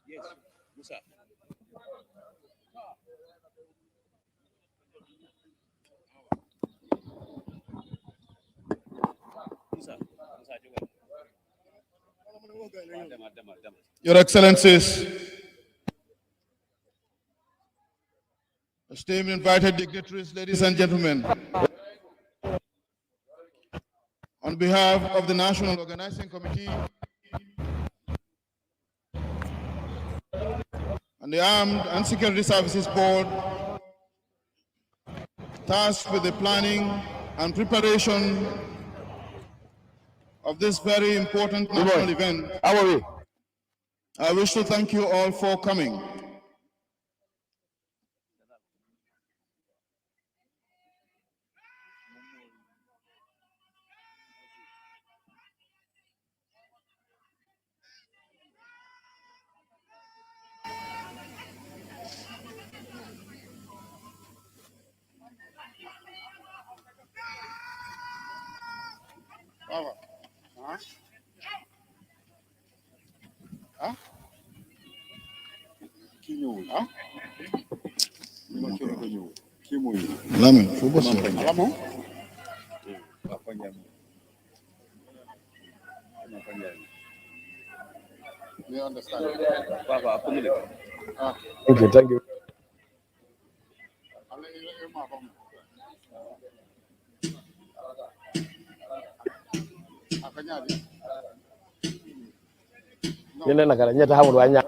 Yes, Musa. Your Excellencies, esteemed invited dignitaries, ladies and gentlemen, on behalf of the National Organizing Committee and the Armed and Security Services Board, tasked with the planning and preparation of this very important national event, I wish to thank you all for coming. Lamin, you understand? Thank you. Nene na karanya ta hamu wanya.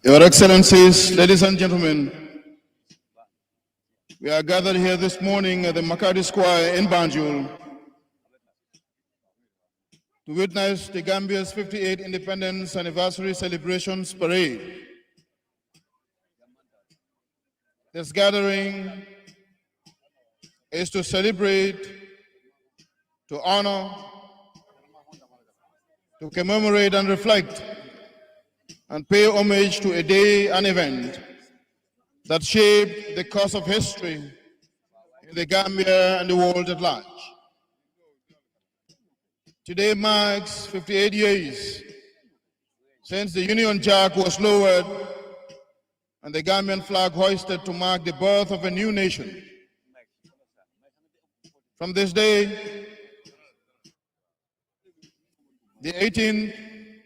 Your Excellencies, ladies and gentlemen, we are gathered here this morning at the Makati Square in Banjul to witness the Gambia's 58th Independence Anniversary Celebrations Parade. This gathering is to celebrate, to honor, to commemorate and reflect and pay homage to a day and event that shaped the course of history in the Gambia and the world at large. Today marks 58 years since the Union Jack was lowered and the Gambian flag hoisted to mark the birth of a new nation. From this day, the 18th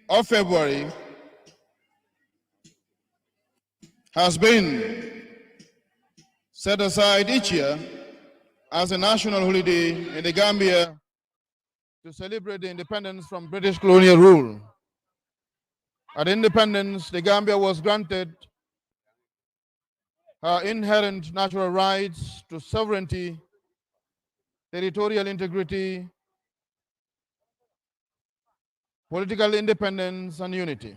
of February, has been set aside each year as a national holiday in the Gambia to celebrate the independence from British colonial rule. At independence, the Gambia was granted her inherent natural rights to sovereignty, territorial integrity, political independence, and unity.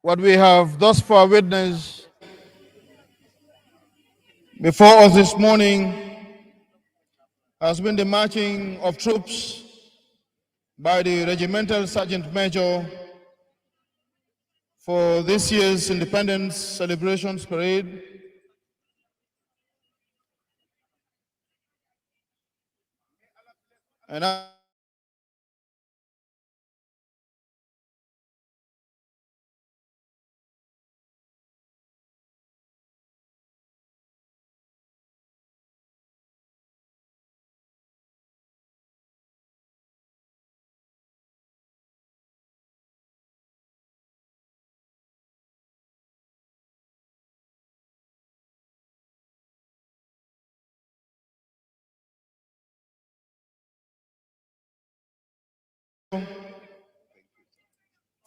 What we have thus far witnessed before us this morning has been the marching of troops by the Regimental Sergeant Major for this year's Independence Celebrations Parade. And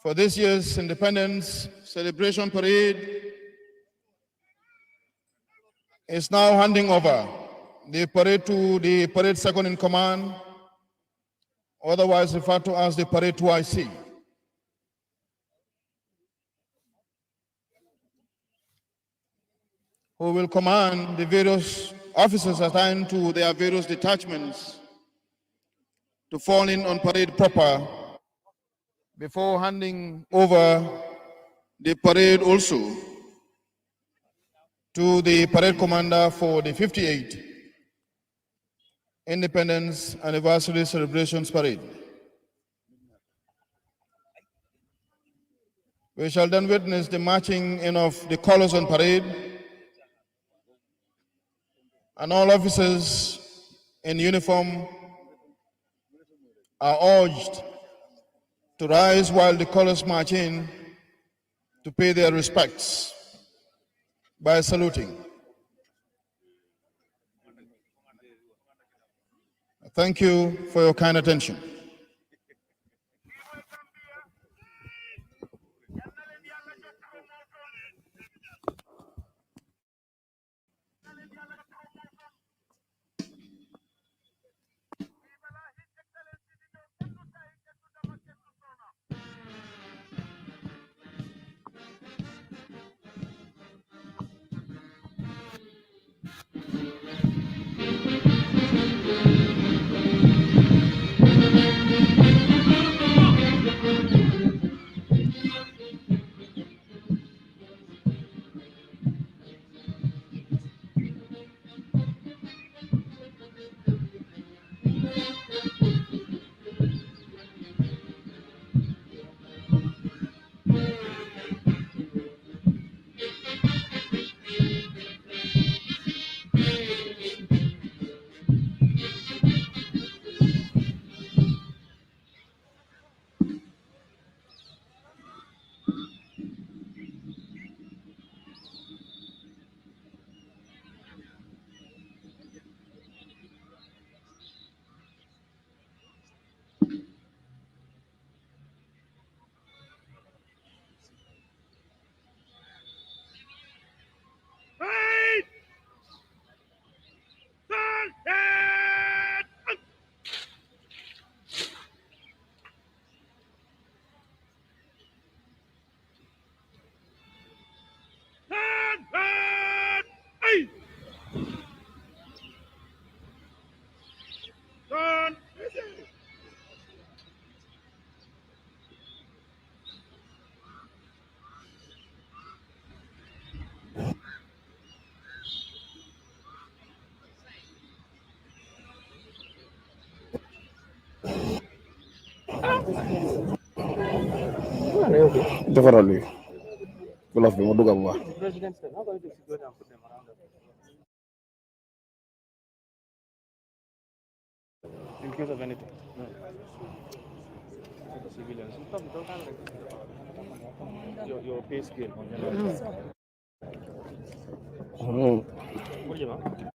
for this year's Independence Celebration Parade, is now handing over the parade to the parade second in command, otherwise referred to as the parade 2IC. Who will command the various officers assigned to their various detachments to fall in on parade proper before handing over the parade also to the parade commander for the 58th Independence Anniversary Celebrations Parade. We shall then witness the marching in of the colors on parade, and all officers in uniform are urged to rise while the colors march in to pay their respects by saluting. Thank you for your kind attention. defaral li wolof bi ma dugg bu baax. In case of anything. No. Civilians. Your pay scale. What do you want?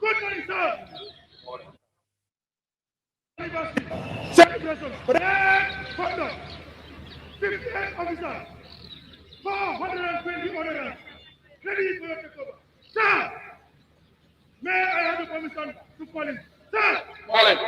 Good morning, sir. Celebration. Brand conduct. 58 officers. 420 ordinance. Ready for your takeover. Sir, may I have the permission to call him? Sir! Call him.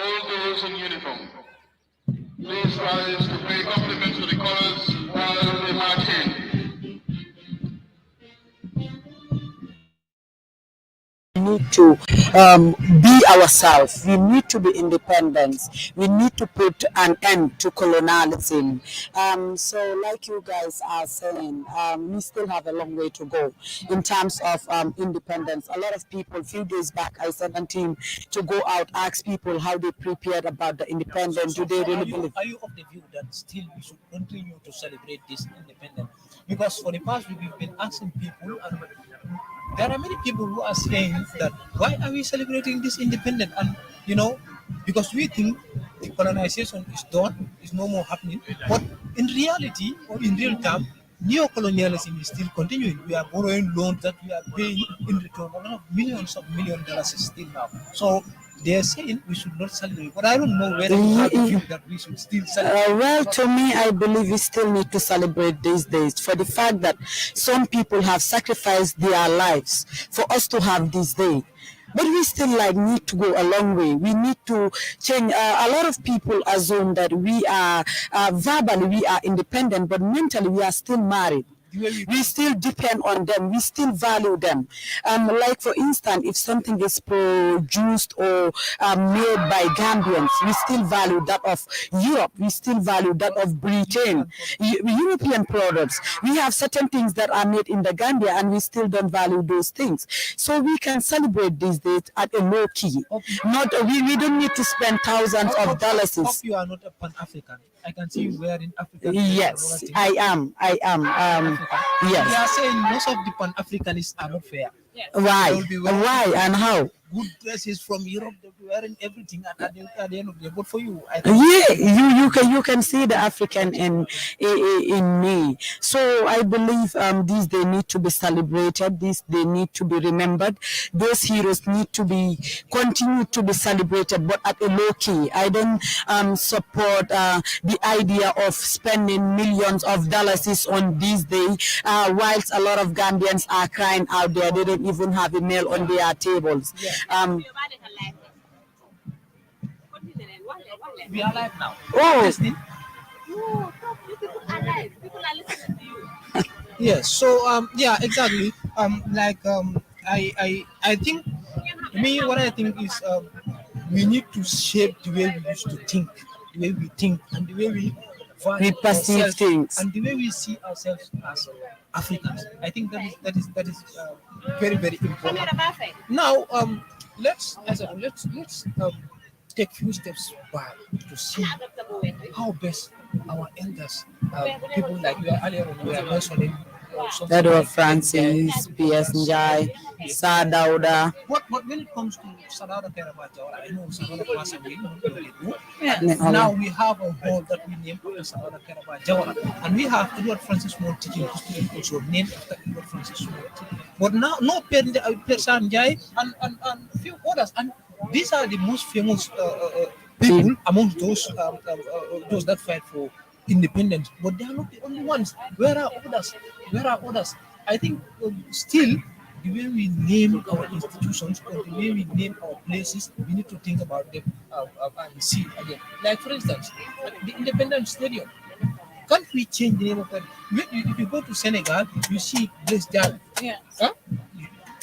All those in uniform, please rise to pay compliments to the colors while they march in. Need to be ourselves. We need to be independent. We need to put an end to colonialism. So, like you guys are saying, we still have a long way to go in terms of independence. A lot of people, a few days back, I sent a team to go out, ask people how they prepared about the independence. Do they really believe? Are you of the view that still we should continue to celebrate this independence? Because for the past week, we've been asking people, and there are many people who are saying that why are we celebrating this independence? And because we think the colonization is done, is no more happening. But in reality, or in real term, neo-colonialism is still continuing. We are borrowing loans that we are paying in return. A lot of millions of dollars is still now. So they are saying we should not celebrate. But I don't know whether you have a view that we should still celebrate. Well, to me, I believe we still need to celebrate these days for the fact that some people have sacrificed their lives for us to have this day. But we still need to go a long way. We need to change. A lot of people assume that we are verbally we are independent, but mentally we are still married. We still depend on them. We still value them. Like for instance, if something is produced or made by Gambians, we still value that of Europe. We still value that of Britain, European products. We have certain things that are made in the Gambia, and we still don't value those things. So we can celebrate these days at a low key. Not we don't need to spend thousands of dollars. Hope you are not a Pan-African. I can see you wearing African. Yes, I am. Yes. They are saying most of the Pan-Africanists are not fair. Why? Why and how? Good dresses from Europe, they're wearing everything, and at the end of the day, good for you. You can see the African in me. So I believe these they need to be celebrated. These they need to be remembered. Those heroes need to be continue to be celebrated, but at a low key. I don't support the idea of spending millions of dollars on these days, whilst a lot of Gambians are crying out there. They don't even have a meal on their tables. We are live now. Oh. Listening. Yes. So yeah, exactly. I think what I think is we need to shape the way we used to think, the way we think, and the way we perceive things, and the way we see ourselves as Africans. I think that is very, very important. Now let's take few steps back to see how best our elders, people like you earlier when we were mentioning, something That were like Francis, P.S. Njai, Sa Dauda. but when it comes to Sadara Terabajawala, I know Sadara passed away, not really good. Yeah. Now we have a hall that we named after Sadara Terabajawala, and we have Edward Francis Moore teaching hospital also named after Edward Francis Moore. But now, no Persan Jai and few others, and these are the most famous people amongst those that fight for independence. But they are not the only ones. Where are others? Where are others? I think still the way we name our institutions or the way we name our places, we need to think about them and see again. Like for instance, the Independence Stadium. Can't we change the name of that? If you go to Senegal, you see Blaise Diagne. Yeah. Huh?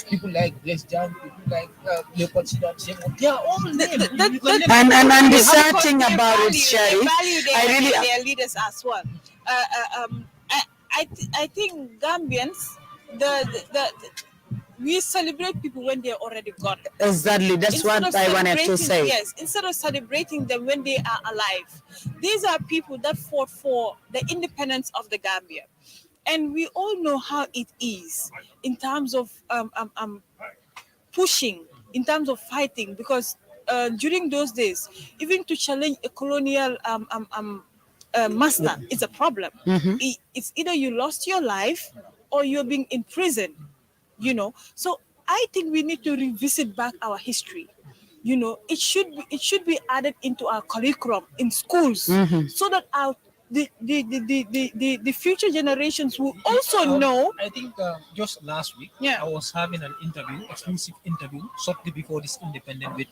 People like Blaise Diagne, people like Leopold Sedar Senghor. They are all named. And the sad thing about it, Sherry, I really their leaders as well. I think Gambians, we celebrate people when they're already gone. exactly that's Instead what of I wanted to celebrating- say. Yes, instead of celebrating them when they are alive. These are people that fought for the independence of the Gambia. And we all know how it is in terms of pushing, in terms of fighting, because during those days, even to challenge a colonial master is a problem. It's either you lost your life or you're being imprisoned, So I think we need to revisit back our history. It should be added into our curriculum in schools so that the future generations will also know. I think just last week, Yeah. I was having an exclusive interview, shortly before this independent with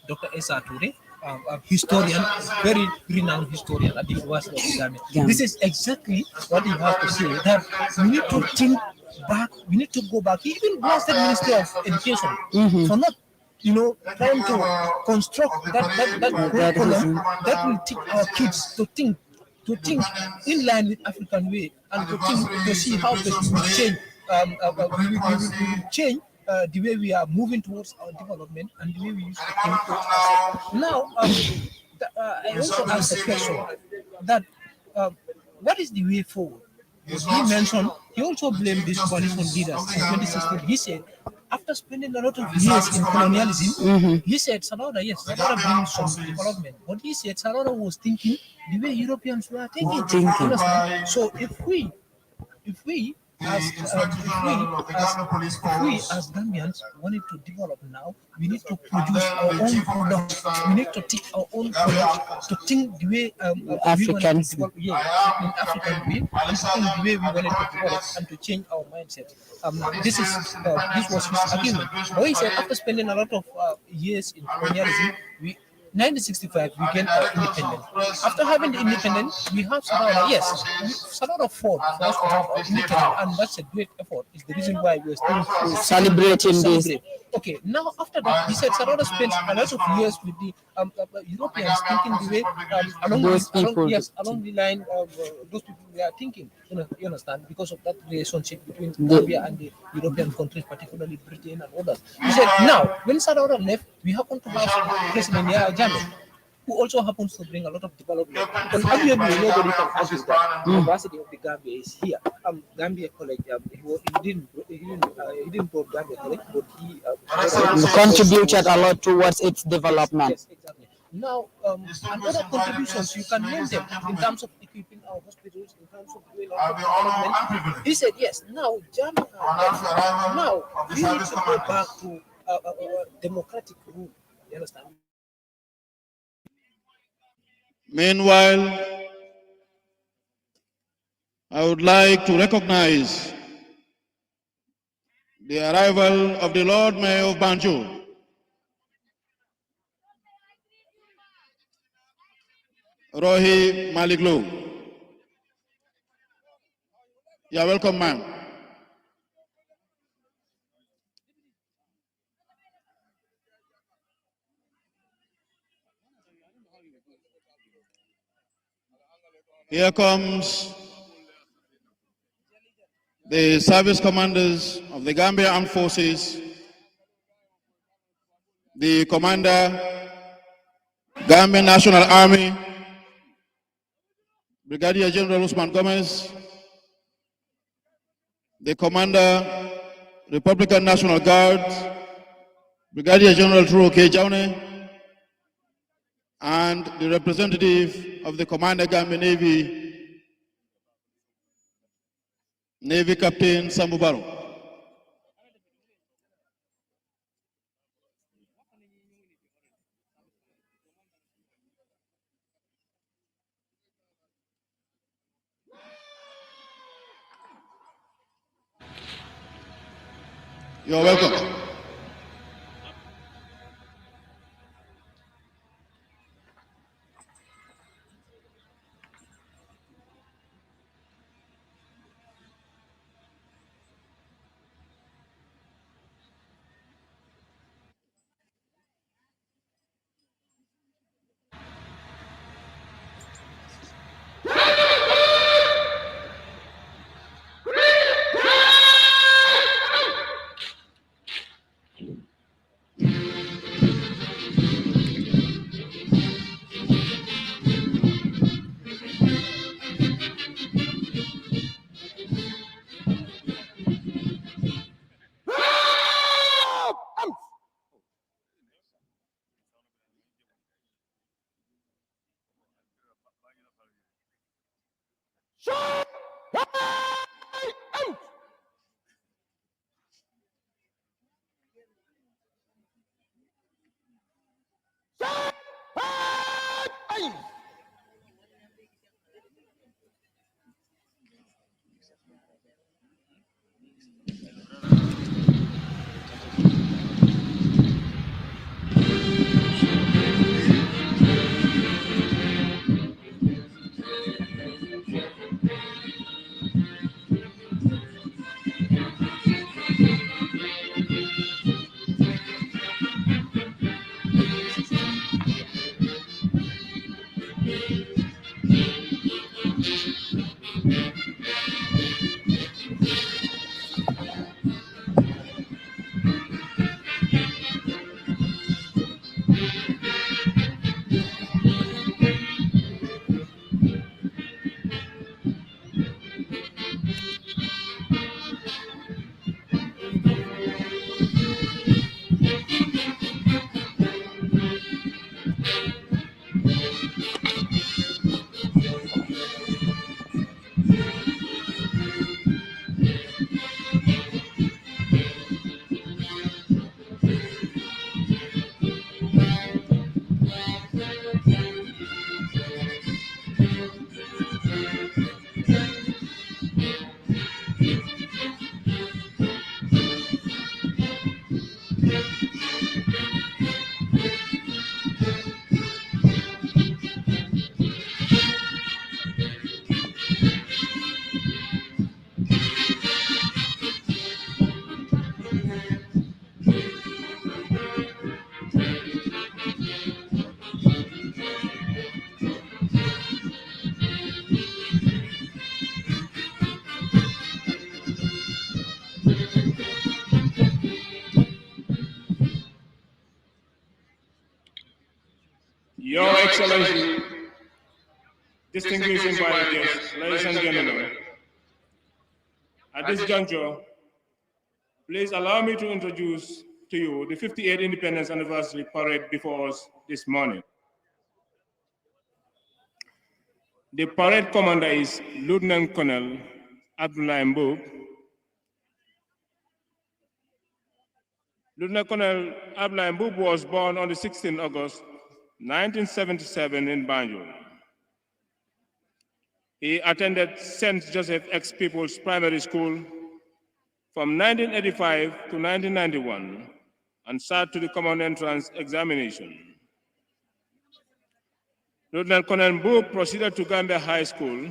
Dr. Esa Toure, a historian, very renowned historian at the University of Ghana. Yeah. This is exactly what he has to say, that we need to think back, we need to go back. He even blasted the Ministry of Education for not trying to construct that curriculum that will teach our kids to think in line with African way and to see how best we will change we will change the way we are moving towards our development and the way we used to think towards ourselves. Now, I also asked the question that what is the way forward? He mentioned, he also blamed these coalition leaders in 2016. He said, after spending a lot of years in colonialism, he said, Salada, yes, Salada brings some development. But he said, Salada was thinking the way Europeans were thinking. Understand? So if we as Gambians wanted to develop now, we need to produce our own products. We need to take our own products to think the way Africans. in African way, and to think the way we wanted to develop and to change our mindset. This was his argument. But he said after spending a lot of years in colonialism, 1965 we gained our independence. After having the independence, we have Sarada. Yes, Sarada fought for us to have our independence, and that's a great effort. It's the reason why we're still Celebrating this. Okay, now after that, he said Sarada spent a lot of years with the Europeans thinking the way along the line of those people we are thinking. You understand? Because of that relationship between Gambia and the European countries, particularly Britain and others. He said, now when Sarada left, we happen to have President Yahya Jammeh, who also happens to bring a lot of development. But arguably, nobody can argue that the University of the Gambia is here. Gambia College, he didn't brought Gambia College, but he Contributed a lot towards its development. Yes, exactly. Now, and other contributions, you can name them in terms of equipping our hospitals, in terms of doing our development. He said, yes, now, now we need to go back to democratic rule. You understand? Meanwhile, I would like to recognize the arrival of the Lord Mayor of Banjul, Rohi Maliglu. You are welcome, ma'am. Here comes the service commanders of the Gambia Armed Forces, the commander Gambian National Army, Brigadier General Usman Gomez, the Commander, Republican National Guard, Brigadier General Truro K. Jaune, and the representative of the Commander Gambia Navy Captain Sambu Baro. You're welcome. Your Excellency, distinguished invited guests, ladies and gentlemen, at this juncture, please allow me to introduce to you the 58th Independence Anniversary Parade before us this morning. The parade commander is Lieutenant Colonel Abdullah Mbub. Lieutenant Colonel Abdullah Mbub was born on the 16th August 1977 in Banjul. He attended St. Joseph X People's Primary School from 1985 to 1991 and sat to the Common Entrance Examination. Lieutenant Colonel Mbub proceeded to Gambia High School.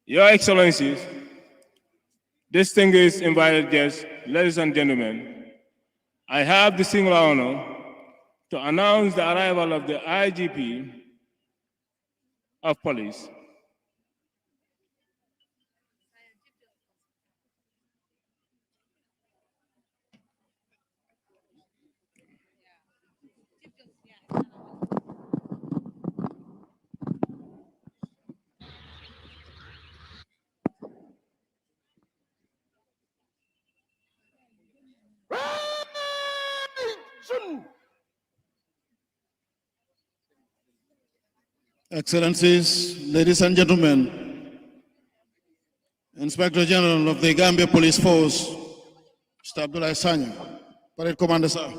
Your Excellencies, distinguished invited guests, ladies and gentlemen, I have the singular honor to announce the arrival of the IGP of Police, Excellencies, ladies and gentlemen, Inspector General of the Gambia Police Force, Mr. Abdullah Sanya, Parade Commander, sir.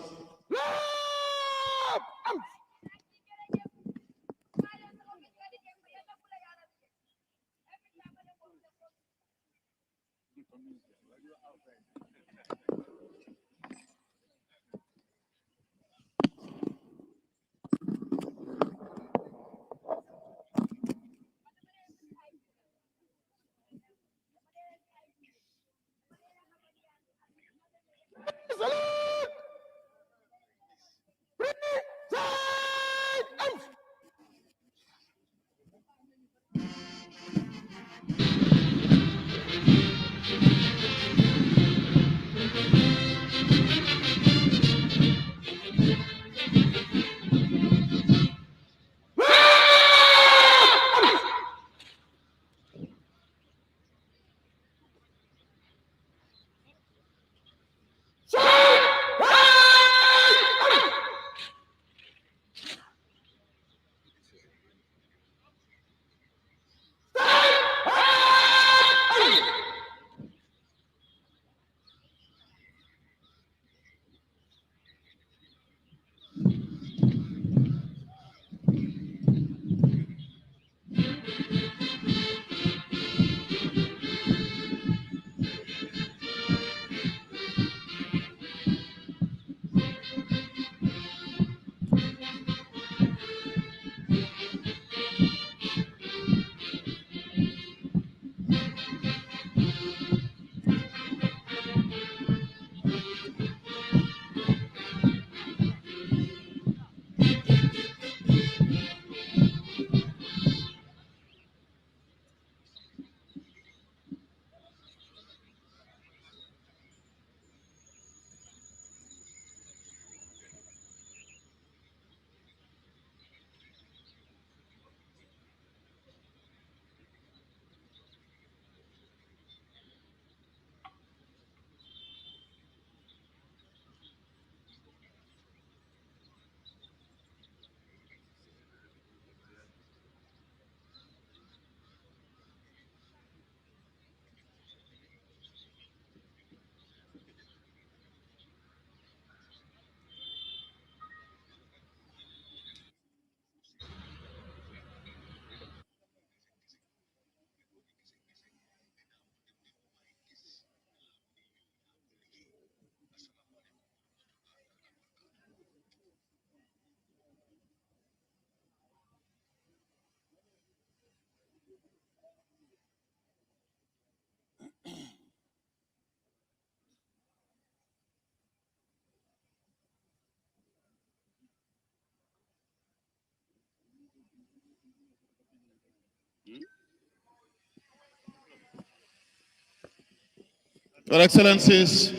Your Excellencies,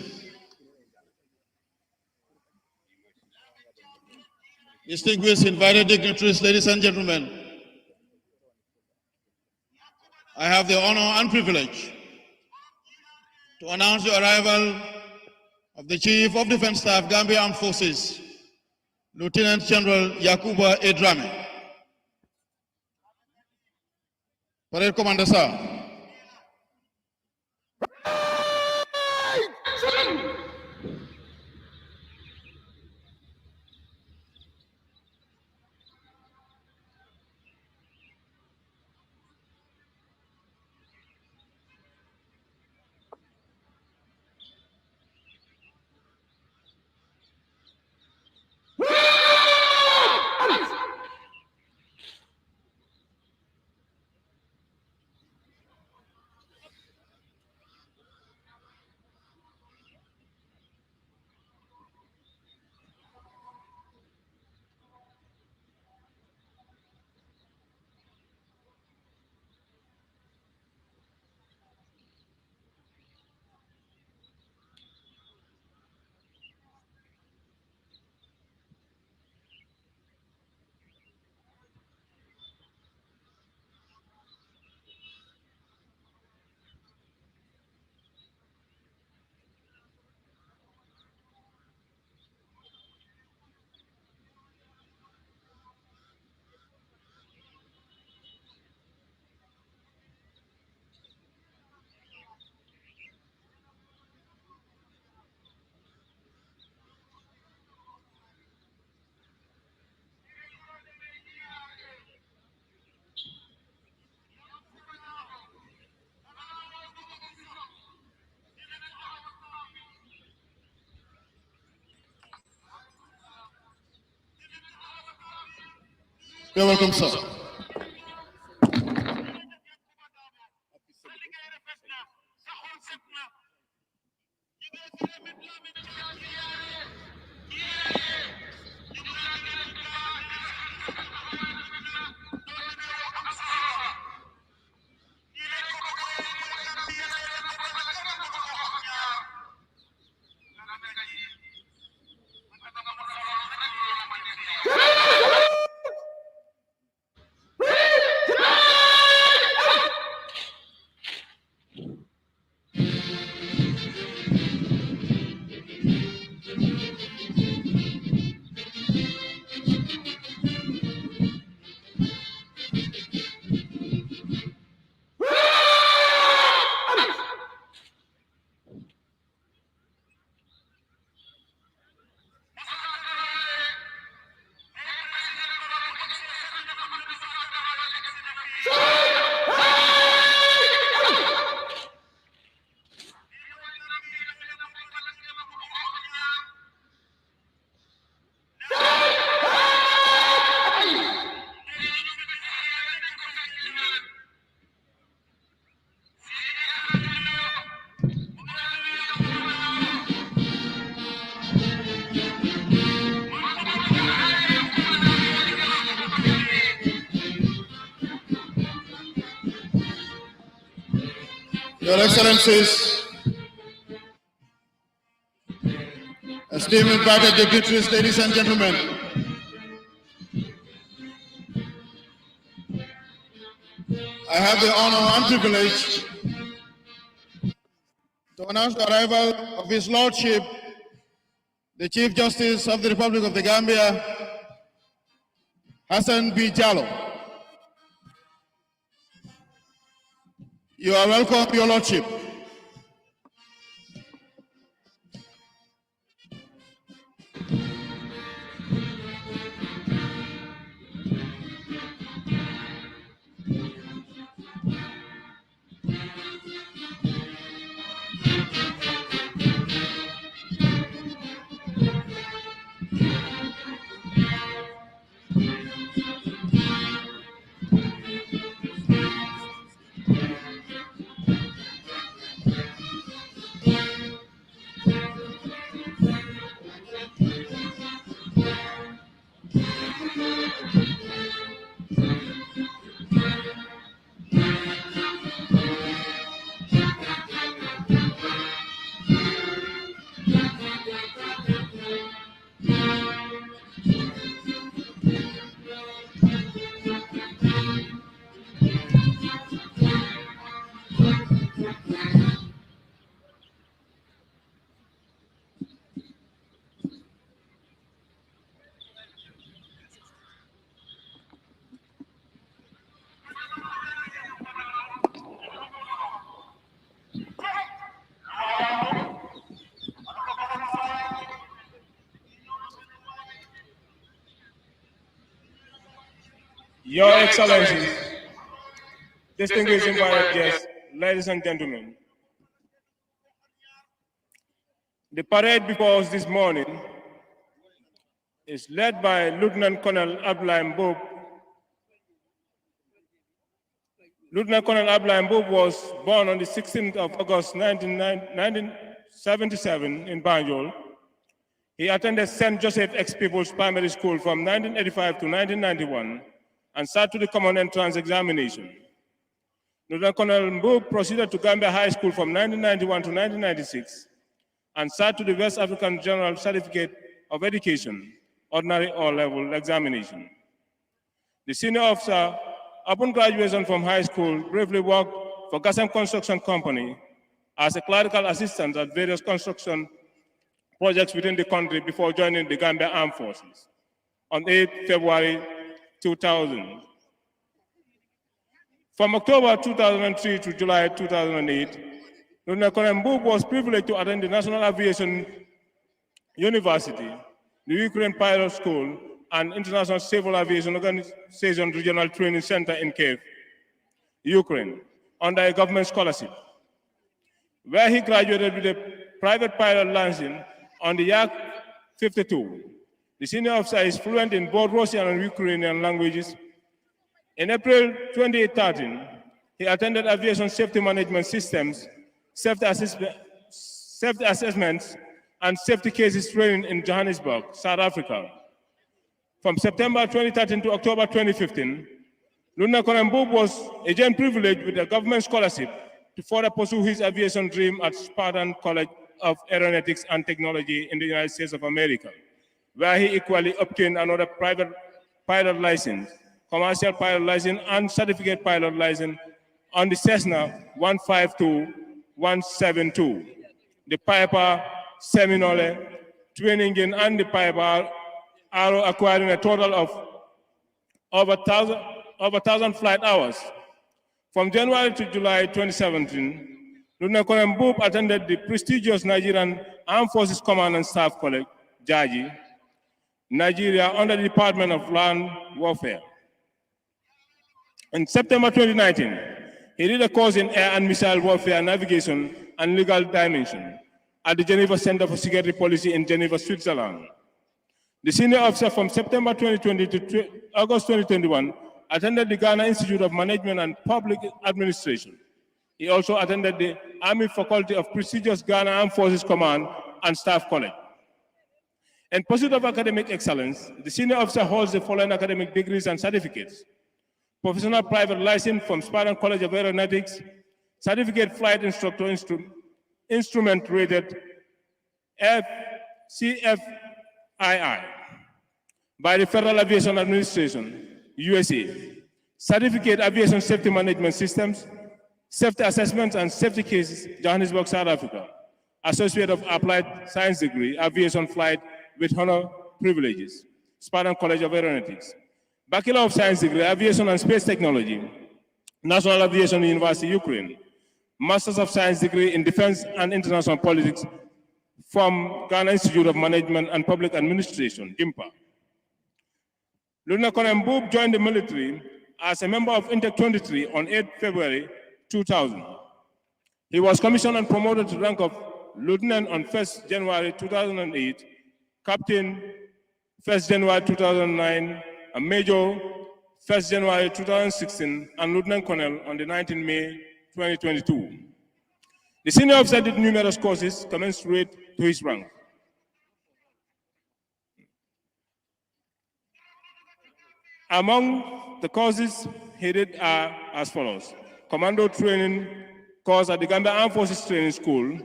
distinguished invited dignitaries, ladies and gentlemen, I have the honor and privilege to announce the arrival of the Chief of Defense Staff, Gambia Armed Forces, Lieutenant General Yakuba Edrame. Parade Commander, sir. You're welcome, sir. Your Excellencies, esteemed invited dignitaries, ladies and gentlemen, I have the honor and privilege to announce the arrival of His Lordship, the Chief Justice of the Republic of the Gambia, Hassan B. Jallow. You are welcome, Your Lordship. Your Excellencies, distinguished invited guests, ladies and gentlemen, the parade before us this morning is led by Lieutenant Colonel Abdullah Mbub. Lieutenant Colonel Abdullah Mbub was born on the 16th of August 1977 in Banjul. He attended St. Joseph Ex-People's Primary School from 1985 to 1991 and sat to the Common Entrance Examination. Lieutenant Colonel Mbub proceeded to Gambia High School from 1991 to 1996 and sat to the West African General Certificate of Education, Ordinary O-Level Examination. The senior officer, upon graduation from high school, briefly worked for Gassam Construction Company as a clerical assistant at various construction projects within the country before joining the Gambia Armed Forces on 8 February 2000. From October 2003 to July 2008, Lieutenant Colonel Mbub was privileged to attend the National Aviation University, the Ukraine Pilot School, and International Civil Aviation Organization Regional Training Center in Kiev, Ukraine, under a government scholarship, where he graduated with a private pilot license on the Yak-52. The senior officer is fluent in both Russian and Ukrainian languages In April 2013, he attended Aviation Safety Management Systems, safety assessments, and safety cases training in Johannesburg, South Africa. From September 2013 to October 2015, Lieutenant Colonel Mbub was again privileged with a government scholarship to further pursue his aviation dream at Spartan College of Aeronautics and Technology in the United States of America, where he equally obtained another private pilot license, commercial pilot license, and certificate pilot license on the Cessna 152-172, the Piper Seminole twin engine, and the Piper Arrow, acquiring a total of over 1,000 flight hours. From January to July 2017, Lieutenant Colonel Mbub attended the prestigious Nigerian Armed Forces Command and Staff College, Jaji, Nigeria, under the Department of Land Warfare. In September 2019, he did a course in air and missile warfare navigation and legal dimension at the Geneva Center for Security Policy in Geneva, Switzerland. The senior officer from September 2020 to August 2021 attended the Ghana Institute of Management and Public Administration. He also attended the Army Faculty of prestigious Ghana Armed Forces Command and Staff College. In pursuit of academic excellence, the senior officer holds the following academic degrees and certificates: professional private license from Spartan College of Aeronautics, certificate flight instructor, instrument rated CFII by the Federal Aviation Administration, USA, certificate aviation safety management systems, safety assessments and safety cases, Johannesburg, South Africa, associate of applied science degree, aviation flight with honor privileges, Spartan College of Aeronautics, Bachelor of Science degree, aviation and space technology, National Aviation University, Ukraine, Masters of Science degree in defense and international politics from Ghana Institute of Management and Public Administration, GIMPA. Lieutenant Colonel Mbub joined the military as a member of Intake 23 on 8 February 2000. He was commissioned and promoted to the rank of Lieutenant on 1st January 2008, Captain 1st January 2009, a Major 1st January 2016, and Lieutenant Colonel on the 19th May 2022. The senior officer did numerous courses commensurate to his rank. Among the courses he did are as follows: Commando training course at the Gambia Armed Forces Training School,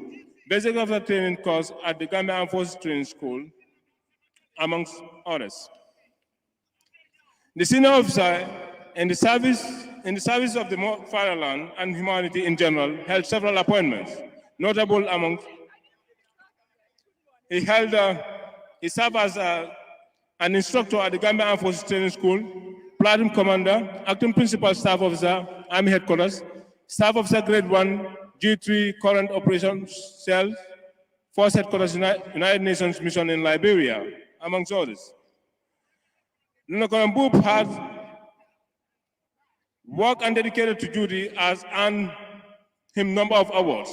basic officer training course at the Gambia Armed Forces Training School, amongst others. The senior officer in the service of the fatherland and humanity in general held several appointments. Notable among he served as an instructor at the Gambia Armed Forces Training School, Platinum Commander, Acting Principal Staff Officer, Army Headquarters, Staff Officer Grade 1, G3 Current Operations Cell, Force Headquarters, United Nations Mission in Liberia, amongst others. Lieutenant Colonel Mbub has worked and dedicated to duty as earned him a number of awards.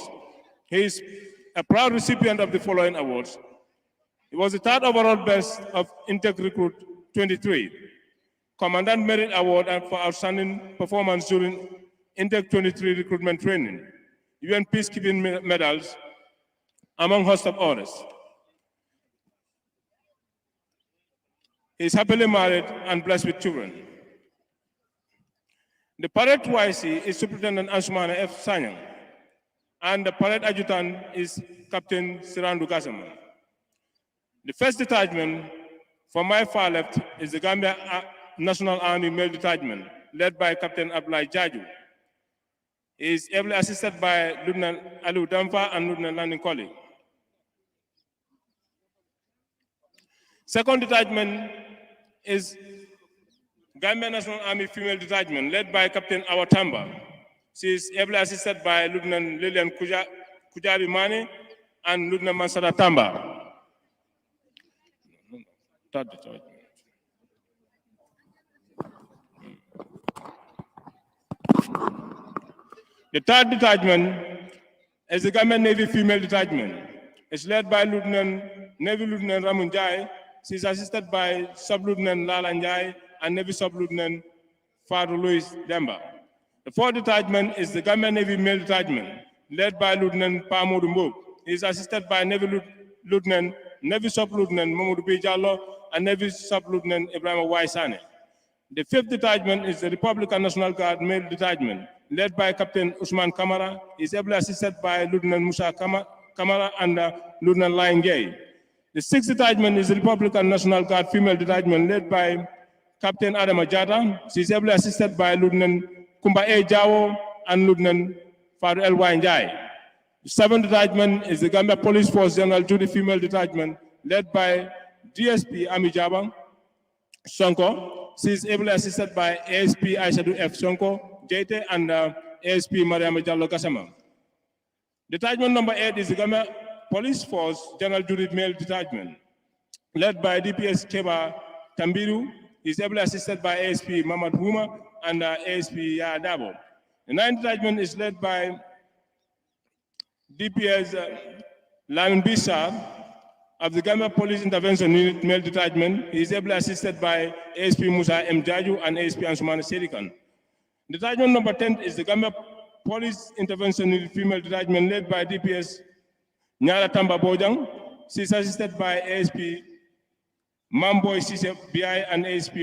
He is a proud recipient of the following awards. He was the 3rd overall best of Intake Recruit 23, Commandant Merit Award for outstanding performance during Intake 23 recruitment training, UN Peacekeeping medals, among host of others. He is happily married and blessed with children. The parade YC is Superintendent Ansumana F. Sanyang, and the parade adjutant is Captain Sirandu Gassama. The 1st detachment from my far left is the Gambia National Army Male Detachment, led by Captain Abdullah Jaju. He is ably assisted by Lieutenant Alu Damfa and Lieutenant Landing Colley. 2nd detachment is Gambia National Army Female Detachment, led by Captain Awatamba. She is ably assisted by Lieutenant Lilian Kujabi Mani and Lieutenant Mansara Tamba. 3rd detachment. The 3rd detachment is the Gambia Navy Female Detachment. It's led by Navy Lieutenant Ramun Jai. She is assisted by Sub-Lieutenant Lala Njai and Navy Sub-Lieutenant Father Louis Demba. The fourth detachment is the Gambia Navy Male Detachment, led by Lieutenant Pamodu Mbub. He is assisted by Navy Sub-Lieutenant Mamoudou B. Jallo and Navy Sub-Lieutenant Ibrahim Waisane. The fifth detachment is the Republican National Guard Male Detachment, led by Captain Usman Kamara. He is ably assisted by Lieutenant Musa Kamara and Lieutenant Lion Gay. The sixth detachment is the Republican National Guard Female Detachment, led by Captain Adam Ajata. She is ably assisted by Lieutenant Kumba A. Jawo and Lieutenant Faru El Wanjai. The seventh detachment is the Gambia Police Force General Duty Female Detachment, led by DSP Ami Jabang Sonko. She is ably assisted by ASP Aishadu F. Sonko, JT, and ASP Mariam Jallo Kasama. Detachment number 8 is the Gambia Police Force General Duty Male Detachment, led by DPS Keba Tambiru. He is ably assisted by ASP Mamad Huma and ASP Yadabo. The ninth detachment is led by DPS Lamin Bisa of the Gambia Police Intervention Unit Male Detachment. He is ably assisted by ASP Musa M. Jaju and ASP Ansumana Serikan. Detachment number 10 is the Gambia Police Intervention Unit Female Detachment, led by DPS Nyara Tamba Bojang. She is assisted by ASP Mamboy Sise BI and ASP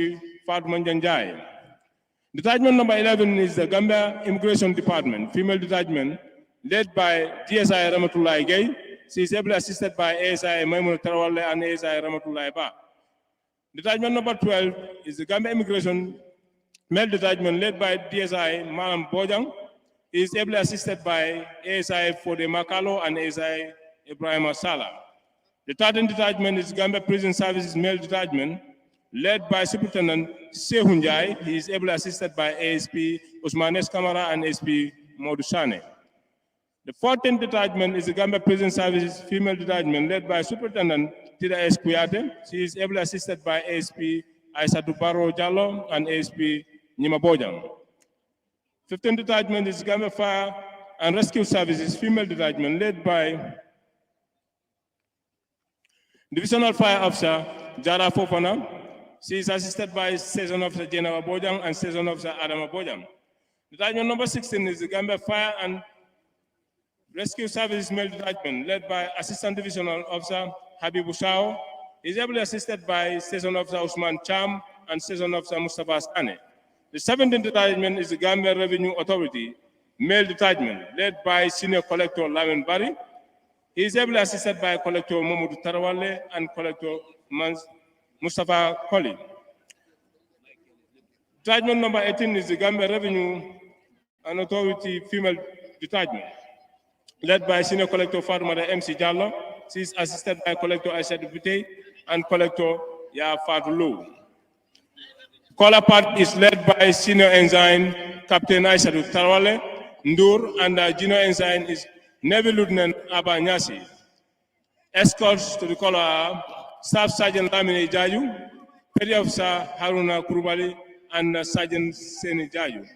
Fatman Janjai. Detachment number 11 is the Gambia Immigration Department Female Detachment, led by DSI Ramatullah Gay. She is ably assisted by ASI Maimun Tarawale and ASI Ramatullah Ba. Detachment number 12 is the Gambia Immigration Male Detachment, led by DSI Malam Bojang. He is ably assisted by ASI Fode Makalo and ASI Ibrahim Sala. The 13th detachment is Gambia Prison Services Male Detachment, led by Superintendent Sehunjai. He is ably assisted by ASP Usmanes Kamara and ASP Modusane. The 14th detachment is the Gambia Prison Services Female Detachment, led by Superintendent Tida S. Kuyate. She is ably assisted by ASP Aisatu Baro Jallo and ASP Nima Bojang. 15th detachment is Gambia Fire and Rescue Services Female Detachment, led by Divisional Fire Officer Jara Fofana. She is assisted by Station Officer Jenna Bojang and Station Officer Adam Bojang. Detachment number 16 is the Gambia Fire and Rescue Services Male Detachment, led by Assistant Divisional Officer Habib Usao. He is ably assisted by Station Officer Usman Cham and Station Officer Mustafa Sane. The 17th detachment is the Gambia Revenue Authority Male Detachment, led by Senior Collector Lamin Bari. He is ably assisted by Collector Momodu Tarawale and Collector Mustafa Koli. Detachment number 18 is the Gambia Revenue and Authority Female Detachment, led by Senior Collector Fatmada MC Jallo. She is assisted by Collector Aisha Dubute and Collector Ya Fadulu. Caller part is led by Senior Ensign Captain Aisha Tarawale Ndur, and Junior Ensign is Navy Lieutenant Abba Nyasi. Escorts to the caller are Staff Sergeant Lamine Jaju, Petty Officer Haruna Kurubali, and Sergeant Seni Jaju.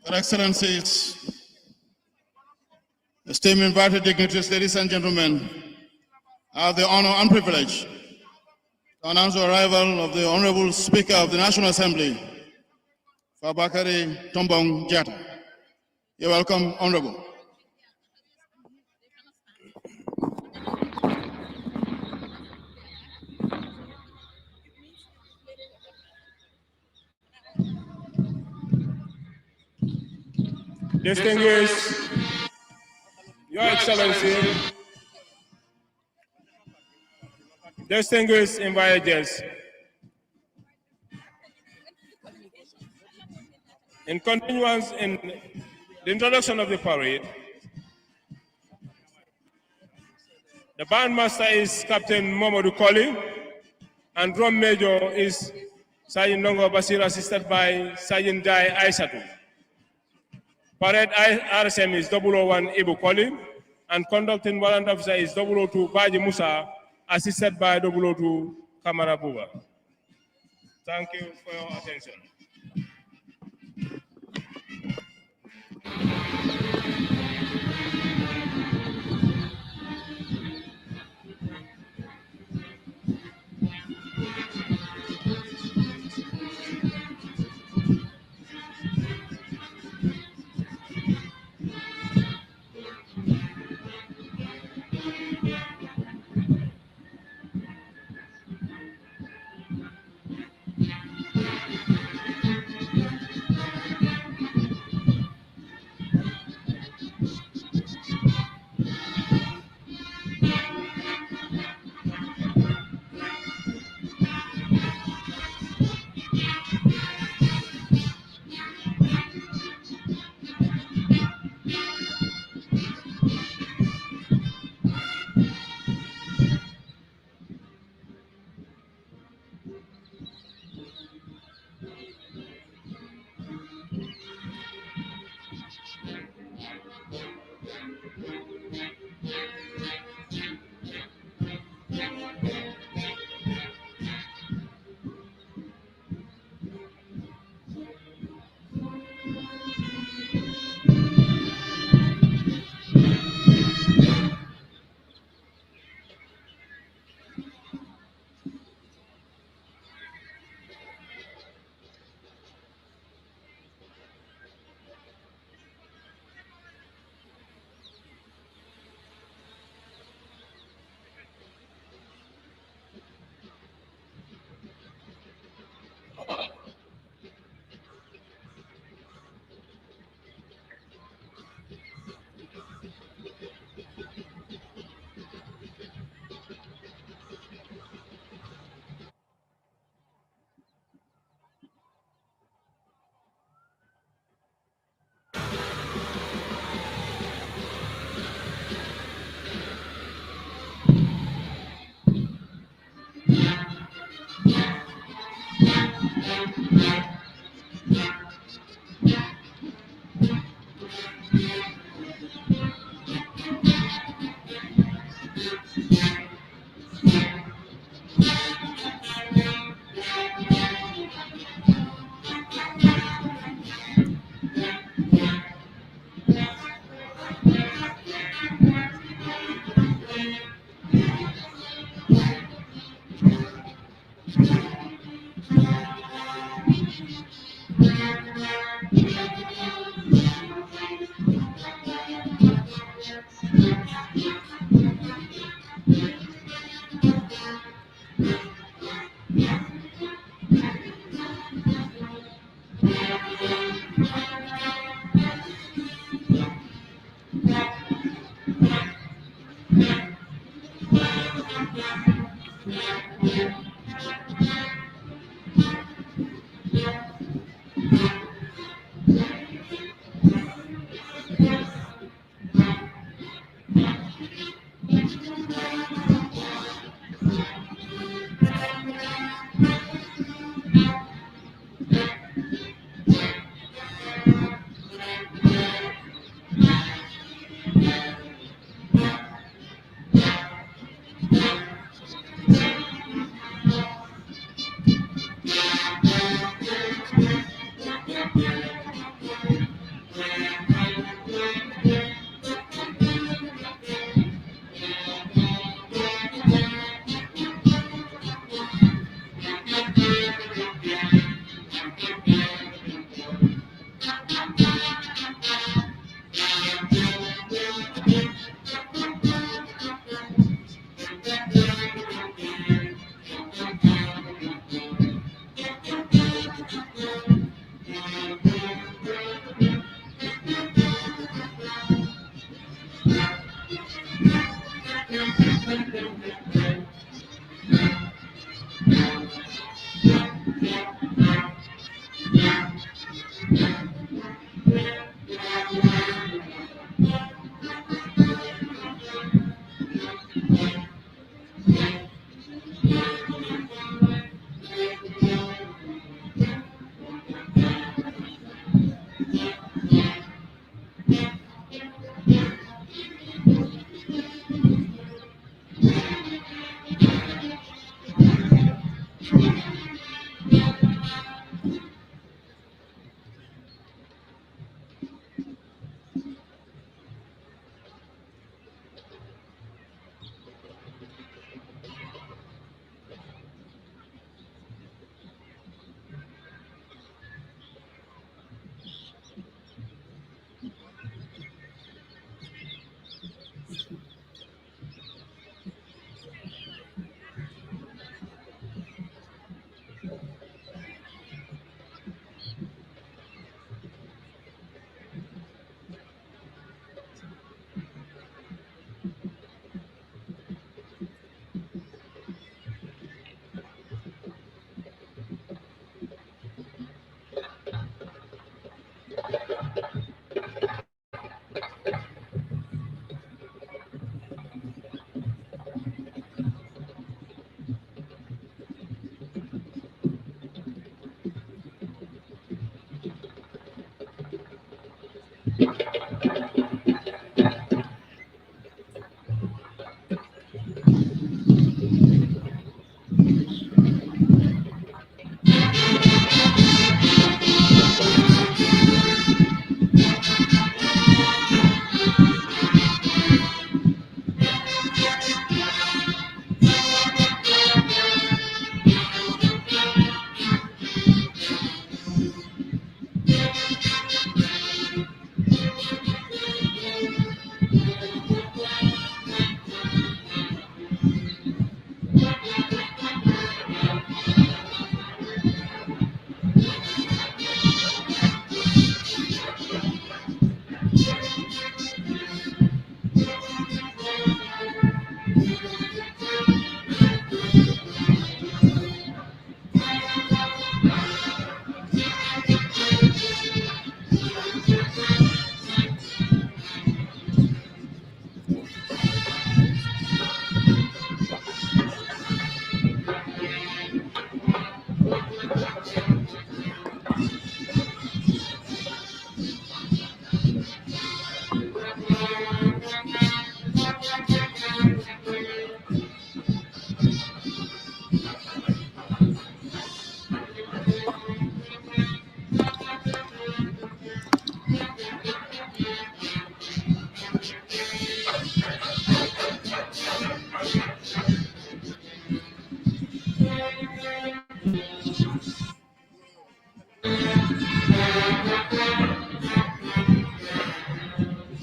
Your Excellencies, esteemed invited dignitaries, ladies and gentlemen, I have the honor and privilege to announce the arrival of the Honorable Speaker of the National Assembly, Fabakary Tombong Jatta. You're welcome, Honorable. Distinguished Your Excellency, distinguished invited guests, in continuance in the introduction of the parade, the bandmaster is Captain Momodu Koli, and drum major is Sergeant Nongo Basir, assisted by Sergeant Jai Aisatu. Parade RSM is 001 Ibu Koli, and conducting warrant officer is 002 Baji Musa, assisted by 002 Kamara Buba. Thank you for your attention.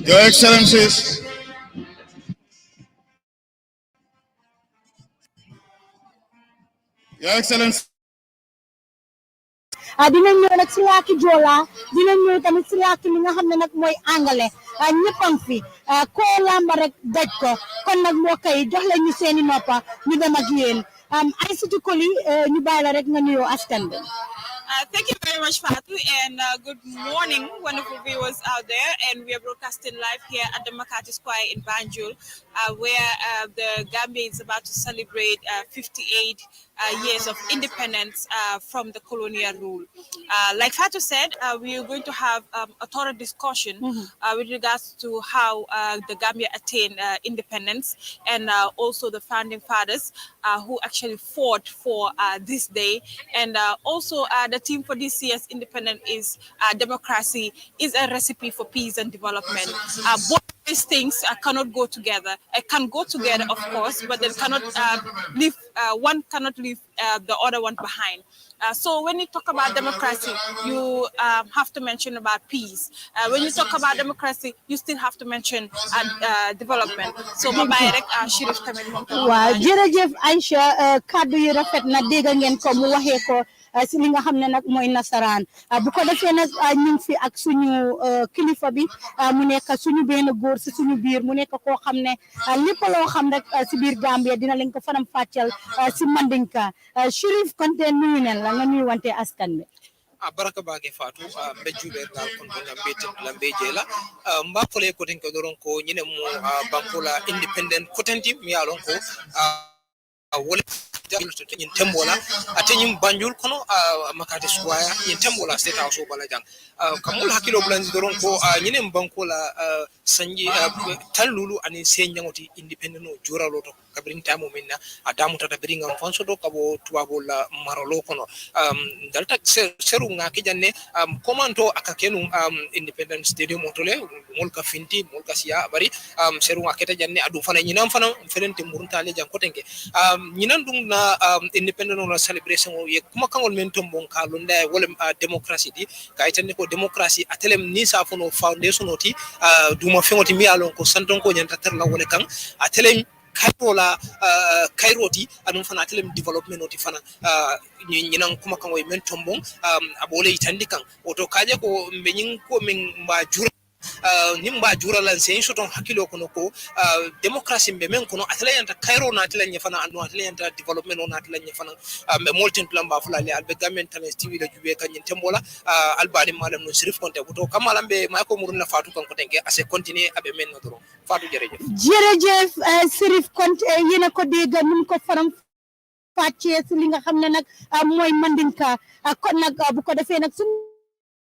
Your Excellencies, Your Excellency, dinañ ñëw nag si laaki Joola dinañ ñëw tamit si laaki li nga xam ne nag mooy angale ñëppam fi koo lamba rek daj ko kon nag mbokk yi jox leen ñu seeni noppa ñu dem ak yéen ay sutu koli ñu bàyyi la rek nga nuyoo askan bi. Thank you very much, Fatu, and good morning, wonderful viewers out there. And we are broadcasting live here at the Makati Square in Banjul, where the Gambia is about to celebrate 58 years of independence from the colonial rule. Like Fatu said, we are going to have a thorough discussion with regards to how the Gambia attained independence and also the founding fathers who actually fought for this day. And also the theme for this year's independence is democracy is a recipe for peace and development. Both these things cannot go together. Can go together, of course, but they cannot leave. One cannot leave the other one behind. So when you talk about democracy, you have to mention about peace. When you talk about democracy, you still have to mention development. So ma bàyyi rek Chérif tamit moom tam. waaw jërëjëf Aïcha kaddu yi rafet na dégg ngeen ko mu waxee ko si li nga xam ne nag mooy nasaraan bu ko defee nag ñu ngi fi ak suñu kilifa bi mu nekk suñu benn góor si suñu biir mu nekk koo xam ne lépp loo xam rek si biir Gambia dina leen ko faram fàcceel si Mandinka Chérif Konte nuyu neen la nga nuyu wante askan bi. Baraka bage fatu mbe juber dal kon to ngambe lambe jela mba fole ko den ko doron ko nyine mo bankola independent potenti mi alon ko wala yin tembola atenyim banjul kono Makati Square yin tembola state house bala jang kamul hakilo blanzi doron ko nyine bankola sanji talulu ani senyangoti independent no juralo to kabrin tamo minna adamu tata bringa fonso do kabo tuwabo la marolo kono dalta seru ngaki janne komanto akakenu independent stadium otole molka finti molka siya bari seru ngaketa janne adu fana nyinam fana felente muruntale jang kotenke nyinan dum na independent no celebration o ye kuma kangol men tombon kalu nda wala democracy di kaytane ko democracy atelem ni sa fono foundation oti duma fengoti mi alon ko santon ko nyanta terla wala kan atelem kairola kairoti adum fana atelem development oti fana nyinan kuma kangoy men tombon abole itandi kan oto kaje ko menyin ko men ma jura nimba jura lan sen soton hakilo kono ko democracy be men kono atlanta cairo na atlanta fana ando atlanta development on atlanta fana be molten plan ba fulale albe gamen tan tv la jube kan tembola albani malam no Chérif Konte to kamalam be ma ko muruna fatu kan ko tenke ase continue abe men no doro fatu jërëjëf Chérif Konte yena ko dégg num ko faram fàccee si li nga xam ne nag mooy Mandinka kon nag bu ko defee nag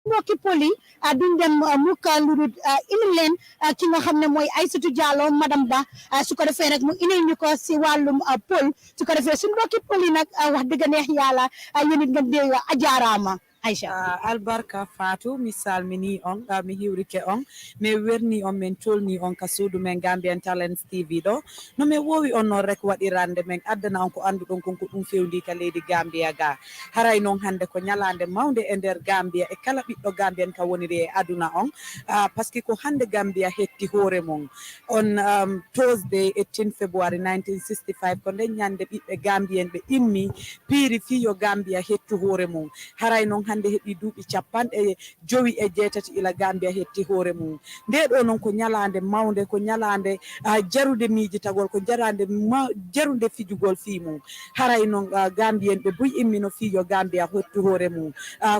mbokki poli duñ dem muka lurut indil leen ki nga xam ne mooy Aïssatou Diallo madame Ba su ko defee rek mu indil ñu ko si wàllum pol su ko defee suñ mbokki poli nag wax dëgg neex yàlla yéen it nga dégg ajaaraama Aisha albarka Fatou mi salmini on mi hiwrike on mi werni on min tolni on ka suudu men Gambian Talents TV ɗo no mi wowi on noon rek waɗirande men addana on ko anduɗon konko ɗum fewndi ka leydi Gambia ga haray noon hande ko ñalande mawde e nder Gambia e kala ɓiɗɗo Gambian ka woniri e aduna on par ce que ko hande Gambia hetti hoore mum on Thursday 18 February 1965 ko nden ñande ɓiɓɓe Gambien ɓe immi piiri fiyo Gambia hettu hoore mum haray noon hande heɓi duuɓi 57 ila Gambia hetti hoore mum nde ɗo noon ko ñalande mawde ko ñalande jarude miijitagol ko jarude fijugol fi mum haray noon Gambien ɓe buy immino fiyo Gambia hettu hoore mum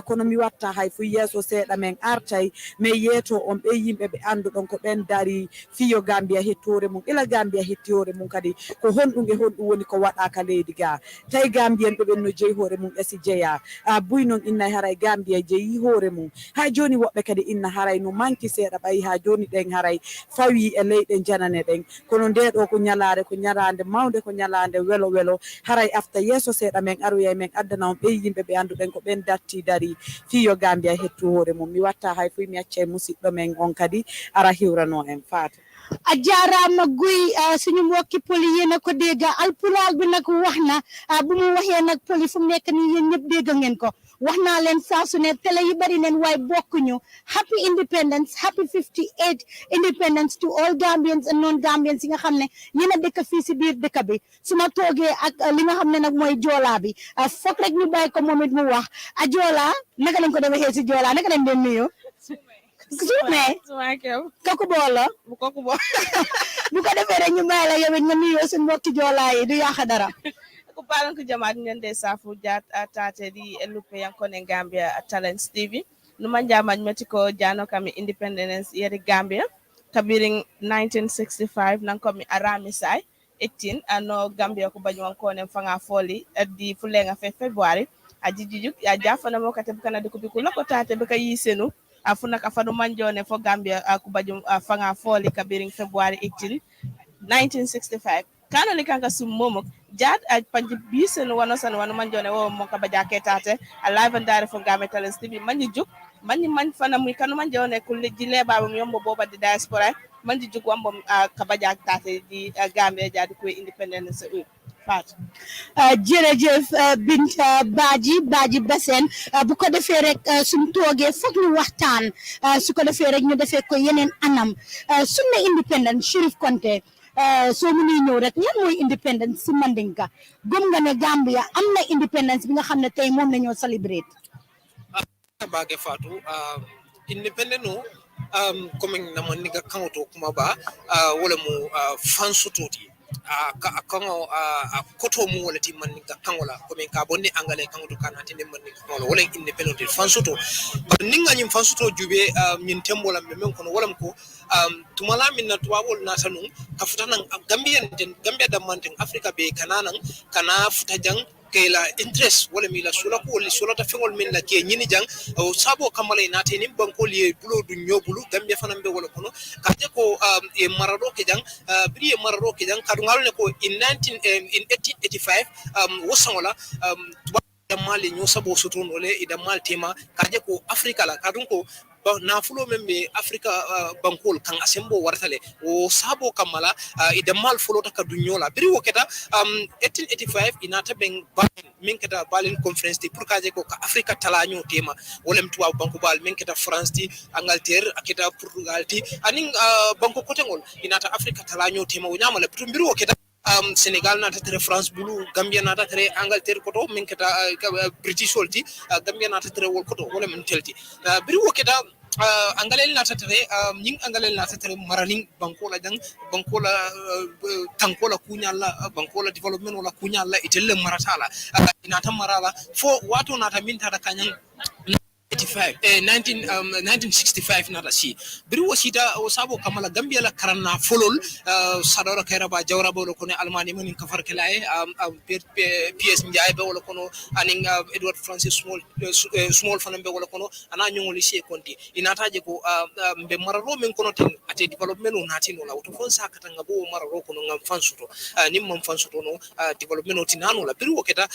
kono mi watta hay fu yeeso seeɗa men artay mais yeeto on ɓe yimɓe ɓe anduɗon ko ɓen dari fiyo Gambia hetti hoore mum ila Gambia hetti hoore mum kadi ko honɗum e honɗum woni ko waɗaka leydi ga tawi Gambien ɓe ɓen no jeeyi hoore mum ɓe si jeeya buy noon inna haray Gambia jeeyi hoore mum ha joni woɓɓe kadi inna haray no manki seeɗa ɓayi ha joni ɗen haray fawi e leyɗe janane ɗen kono nde ɗo ko ñalare ko ñalande mawde ko ñalande welo welo haray afta yeeso seeɗa men aroya men addana on ɓe yimɓe ɓe anduɗen ko ɓen datti dari fiyo Gambia hettu hoore mum mi watta hay fuy mi acca musidɗo men on kadi ara hiwrano en Fatou a jaaraama guy suñu mbokki poli yéen a ko dégg alpulaar bi nag wax na bu mu waxee nag poli fu mu nekk nii yéen ñëpp dégg ngeen ko wax naa leen saa su ne télé yi bari neen waaye bokkuñu. Happy independence, happy 58 independence to all Gambians and non-Gambians yi nga xam ne yéen a dëkk fii si biir dëkk bi su ma toogee ak li nga xam ne nag mooy joolaa bi foog rek ñu bàyyi ko moom it mu wax a joolaa naka lañ ko defee si joolaa naka lañ leen nuyu. Kooku bool la bu ko defee rek ñu bàyyi la yow it nga nuyoo suñu mbokki joolaa yi du yàq dara. Ko palan ko jamaat ñande safu jat tate di lupe yankone Gambia Talents TV numa jamaj metiko jano kami independence yeri Gambia kabiring 1965 nan komi arami sai 18 ano Gambia ko banywan kone fanga foli di fulenga fe February ajijijuk ya jafana mo kate bukana de kubiku lako tate beka yisenu afuna kafanu manjone fo Gambia ko bajum fanga foli kabiring February 18 1965 kana likanga summomo jad a panji bisen wano san wano manjone wo mo ka baja ketate a live and direct from Gambia'S Talents TV manji juk manji man fana muy kanu manjone kulli jile baba mi yombo boba di diaspora manji juk wambo ka baja tate di Gambia jadi ko independence fat jërëjëf Binta Badji Bassène bu ko defee rek suñ toogee foog ñu waxtaan su ko defee rek ñu defee ko yeneen anam suñ ne independence Sheriff Konte soo mënee ñëw rek yan mooy independence si Mandinka gëm nga ne Gambia am na independence bi nga xam ne tey moom la ñoo celebrate. Baage Fatou independent no comme na man niga kangoto kuma ba wala mu fansutoti kango koto mu wala ti man niga kangola comme ka bonde angale kangoto kana tinde man niga kangola wala independent fansuto ninga nyim fansuto jube nyin tembola men kono wala ko tumala min na tuwabol na tanum ka futana Gambia da manten Africa be kananan kana futajang kayla interest wala mi la sula ko wala sula ta fengol min la ke nyini jang o sabo kamala na tani bankol ye bulo du nyobulu Gambia fanam be wala kono ka je ko e marado ke jang bri e marado ke jang kadu ngal ne ko in 1885 wosangola mali nyo sabo sutun ole ida mal tema kaje ko Africa la kadun ko na fulo membe Africa bankol kan asembo wartale o sabo kamala ida mal fulo ta kadunyola biri woketa 1885 inata ben min keta Berlin conference ti pour kaje ko ka Africa talanyo tema wolem tuwa banko bal min keta France ti Angleterre aketa Portugal ti aning banko kotengol inata Africa talanyo tema o nyamala biri woketa Senegal na tatre France bulu Gambia na tatre Angleterre koto min keta British wolti Gambia na tatre wol koto wala min telti biri woketa angalel na tatre ning angalel na tatre maraling bankola jang bankola tankola kunyala bankola development wala kunyala itelle maratala inata marala fo wato na ta minta da kanyan 1965 nada si biri wasita o sabo kamala Gambia la karanna folol sadora kaira ba jawra bo ko ne almani mun ka farkela PS Ndiaye be wala kono aning Edward Francis small fanambe wala kono ana nyongoli si konti inataje ko be mararo men kono ten ate development o nati no la to fon sakata ngabo mararo kono ngam fansuto nim mam fansuto no development o tinano la biri woketa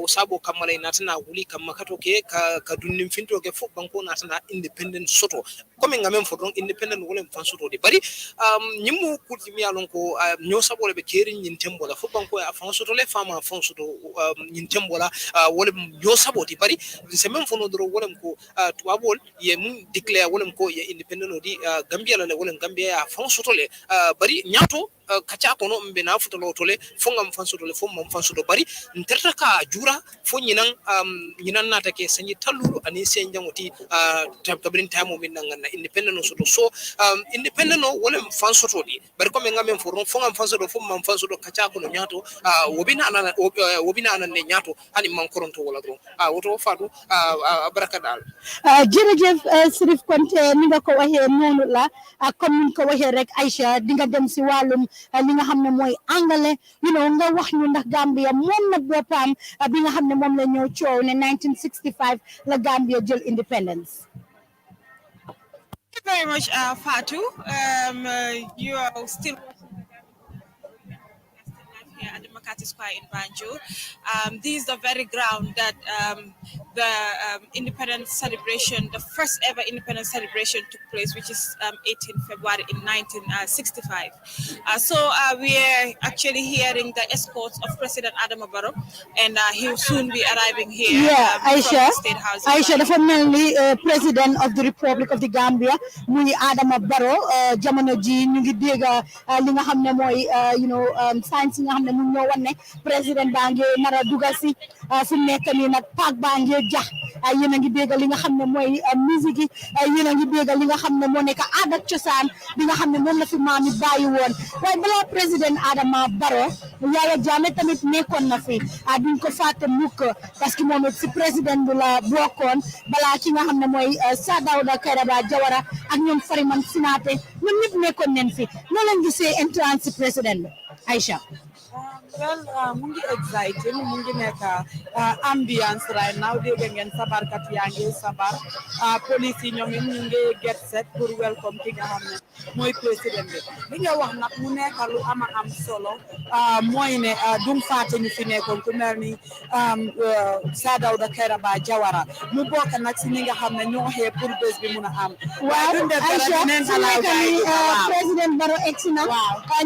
o sabo kamala inatana wuli kam makato ke ka dunnim finto ke fo banko na tana independent soto comme ngamen fo don independent wala fan soto de bari nyimu kuti mi alon ko nyo sabole be keri nyin tembola fo banko ya fan soto le fama fan soto nyin tembola wala nyo saboti bari c'est même fo no dro wala ko tuabol ye mun declare wala ko ye independent di Gambia la wala Gambia ya fan soto le bari nyato kacha kono mbe na futo lo tole fo ngam fan soto le fo mam fan soto bari nterta ka jura fo nyinan na take sanyi talulu ani senjangoti tabrin tamo min ngana independent soto so independent no wala fan soto di bari ko men ngam fo ngam fan soto fo mam fan soto kacha kono nyato wobina anan ne nyato ani man koronto wala do woto fatu baraka dal jërëjëf Sheriff Konte ni nga ko waxee noonu la comme ni ko waxee rek Aisha di nga dem si wàllum li nga xam ne mooy anglais nga wax ñu ndax Gambia moom na boppam bi nga xam ne moom la ñëw coow ne 1965 la Gambia jël independence. Thank you very much, Fatu. You are still here at the Makati Square in Banjul. This is the very ground that the independence celebration, the first ever independence celebration took place, which is 18 February in 1965. So we are actually hearing the escorts of President Adama Barrow, and he will soon be arriving here from the State House. Aisha, the former President of the Republic of the Gambia, muy Adama Barrow, jamono ji ñu ngi dégg li nga xam ne mooy science yi nga xam ne mu ñoo wan ne président baa ngi nar a dugal si fu mu nekk nii nag paak baa ngi jax yéen a ngi dégg li nga xam ne mooy musique yi yéen a ngi dégg li nga xam ne moo nekk aada ak cosaan bi nga xam ne moom la fi maam yi bàyyi woon waaye balaa président Adama Barrow Yaya Jammeh tamit nekkoon na fi duñ ko fàtte mukk parce que moom it si président bi la bokkoon balaa ki nga xam ne mooy Sir Dawda Kairaba Jawara ak ñoom Fariman Sinaate ñoom ñëpp nekkoon nañ fi noo leen gisee entrance si président bi Aisha. Well, mu ngi exciting mu ngi nekk ambiance right now dégg ngeen sabarkat yaa ngi sabar police yi ñoom it ñu ngi get set pour welcome ki nga xam ne mooy président bi li nga wax nag mu nekk lu ama am solo mooy ne duñ fàtte ñu fi nekkoon ku mel ni Sir Dawda Kairaba Jawara mu bokk nag si ñi nga xam ne ñoo xee pour bés bi mun a am. waaw Aisha su nekk ni président Barrow egsi na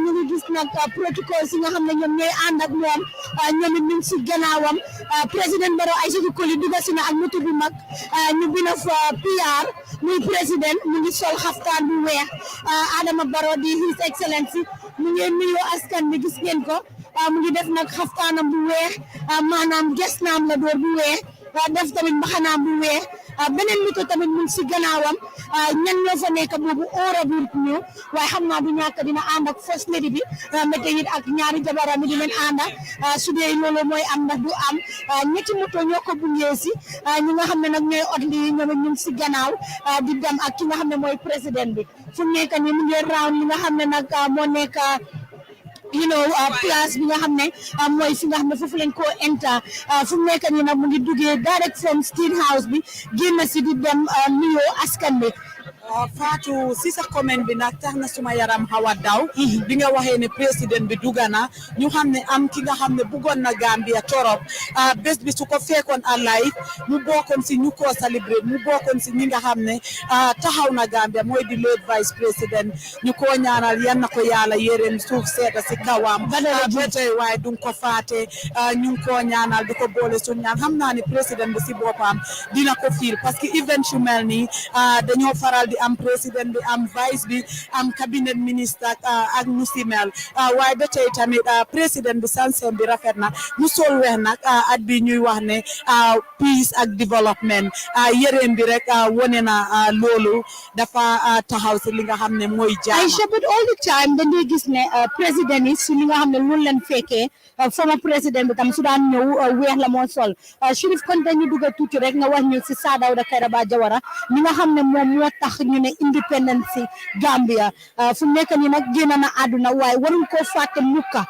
ñu ngi gis nag protocole si nga xam ne ñoom ñooy ànd ak moom ñoom it ñu ngi si gannaawam président Barrow Aïssatou Koli dugg si na ak moto bu mag ñu bina fa PR muy président mu ngi sol xaftaan bu weex Adama Barrow di His Excellency mu ngi nuyoo askan bi gis ngeen ko mu ngi def nag xaftaanam bu weex maanaam ges naam la door bu weex def tamit mbaxanaam bu weex beneen moto tamit mu ngi si gannaawam ñan ñoo fa nekk boobu oora bu ñu waaye xam naa du ñàkk dina ànd ak first lady bi mété it ak ñaari jabaram di leen ànd su dee loolu mooy am ndax du am ñetti moto ñoo ko bungee si ñi nga xam ne nag ñooy ot li ñoom ñu ngi si gannaaw di dem ak ki nga xam ne mooy président bi fu mu nekk nii mu ngi round li nga xam ne nag moo nekk place bi nga xam ne mooy fi nga xam ne foofu lañ koo enta fu mu nekk nii nag mu ngi duggee direct from State House bi génn si di dem nuyoo askan bi. Fatou si sa comment bi nag tax na suma yaram xaw a daw bi nga waxee ne président bi dugga na ñu xam ne am ki nga xam ne bëggoon na Gambia torop bés bi su ko fekkoon alive mu bokkoon si ñu ko celebrate mu bokkoon si ñi nga xam ne taxaw na Gambia mooy di late vice président ñu ko ñaanal yan na ko yàlla yéreem suuf seeta si kawam ba tey waaye du ko faate ñu ngi ko ñaanal di ko boole suñ ñaan xam naa ne président bi si boppam dina ko fiir parce que event yu mel nii dañoo faral di am président bi am vice bi am cabinet ministre ak ñu si mel waaye ba tey tamit président bi sansem bi rafet na mu sol weex nag at bi ñuy wax ne peace ak development yéreem bi rek wone na loolu dafa taxaw si li nga xam ne mooy jaama. Aisha, but all the time dañuy gis ne président yi si li nga xam ne loolu leen fekkee former président bi tam su daan ñëw weex la moo sol Sheriff kon dañu dugg tuuti rek nga wax ñu si Sir Dawda Kairaba Jawara mi nga xam ne moom moo tax ñu ne independence si Gambia fu mu nekk nii nag génn na àdduna waaye waruñ koo fàtte mukka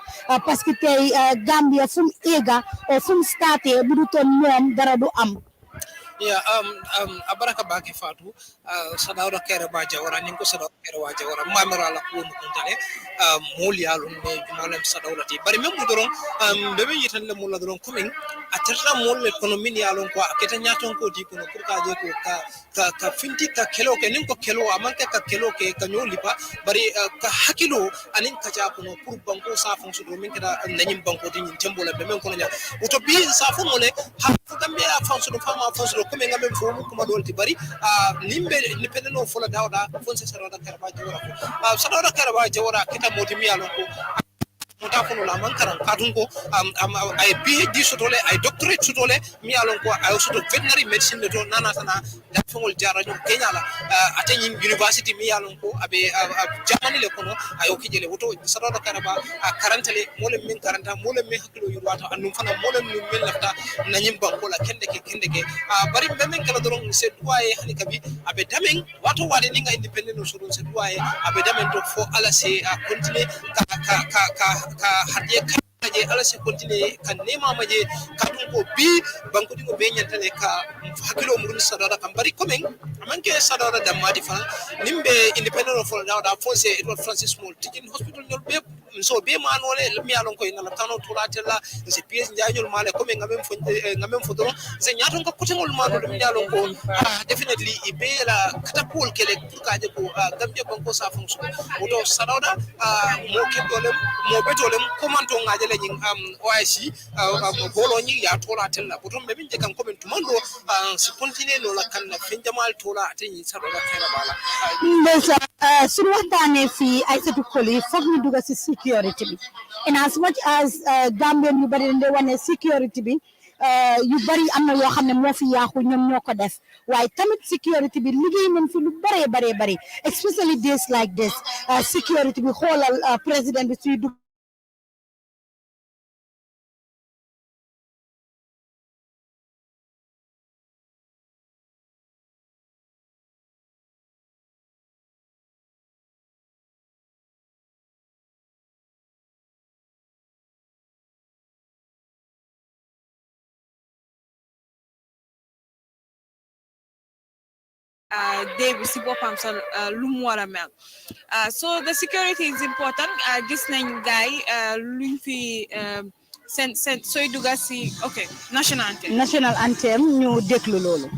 parce que tey Gambia fu mu éega fu mu starté bu du toon moom dara du am. abaraka bake fatu Sir Dawda Kairaba Jawara ninko Sir Dawda Kairaba Jawara mamira la ko kuntale moli yalon be jumalem Sir Dawda ti bari même doron bebe yitan le mulla doron coming aterta molle kono min yalon ko aketa nyaton ko di kono pour ka je ko ka finti ka kelo ke ninko kelo amanke ka kelo ke ka nyolipa bari ka hakilo anin ka ja kono pour banko sa fonction do min kada nanyim banko di tembola be men kono nya uto bi sa fo mole ha kambe a fonction do fama fonction comme nga même fo kuma dolti bari nimbe independent no fola dawda fonse Sir Dawda Kairaba Jawara Sir Dawda Kairaba Jawara kita modi mi yalon ko mota kono la mankaran kadun ko ay PhD sotole ay doctorate sotole mi yalon ko ay soto veterinary medicine to nana sana da fongol jara ñu Kenya la atani university mi yalon ko abe jamani le kono ayo kijele woto Sir Dawda Kairaba karantale mole min karanta mole min hakilo yurwata annum fana mole min min lafta nanyim banko la kende ke bari bemen kala doron se duwaye hani kabi abe damen wato wade ninga independent no suru se duwaye abe damen to fo ala se continue ka hadiye je ala se continue kan nema maje kadun ko bi banko dingo be nyantale ka hakilo murun Sir Dawda kam bari komen amanke Sir Dawda damadi fa nimbe independent of Dawda fonse Edward Francis Small teaching hospital nyol be so be manole mi alon ko ina tano tulatella se pièce njaajol male comme ngamem fo don se nyaton ko kotengol mano mi alon ko definitely ibe la katapol kele pour kaje ko gambia banko sa fonction oto sadoda mo kedolem mo betolem komanto ngajele nyin OIC bolo nyi ya tulatella botom be binje kan komen tumando si continue no la kan finjamal tola atin sadoda kera bala Ndesa suñu waxtaanee fii Aïssatou Colley foog ñu dugg si security bi and as much as Gambian yu bari dañ dee wane security bi yu bari am na yoo xam ne moo fi yaaxu ñoom ñoo ko def waaye tamit security bi liggéey nañ fi lu baree bari especially days like this security bi xoolal président bi suy dugg day bi si boppam sa lu mu war a mel so the security is important gis nañ gaay luñ fi seen sooy duga si ok national anthem ñu déglu loolu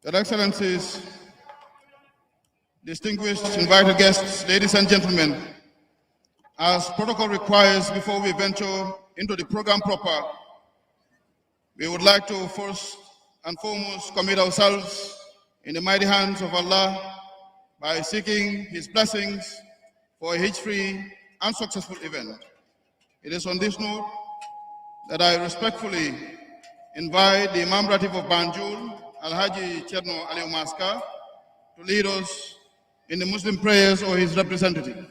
Your Excellencies, distinguished invited guests, ladies and gentlemen, as protocol requires before we venture into the program proper, we would like to first and foremost commit ourselves in the mighty hands of Allah by seeking His blessings for a hitch-free and successful event. It is on this note that I respectfully invite the Imam Ratib of Banjul, Alhaji Cherno Aliou Maska, to lead us in the Muslim prayers or his representative.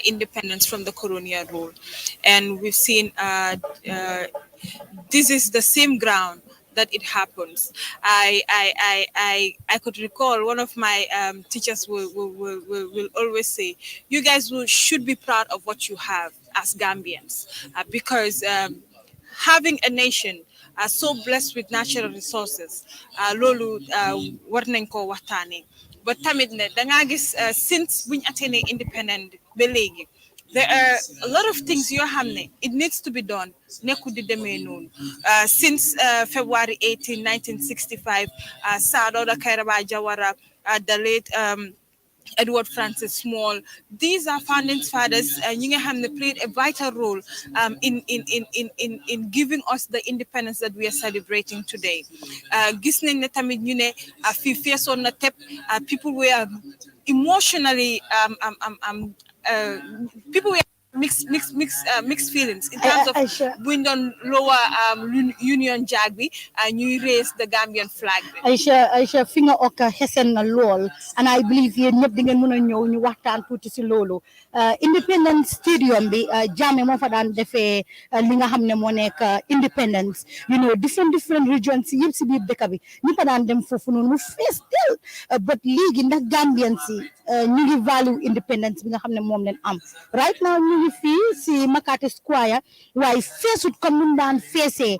Independence from the colonial rule, and we've seen this is the same ground that it happens. I could recall one of my teachers will always say, you guys should be proud of what you have as Gambians, because having a nation so blessed with natural resources, lolu war nañ ko waxtaanee. But tamit ne da nga gis since buñ attained independent ba léegi there are a lot of things you have. It needs to be done. Since February 18, 1965, Sadoda Kairaba Jawara, the late Edward Francis Small. These are founding fathers, and you have played a vital role in giving us the independence that we are celebrating today. People were emotionally people were mixed feelings in terms of wind on lower Union Jagby and you raise the Gambian flag. Aisha finger oka hesen na lol, and I believe yéen ñëpp di ngeen mën a ñëw ñu waxtaan tuuti si loolu. Independence Stadium bi Jammeh moo fa daan defee li nga xam ne moo nekk Independence, different regions yëpp si biir dëkk bi ñu fa daan dem foofu noonu mu fees del, but léegi ndax Gambian si ñu ngi value independence bi nga xam ne moom leen am right now. Ñu ngi fii si Makati Square waaye feesut comme nu mu daan feesee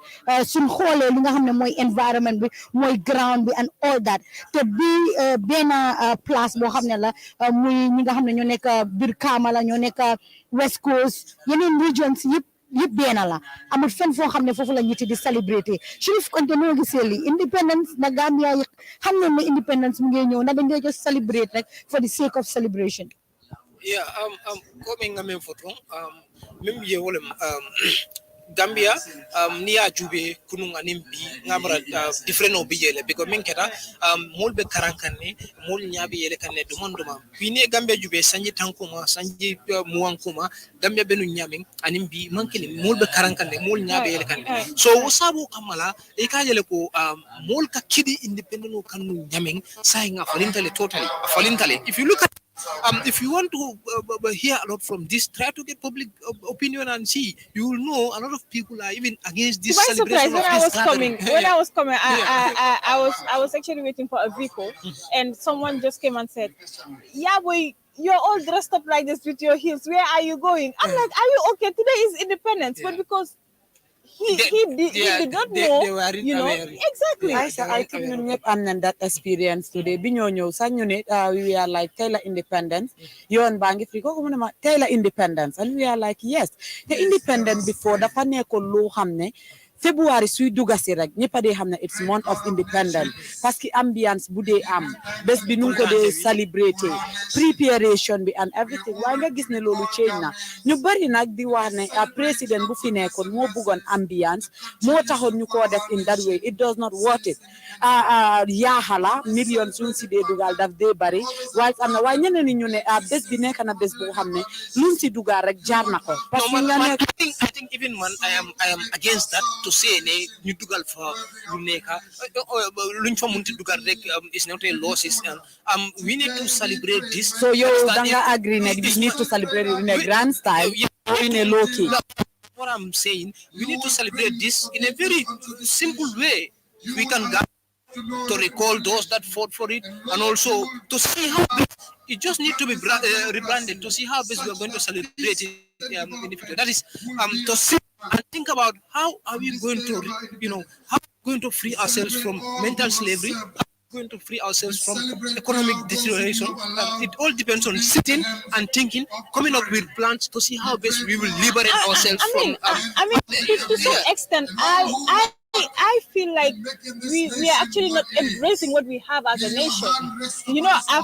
suñ xoolee li nga xam ne mooy environment bi mooy ground bi and all that te bi benn place boo xam ne la muy ñi nga xam ne ñoo nekk biir Kaama la ñoo nekk West Coast yeneen regions yëpp benn la amul fenn foo xam ne foofu la ñiti di célébrer Sheriff Konte noo gisee lii independence na Gambia yi xam ne ne independence mu ngi ñëw na dañ just celebrate rek for the sake of celebration. Yeah, coming a photo, maybe Gambia, niya jube kunung animbi ngamra different obiyele because minketa mulbe karankane mul nyabi yele kanne dumonduma pine Gambia jube sanji tankuma sanji muwankuma Gambia benu nyaming animbi mankini mulbe karankane mul nyabi yele kanne so wasabu kamala e kajele ko mul ka kidi independent kanu nyaming sayinga falintale totally falintale. If you look at if you want to hear a lot from this, try to get public opinion and see. You will know a lot of people are even against this celebration of this gathering. When I was coming, I was actually waiting for a vehicle, and someone just came and said, "Yeah, boy, you're all dressed up like this with your heels. Where are you going?" I'm like, "Are you okay? Today is Independence," but because he did not know, exactly. I think ñun ñëpp am nañ that experience today bi ñoo ñëw sax ñu ne we are like Taylor Independence yoon baa ngi fi kooku mu ne ma Taylor Independence and we are like yes the independence before dafa nekkoon loo xam ne February suy duga si rek ñëpp a dee xam ne it's month of independence parce que ambiance bu dee am bés bi nu ko dee celebrate preparation bi and everything waaye nga gis ne loolu change na ñu bari nag di wax ne président bu fi nekkoon moo bëggoon ambiance moo taxoon ñu ko def in that way it does not worth it yaaxala millions suñ si dee dugal daf dee bari waaye am na waaye ñeneen ñi ñu ne bés bi nekk na bés boo xam ne luñ si dugal rek jaar na ko parce que nga nekk I think even man I am against that to say ne ñu dugal fa lu nekk luñ fa munti dugal rek is not a losses and we need to celebrate this. So you danga agree ne we need to celebrate it in a grand style or in a low key. What I'm saying, we need to celebrate this in a very simple way. We can gather to recall those that fought for it and also to see how it just need to be rebranded to see how best we are going to celebrate it in the future. That is to see and think about how are we going to how are we going to free ourselves from mental slavery, how are we going to free ourselves from economic deterioration. It all depends on sitting and thinking, coming up with plans to see how best we will liberate ourselves from to some extent I feel like we are actually not embracing what we have as a nation.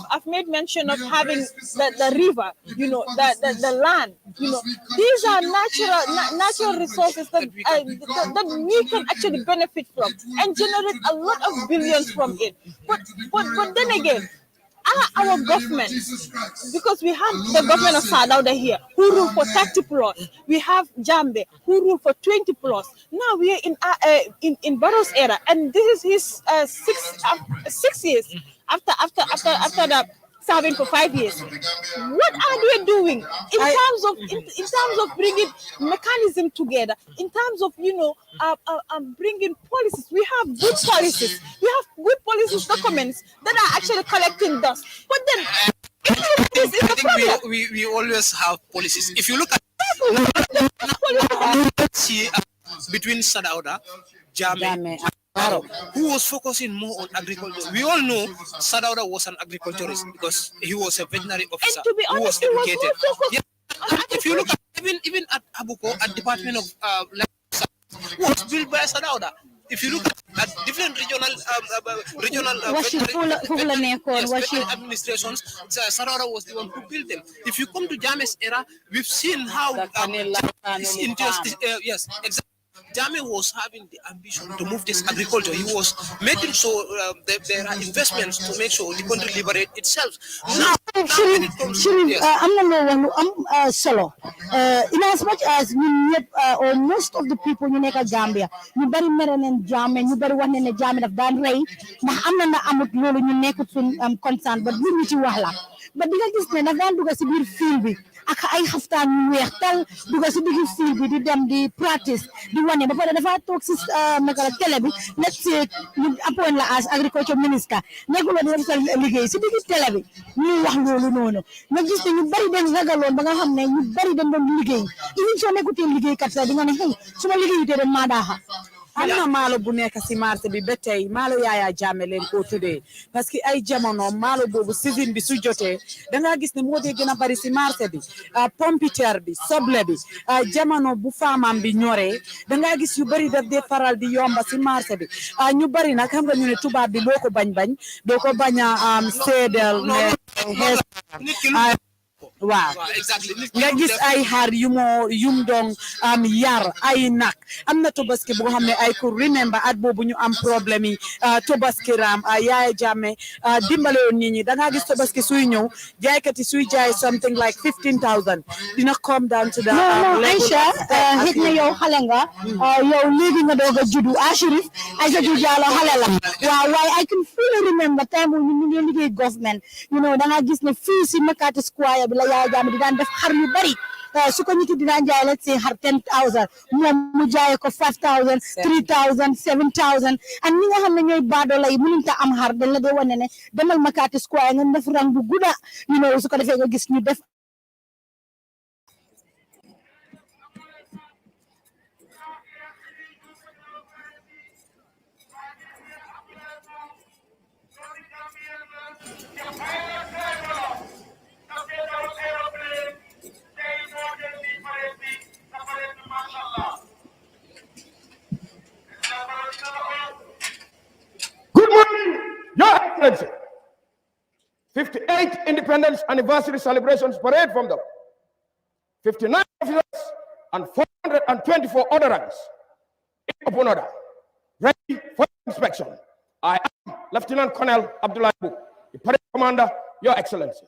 I've made mention of having the river, the land. These are natural resources that we can actually benefit from and generate a lot of billions from it. But then again, our government, because we have the government of Sadauda here, who rule for 30 plus. We have Jammeh, who rule for 20 plus. Now we are in Barrow's era, and this is his 6 years after the serving for 5 years. What are they doing in terms of bringing mechanism together? In terms of bringing policies, we have good policies. We have good policies documents that are actually collecting dust. But then, this is the problem. We always have policies. If you look at between Sadauda, Jammeh, who was focusing more on agriculture. We all know Sadauda was an agriculturist because he was a veterinary officer. And to be honest, who was educated. I if you look at even at Abuko, at Department of was built by Sadauda. If you look at different regional administrations, Sarara was the one who built them. If you come to Jame's era, we've seen how injustice. Yes, exactly. Jame was having the ambition to move this agriculture. He was making sure that there are investments to make sure the country liberate itself. Now when it comes to solo. In as much as we or most of the people in Gambia, you better and Jame, you better one in the Jame of Dan Ray. Now I'm not amut lolo you neck concern, but we need to wala. But because this man, I've to go to feel I have done tal duga ci digi fil bi di dem di practice di wone ba pare dafa tok ci naka télé bi let's say ñu appoint la as agriculture minister negulo di def liggéey ci digi télé bi ñu wax lolu noonu nga gis ñu bari den ragaloon ba nga xamné ñu bari den doon liggéey ñu so nekute liggéey kat sa di nga ne hey suma liggéey té den ma daha amna malo bu nekk ci marché bi ba tey malo Yaya Jammeh leen ko tuddee parce que ay jamono malo boobu season bi su jotee da nga gis ne moo dee gën a bari ci marché bi pompiteer bi soble bi jamono bu faamam bi ñoree da nga gis yu bari daf dee faral di yomba ci marché bi ñu bari nag xam nga ñu ne tubaab bi loo ko bañ doo ko bañ a seedeel ne waaw nga gis ay xar yum doon yar ay nak am na tobaski bu nga xam ne ay ko remember at boobu ñu am problème yi tobaski ram Yaya Jammeh dimbale woon nit ñi da nga gis tobaski suy ñëw jaaykat yi suy jaay something like 15,000 dina come down to the Aisha hit na yow xale nga yow léegi nga doog a juddu Chérif Aisha ju Diallo xale la waaw waaye I can fully remember time ñu ngi liggéey government you know da nga gis ne fii si Makati Square bi la Yaya Jammeh di daan def xar yu bari su ko nit di daan jaay let's say xar 10,000 moom mu jaay ko 5,000 3,000 7,000 and ñi nga xam ne ñooy baadoola yi mënuñ ta am xar dañ la dee wane ne demal Makati Square nga def rang bu gudda you know su ko defee nga gis ñu def Good morning, Your Excellency. 58th Independence Anniversary Celebrations parade from the 59 officers and 424 other ranks upon order, ready for inspection. I am Lieutenant Colonel Abdullah Abu, the parade commander, Your Excellency.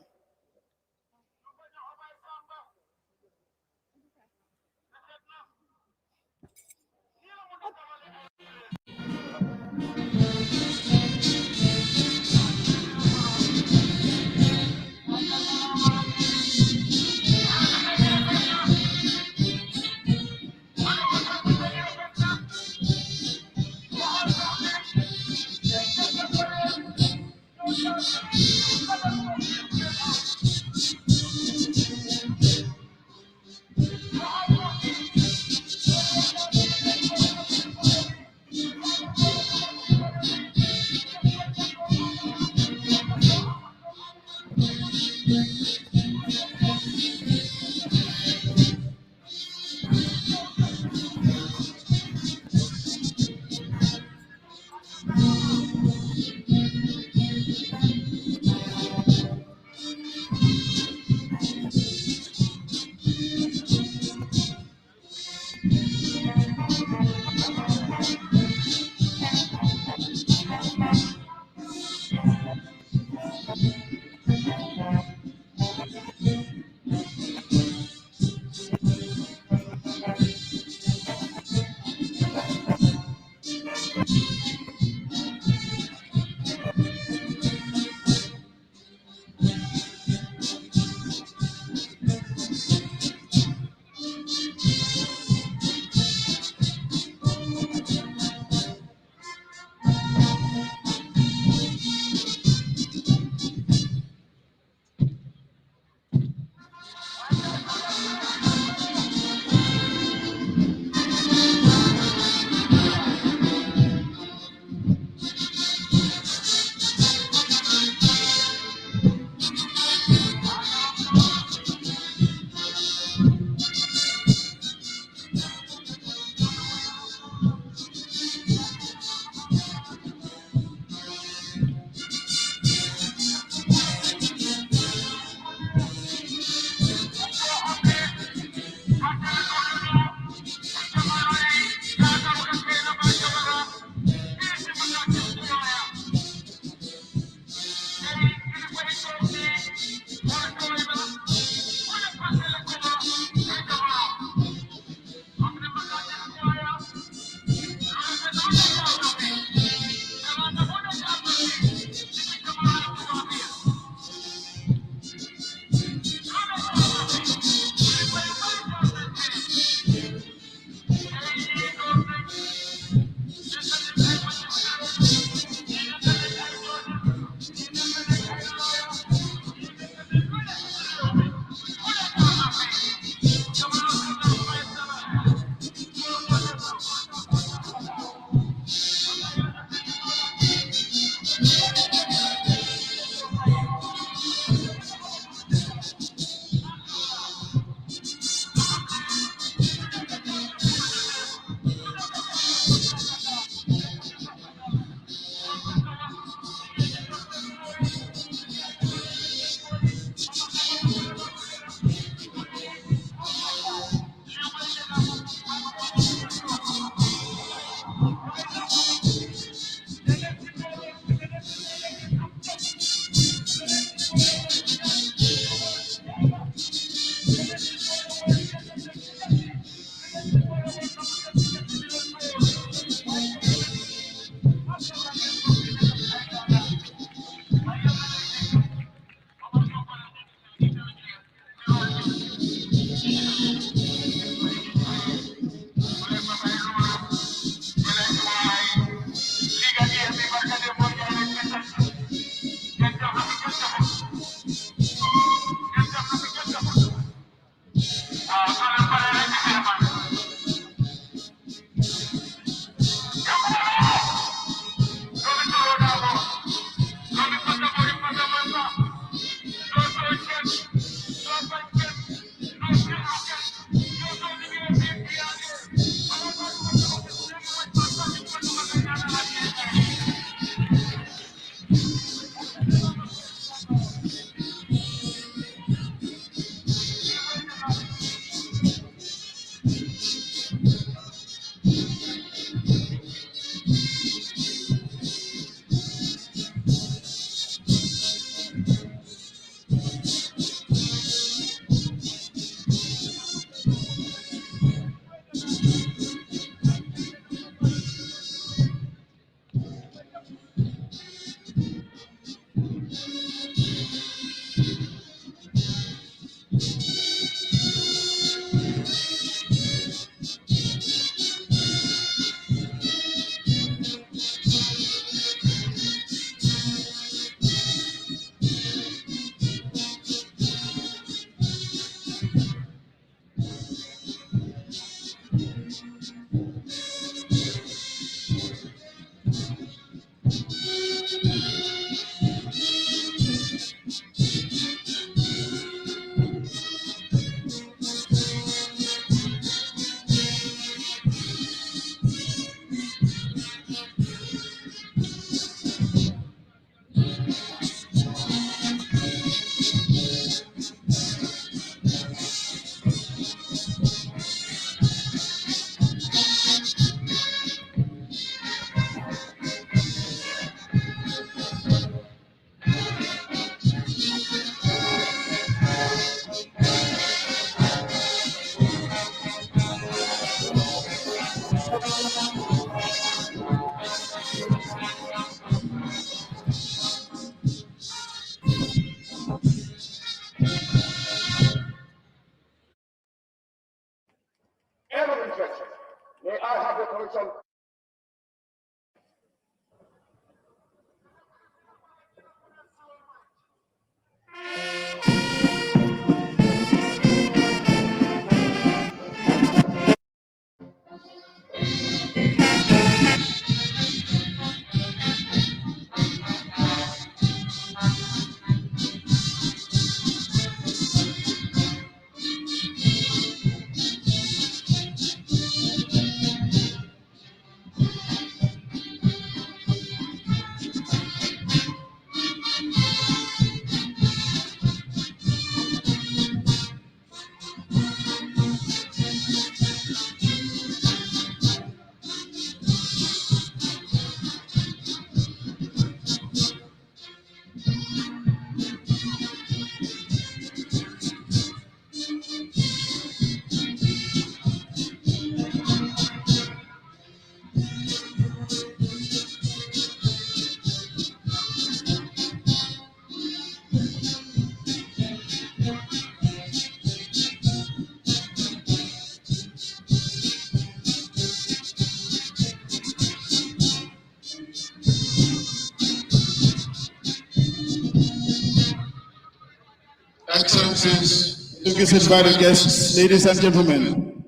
Excellencies, distinguished invited guests, ladies and gentlemen,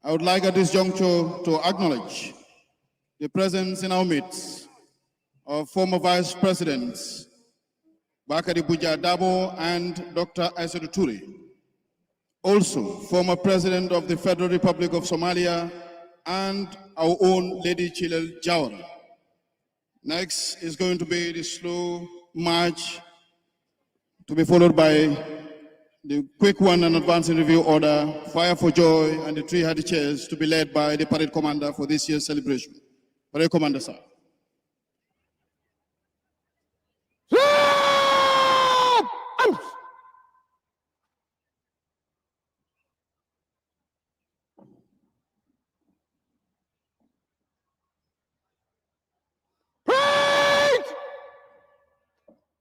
I would like at this juncture to acknowledge the presence in our midst of former Vice Presidents Bakari Buja Dabo and Dr. Aïssatou Touré, also former President of the Federal Republic of Somalia and our own Lady Chilel Jawara. Next is going to be the slow march to be followed by the quick one and advance in review order, Fire for Joy, and the three hardy chairs to be led by the parade commander for this year's celebration. Parade commander, sir.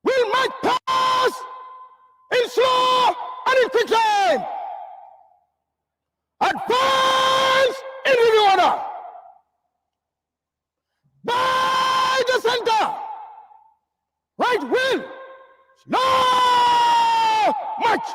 Will might pass in slow and in quick time. Advance in review order. By the center. Right wheel. Slow march.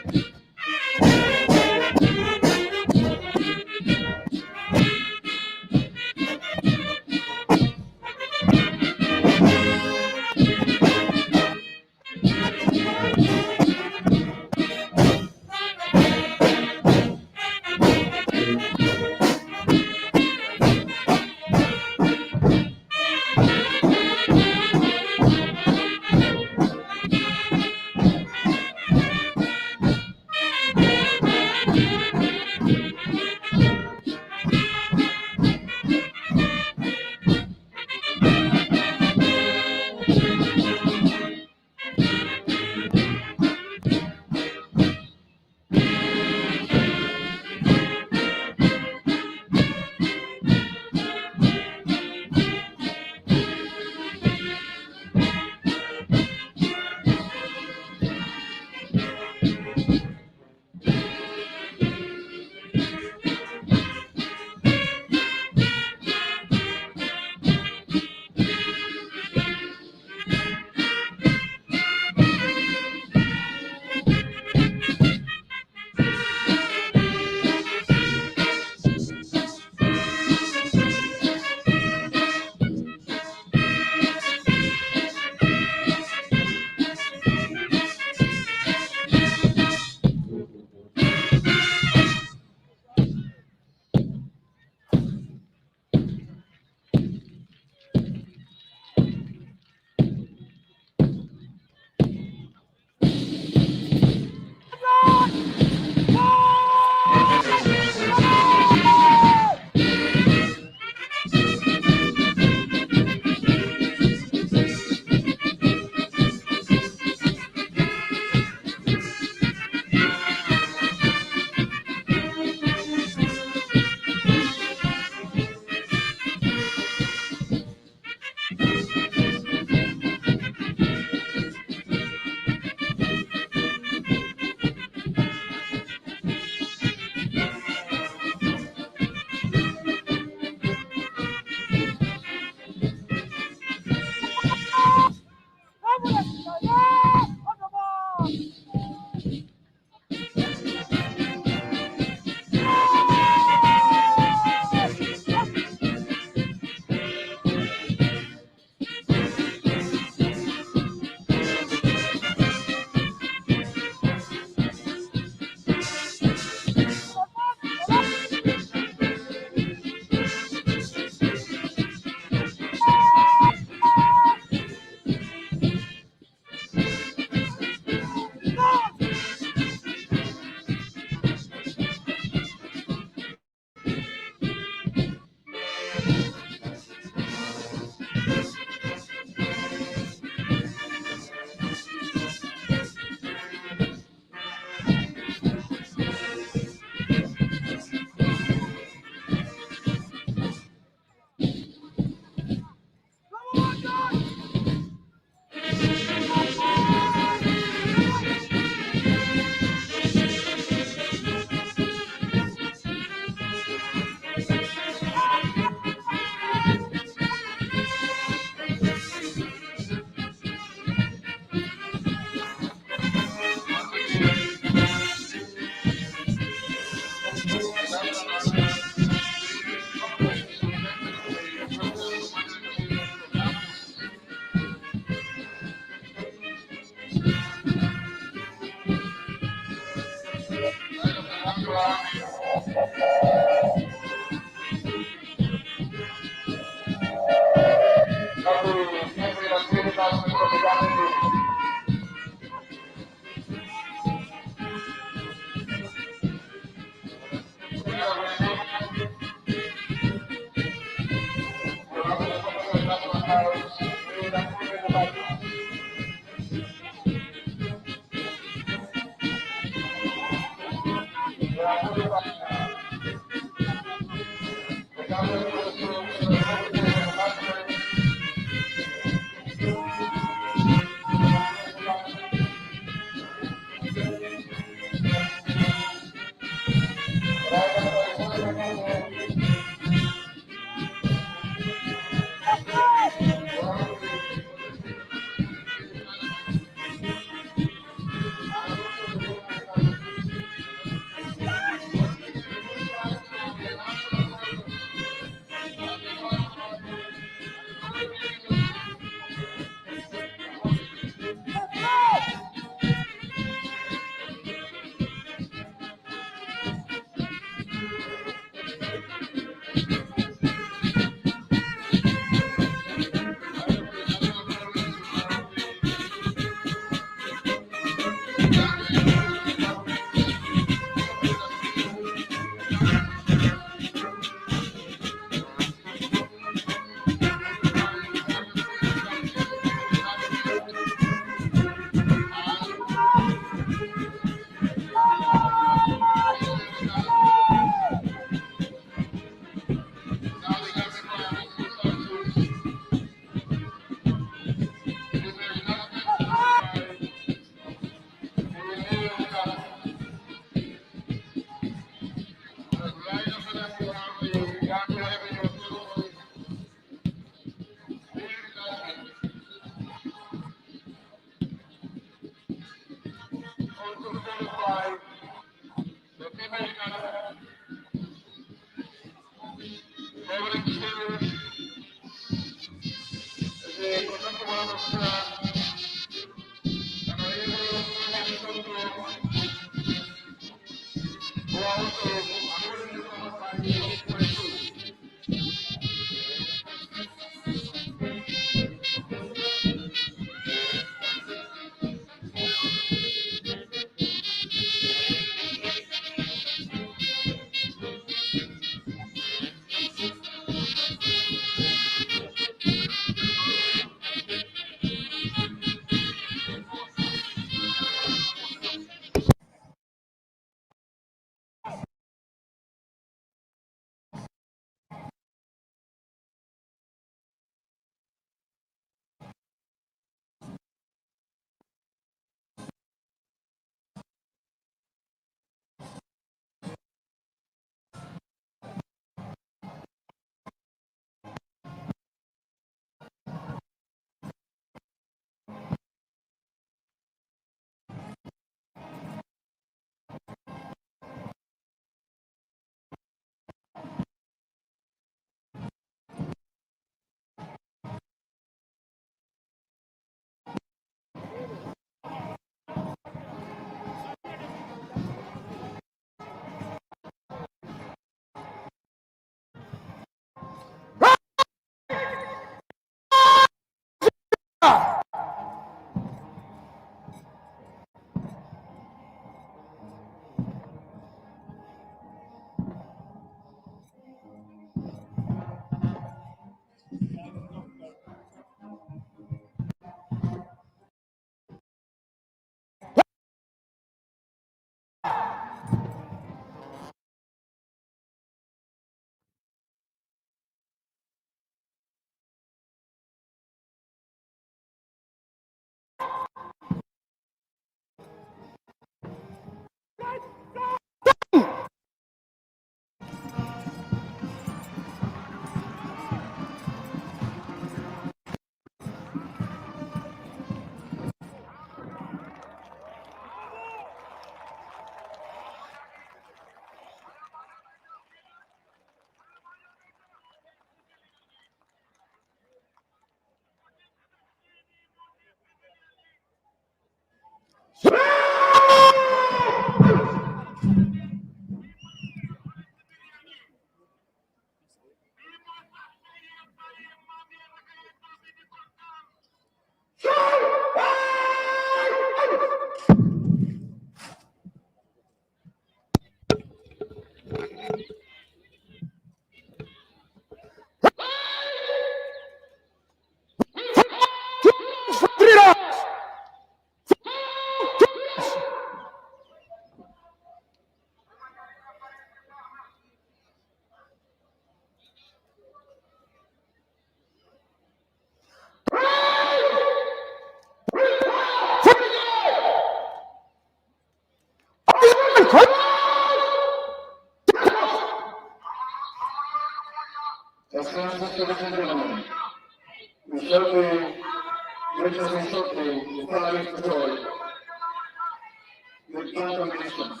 phantom elections.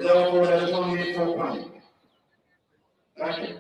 Therefore, there is no need for panic. Thank you.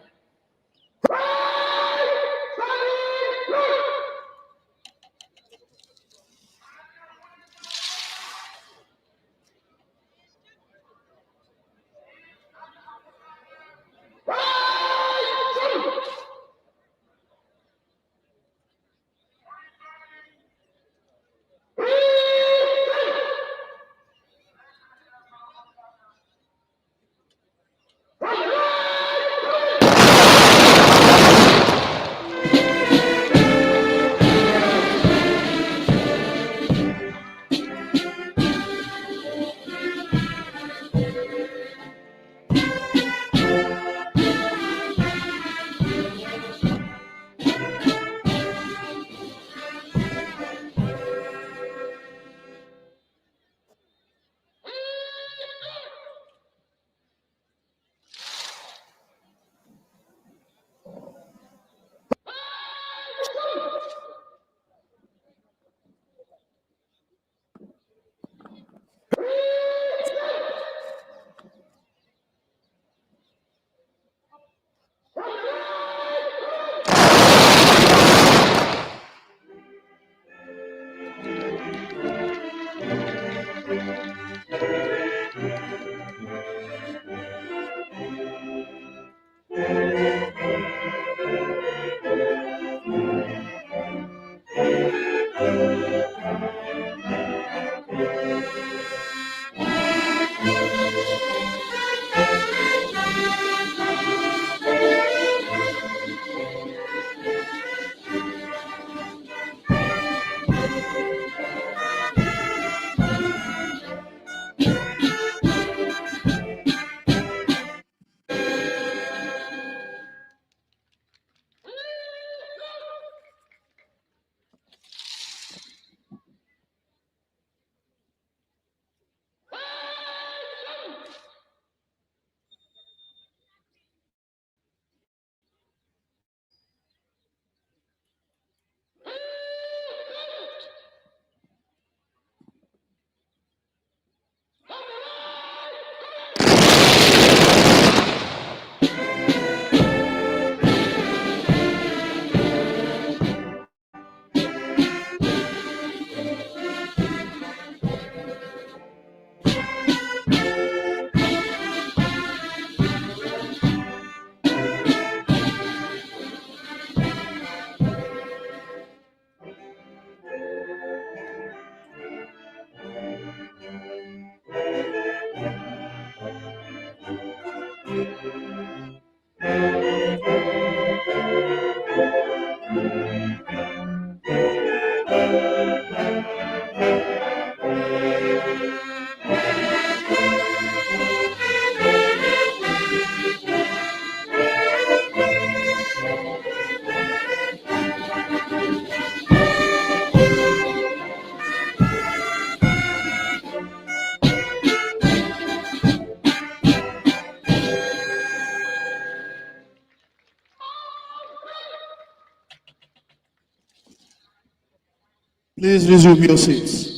Please resume your seats.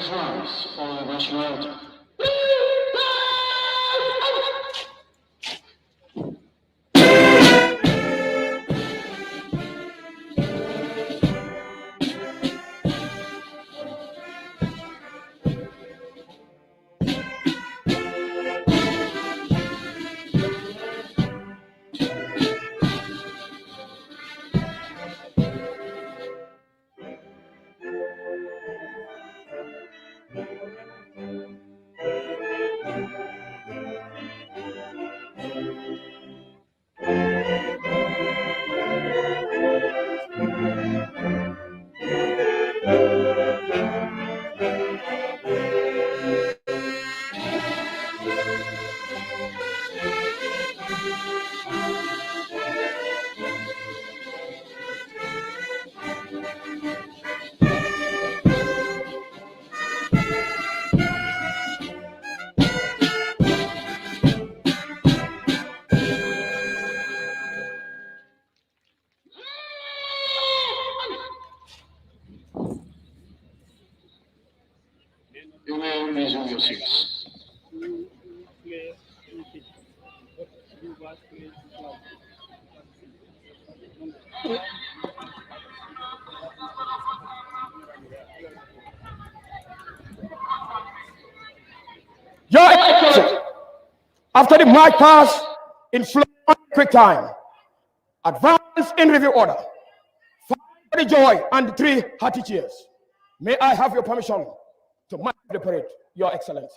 voice for nationality. You may resume your seats. Your Excellency, after the march pass in slow and quick time, advance in review order, for the joy and the 3 hearty cheers. May I have your permission to march the parade, Your Excellency?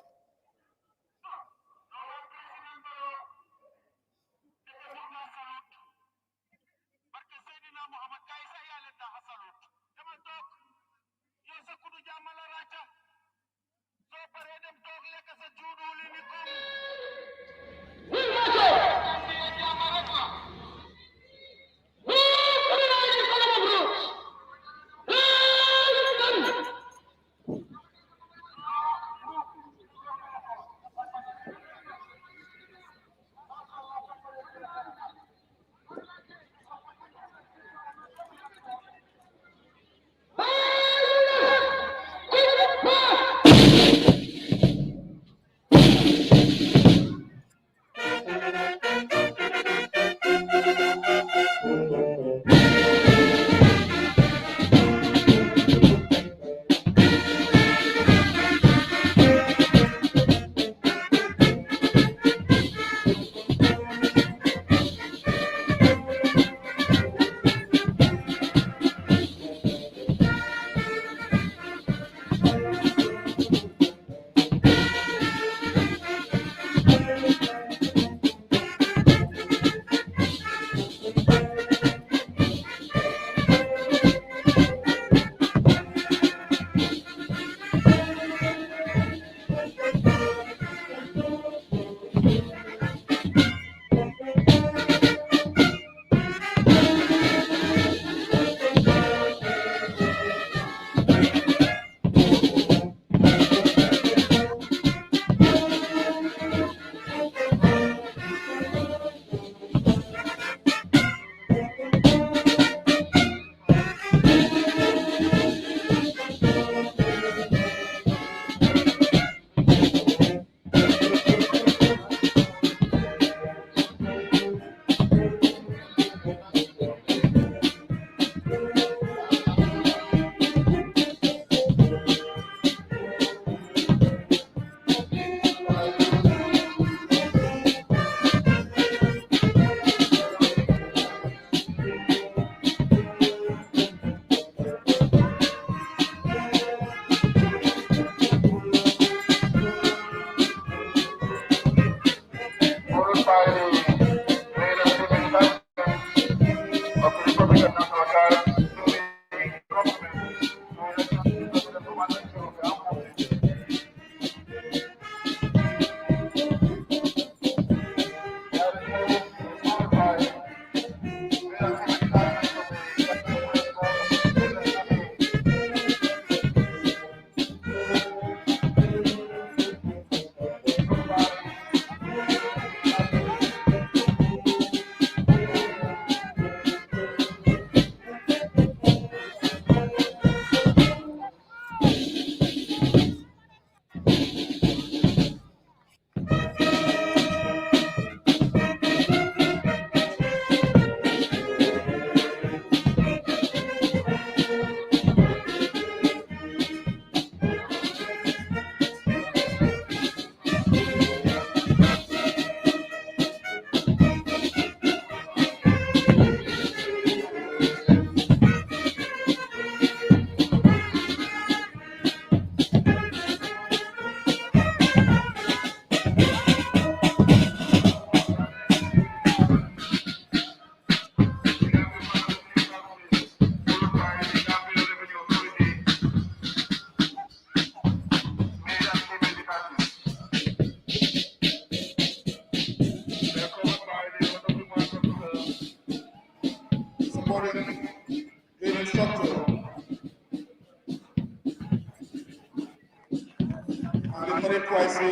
parade twice for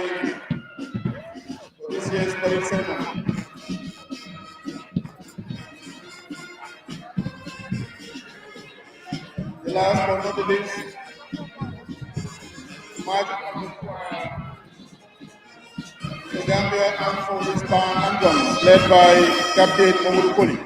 this year's parade ceremony. The last but not the least, March the Gambia Armed Forces Band and Drums, led by Captain Mamoudou Koli.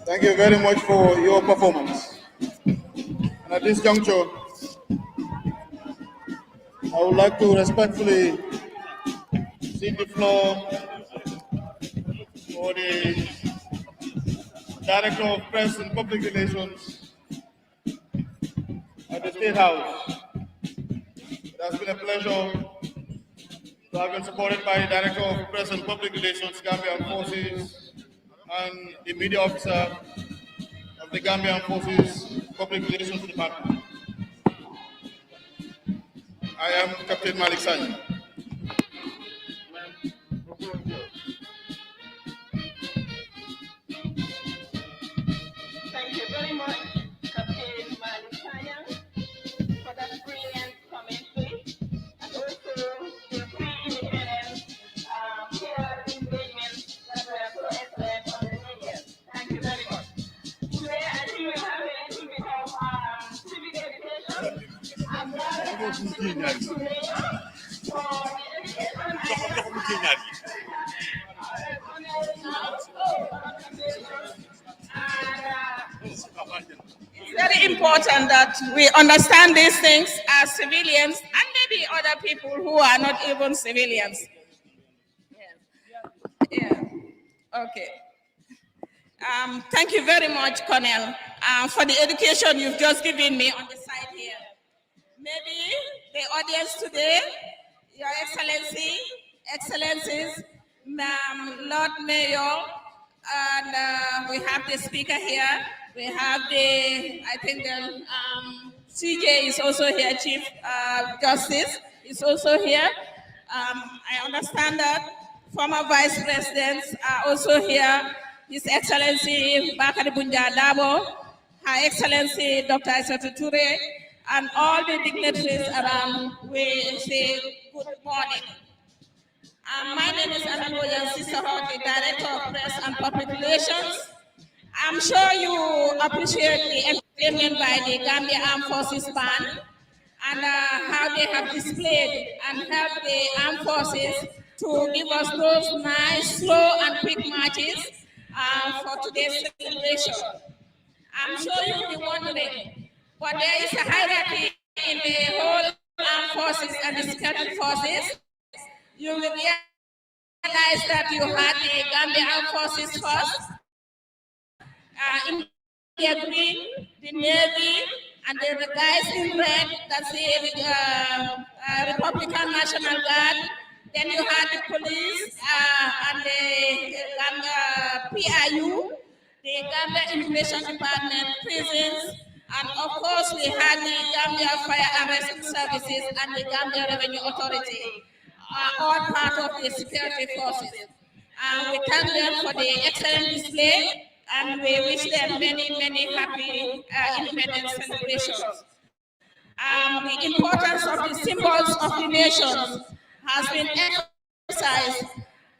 Thank you very much for your performance. And at this juncture, I would like to respectfully cede the floor for the Director of Press and Public Relations at the State House. It has been a pleasure to have been supported by the Director of Press and Public Relations, Gambia'S Forces, and the media officer of the Gambia'S Forces Public Relations Department. I am Captain Malik Sani. Thank you very much, Captain Malik Sani, for that brilliant commentary and also the pre-independence peer engagement that were so excellent on the media. Thank you very much. Today, I think we have a little bit of civic education. I'm glad to have civic education for the education it's very important that we understand these things as civilians and maybe other people who are not even civilians. Yeah. Okay. Thank you very much, Colonel, for the education you've just given me on the side here. Maybe the audience today, Your Excellency, Excellencies, Lord Mayor, and we have the speaker here. We have the, I think the CJ is also here, Chief Justice is also here. I understand that former vice presidents are also here. His Excellency Bakari Bunja Dabo, Her Excellency Dr. Aissatou Touré, and all the dignitaries around, we say good morning. My name is Ananoya Sisaho, the Director of Press and Public Relations. I'm sure you appreciate the entertainment by the Gambia Armed Forces Band and how they have displayed and helped the armed forces to give us those nice, slow and quick marches for today's celebration. I'm sure you'll be wondering, but there is a hierarchy in the whole armed forces and the security forces. You will realize that you had the Gambia Armed Forces first, India Green, the Navy, and the guys in red, that's the Republican National Guard. Then you had the police and the PIU, the Gambia Immigration Department, prisons, and of course we had the Gambia Fire and Rescue Services and the Gambia Revenue Authority, all part of the security forces. We thank them for the excellent display and we wish them many, many happy independence celebrations. The importance of the symbols of the nations has been emphasized.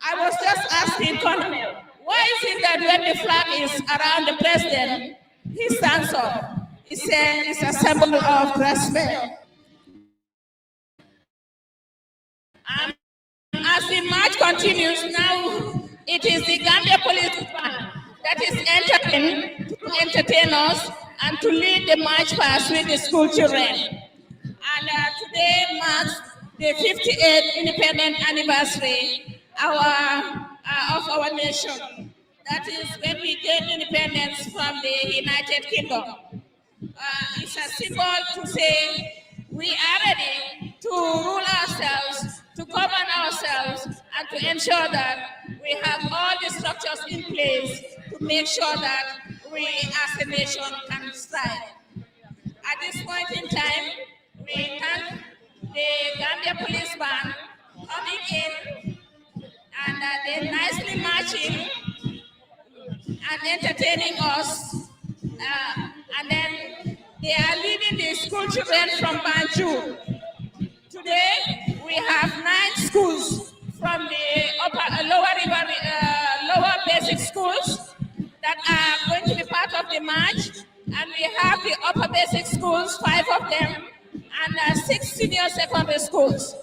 I was just asking Colonel, why is it that when the flag is around the president, he stands up? He said it's a symbol of respect. As the march continues now, it is the Gambia Police Band that is entering to entertain us and to lead the march past with the school children. And today marks the 58th independent anniversary of our nation. That is when we gained independence from the United Kingdom. It's a symbol to say we are ready to rule ourselves, to govern ourselves, and to ensure that we have all the structures in place to make sure that we as a nation can strive. At this point in time, we thank the Gambia Police Band on coming in and they're nicely marching and entertaining us. And then they are leading the school children from Banjul. Today, we have 9 schools from the lower basic schools that are going to be part of the march. And we have the upper basic schools, 5 of them, and 6 senior secondary schools.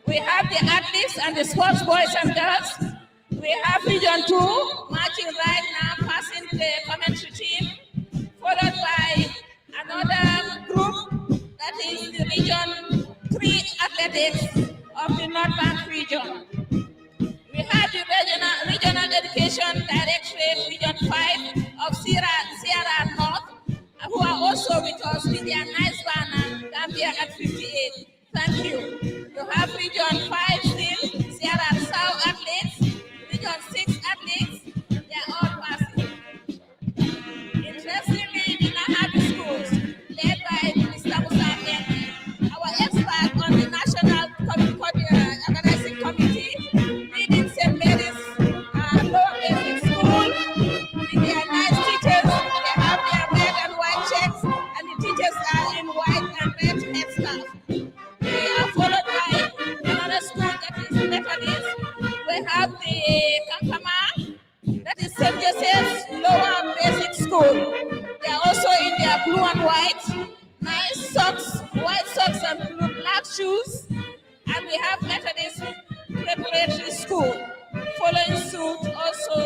We have the athletes and the sports boys and girls. We have Region 2 marching right now, passing the commentary team, followed by another group that is the Region 3 athletics of the North Bank region. We have the Regional Education Directorate, Region 5 of Sierra North, who are also with us with their nice banner, Gambia at 58. Thank you. You have Region 5 still, Sierra South athletes, Region 6 athletes, they are all passing. Interestingly, we now have the schools led by Mr. Musa, our expert on the National Organizing Committee, leading St. Mary's Lower Basic School with their nice teachers. They have their red and white checks, and the teachers are in white and red headscarf. We are followed by another school that is Methodist. We have the Kankama, that is St. Joseph's Lower Basic School. They are also in their blue and white, nice socks, white socks and black shoes. And we have Methodist Preparatory School following suit, also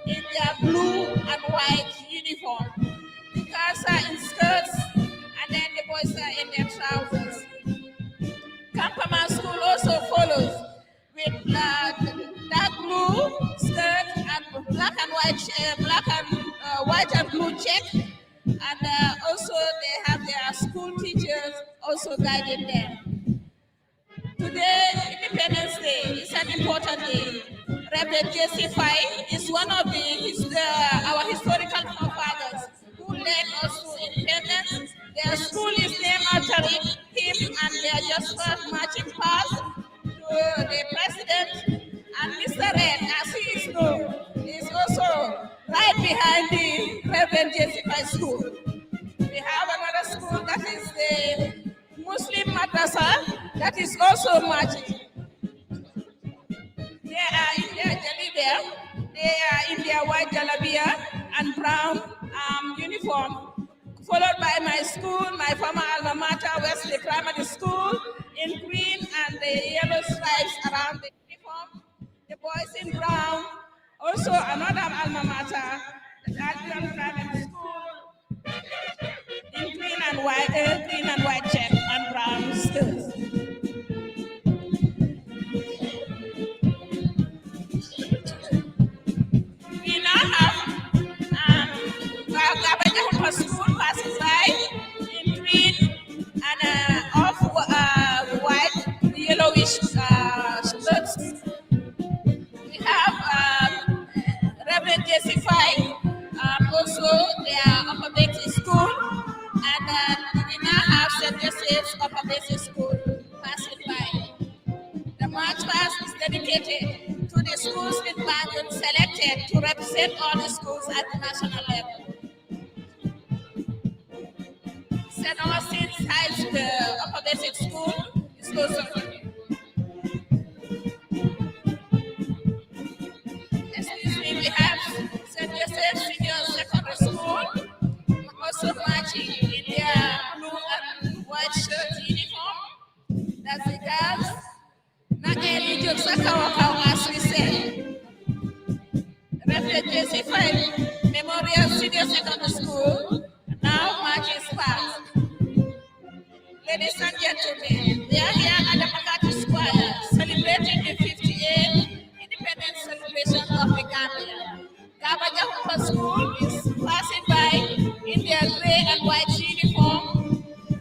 in their blue and white uniform. The girls are in skirts, and then the boys are in their trousers. Kampama School also follows with dark blue skirt and black and white and blue check, and also they have their school teachers also guiding them. Today, Independence Day, is an important day. Reverend J.C. Fay is one of our historical forefathers who led us to independence. Their school is named after him, and they are just first marching past to the president. And Mr. Red, as he is known, is also right behind the Reverend J.C. Fay School. We have another school that is the Muslim Madrasa that is also marching. They are in their jalibia, they are in their white jalabia and brown uniform, followed by my school, my former alma mater, Wesley Primary School, in green and the yellow stripes around the uniform. The boys in brown, also another alma mater, the Adrian Primary School, in green and white check and brown skirts. We now have Gambia'S school passes by in green and white, yellowish shirts. We have Reverend J.C. Fay, also their upper basic school, and we now have St. Joseph's upper basic school passing by. The march past is dedicated to the schools in Banjul selected to represent all the schools at the national level. St. Augustine's High Upper Basic School is also here. Excuse me, we have St. Joseph's Senior Secondary School, also marching in their blue and white shirt uniform. That's the girls. Not any jokes as we say. Reverend J.C. Fay Memorial Senior Secondary School now marches past. Ladies and gentlemen, we are here at the Makati Square celebrating the 58th independence celebration of the Gambia. Gambia'S school is passing by in their gray and white uniform,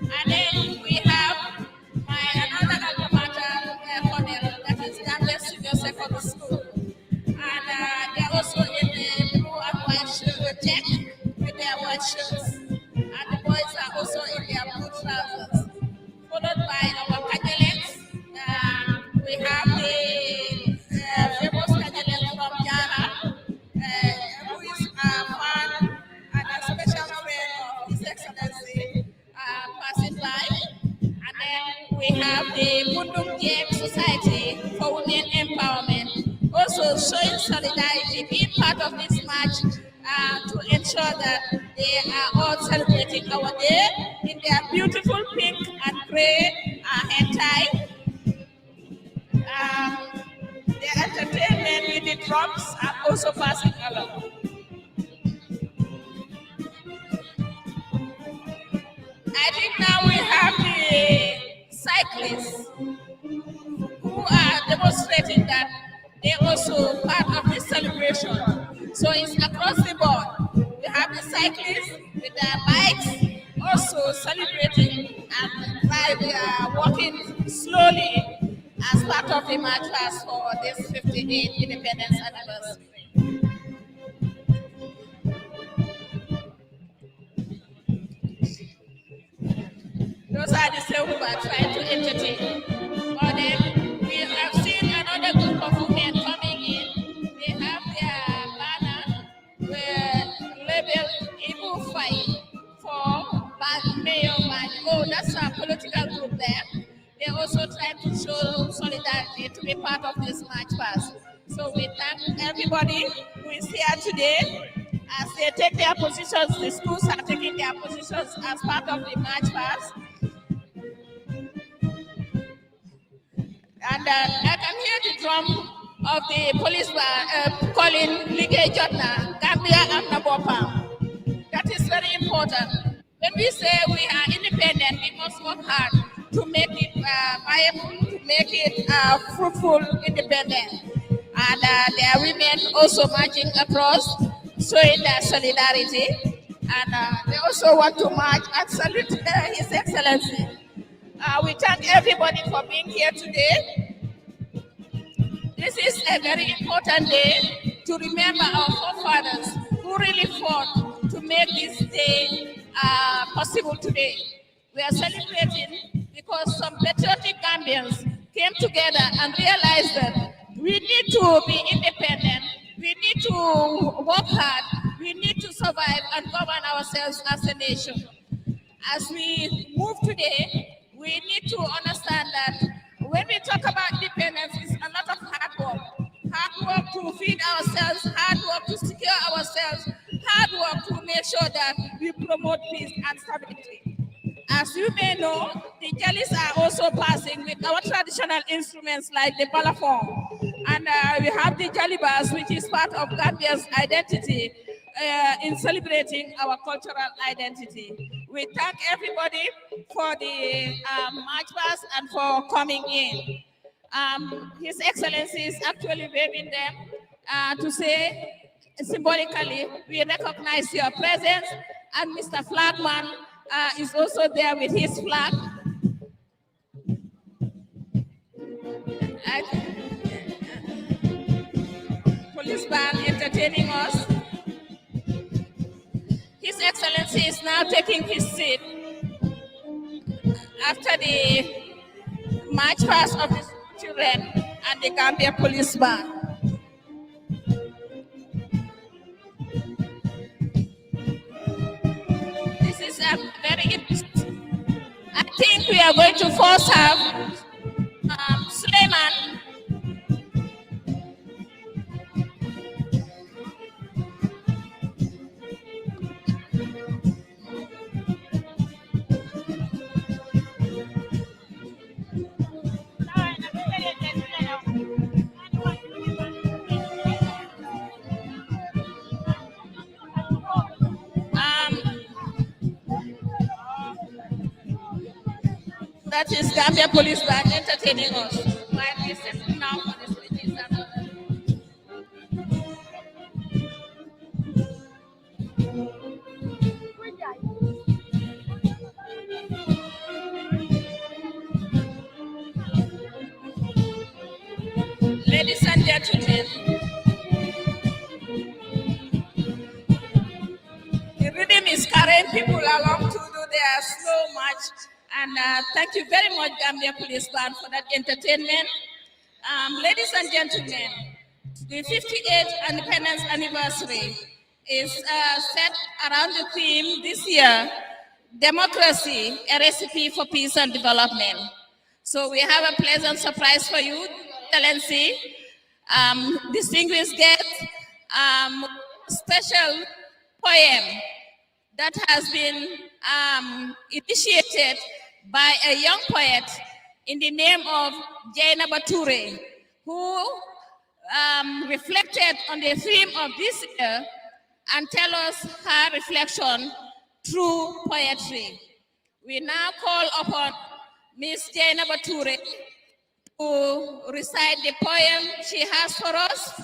and then we have another alma mater, Cornell, that is Gambia'S Senior Secondary School, and they're also in the blue and white shirt check with their white shirts, and the boys are also in their blue trousers. Followed by our Catholics, we have the we have the Mundum Game Society for Women Empowerment, also showing solidarity, being part of this march to ensure that they are all celebrating our day in their beautiful pink and gray head tie. The entertainment with the drums are also passing along. I think now we have the cyclists who are demonstrating that they're also part of this celebration. So it's across the board. We have the cyclists with their bikes also celebrating and while we are walking slowly as part of the march past for this 58th independence anniversary. Those are the same who are trying to entertain. But then we have seen another group of women coming in. They have their banner labeled Ibu Fight for Mayor Bani. Oh, that's a political group there. They're also trying to show solidarity to be part of this march past. So we thank everybody who is here today. As they take their positions, the schools are taking their positions as part of the march past. And I can hear the drum of the police calling Lige Jotna, Gambia and Nabopa. That is very important. When we say we are independent, we must work hard to make it viable, to make it fruitful independence. And there are women also marching across, showing their solidarity. And they also want to march and salute His Excellency. We thank everybody for being here today. This is a very important day to remember our forefathers who really fought to make this day possible today. We are celebrating because some patriotic Gambians came together and realized that we need to be independent, we need to work hard, we need to survive and govern ourselves as a nation. As we move today, we need to understand that when we talk about independence, it's a lot of hard work to feed ourselves, hard work to secure ourselves, hard work to make sure that we promote peace and stability. As you may know, the Jalis are also passing with our traditional instruments like the balafon. And we have the Jalibas, which is part of Gambia's identity in celebrating our cultural identity. We thank everybody for the march past and for coming in. His Excellency is actually waving them to say symbolically, we recognize your presence, and Mr. Flagman is also there with his flag. Police band entertaining us. His Excellency is now taking his seat after the march past of the children and the Gambia Police Band. This is a very important. I think we are going to first have Suleiman. That is Gambia Police Band entertaining us. While we sit now for the speeches. Ladies and gentlemen, the rhythm is carrying people along to do their slow march. And thank you very much, Gambia Police Band, for that entertainment. Ladies and gentlemen, the 58th Independence Anniversary is set around the theme this year, Democracy, a Recipe for Peace and Development. So we have a pleasant surprise for you, Excellency. Distinguished guest, special poem that has been initiated by a young poet in the name of Jaina Bature, who reflected on the theme of this year and tell us her reflection through poetry. We now call upon Miss Jaina Bature to recite the poem she has for us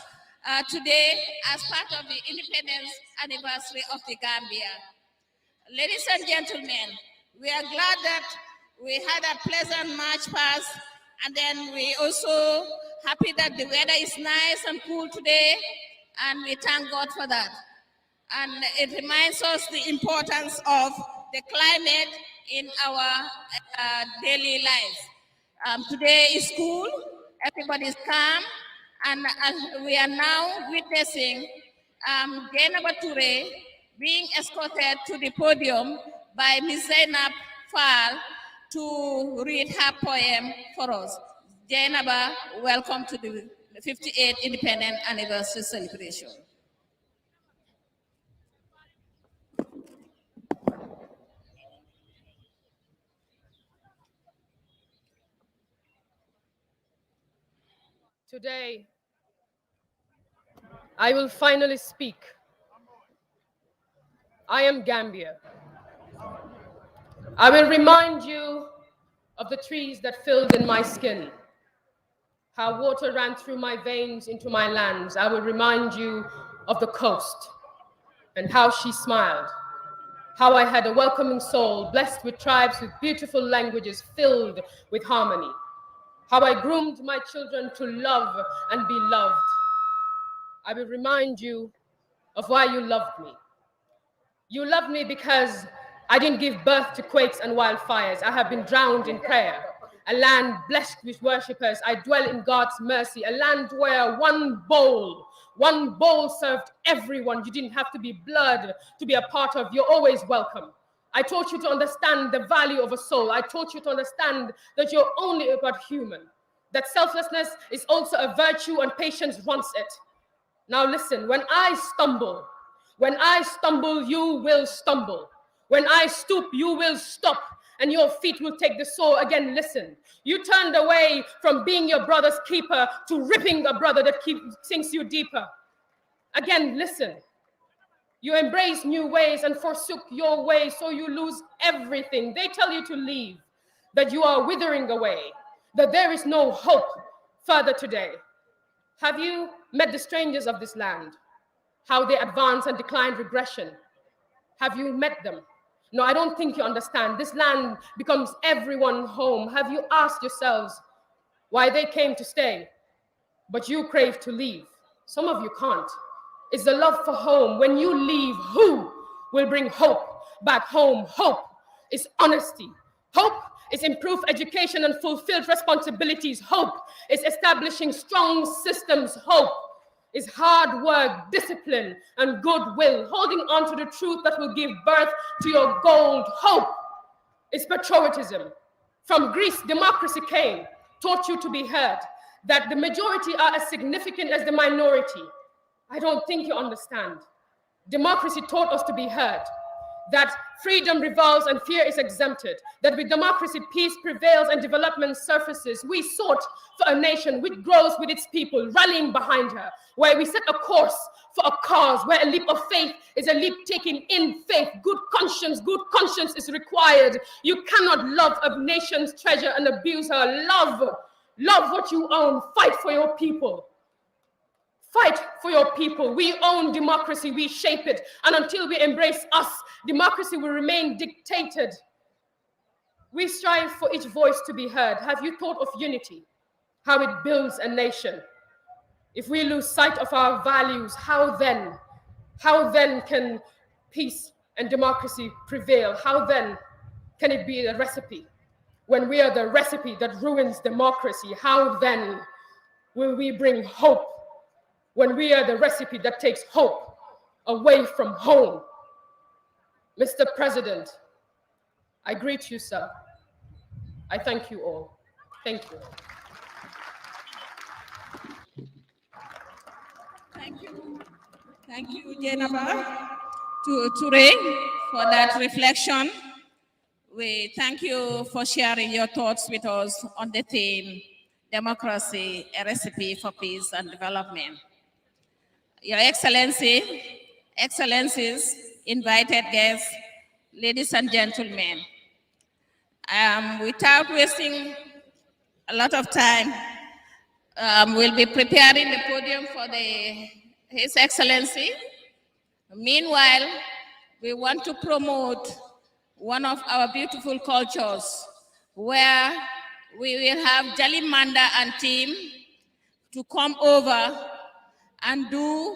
today as part of the independence anniversary of the Gambia. Ladies and gentlemen, we are glad that we had a pleasant March past, and then we also happy that the weather is nice and cool today, and we thank God for that. And it reminds us the importance of the climate in our daily lives. Today is cool, everybody is calm, and we are now witnessing Jaina Bature being escorted to the podium by Ms. Zainab Fall to read her poem for us. Jainaba, welcome to the 58th Independent Anniversary celebration. Today, I will finally speak. I am Gambia. I will remind you of the trees that filled in my skin, how water ran through my veins into my lands. I will remind you of the coast and how she smiled, how I had a welcoming soul, blessed with tribes with beautiful languages filled with harmony, how I groomed my children to love and be loved. I will remind you of why you loved me. You loved me because I didn't give birth to quakes and wildfires. I have been drowned in prayer. A land blessed with worshipers. I dwell in God's mercy. A land where one bowl served everyone. You didn't have to be blood to be a part of. You're always welcome. I taught you to understand the value of a soul. I taught you to understand that you're only but human, that selflessness is also a virtue and patience runs it. Now listen, when I stumble, you will stumble. When I stoop, you will stop, and your feet will take the soul. Again, listen. You turned away from being your brother's keeper to ripping a brother that sinks you deeper. Again, listen. You embrace new ways and forsook your way, so you lose everything. They tell you to leave, that you are withering away, that there is no hope further today. Have you met the strangers of this land? How they advance and decline regression? Have you met them? No, I don't think you understand. This land becomes everyone's home. Have you asked yourselves why they came to stay, but you crave to leave? Some of you can't. It's the love for home. When you leave, who will bring hope back home? Hope is honesty. Hope is improved education and fulfilled responsibilities. Hope is establishing strong systems. Hope is hard work, discipline, and goodwill, holding on to the truth that will give birth to your gold. Hope is patriotism. From Greece, democracy came, taught you to be heard, that the majority are as significant as the minority. I don't think you understand. Democracy taught us to be heard, that freedom revolves and fear is exempted, that with democracy, peace prevails and development surfaces. We sought for a nation which grows with its people, rallying behind her, where we set a course for a cause, where a leap of faith is a leap taken in faith. Good conscience is required. You cannot love a nation's treasure and abuse her. Love what you own. Fight for your people. Fight for your people. We own democracy, we shape it. And until we embrace us, democracy will remain dictated. We strive for each voice to be heard. Have you thought of unity? How it builds a nation? If we lose sight of our values, how then can peace and democracy prevail? How then can it be a recipe? When we are the recipe that ruins democracy, how then will we bring hope? When we are the recipe that takes hope away from home? Mr. President, I greet you, sir. I thank you all. Thank you. Thank you, Jenaba, to Ture, for that reflection. We thank you for sharing your thoughts with us on the theme, Democracy, a Recipe for Peace and Development. Your Excellency, Excellencies, invited guests, ladies and gentlemen, without wasting a lot of time, we'll be preparing the podium for His Excellency. Meanwhile, we want to promote one of our beautiful cultures where we will have Jalimanda and team to come over and do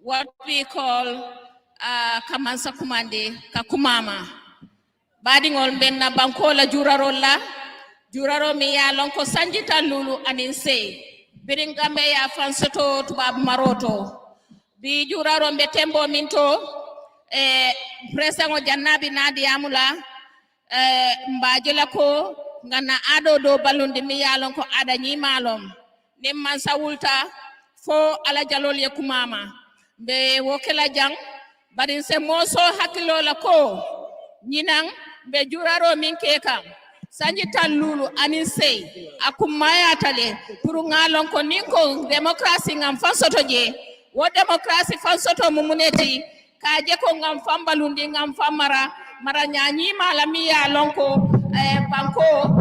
what we call Kamansa Kumande Kakumama. Badingol benna bankola juraro mi ya lonko sanjita lulu aninse. Biringambe ya fansoto tubab maroto. Bi juraro mbetembo minto presango jannabi nadi amula mbajela ko ngana ado do balundi mi ya lonko ada nyimalom. Nemman sawulta fo ala jalol ye kumama be wokela jang badin se moso hakilo la ko nyinang be juraro min keka sanji talulu anin sey akumaya tale pour ngalon ko ninko demokrasi ngam fansoto je wo demokrasi fansoto mumuneti kaje ko ngam fambalundi ngam famara mara nyanyi mala miya lonko banko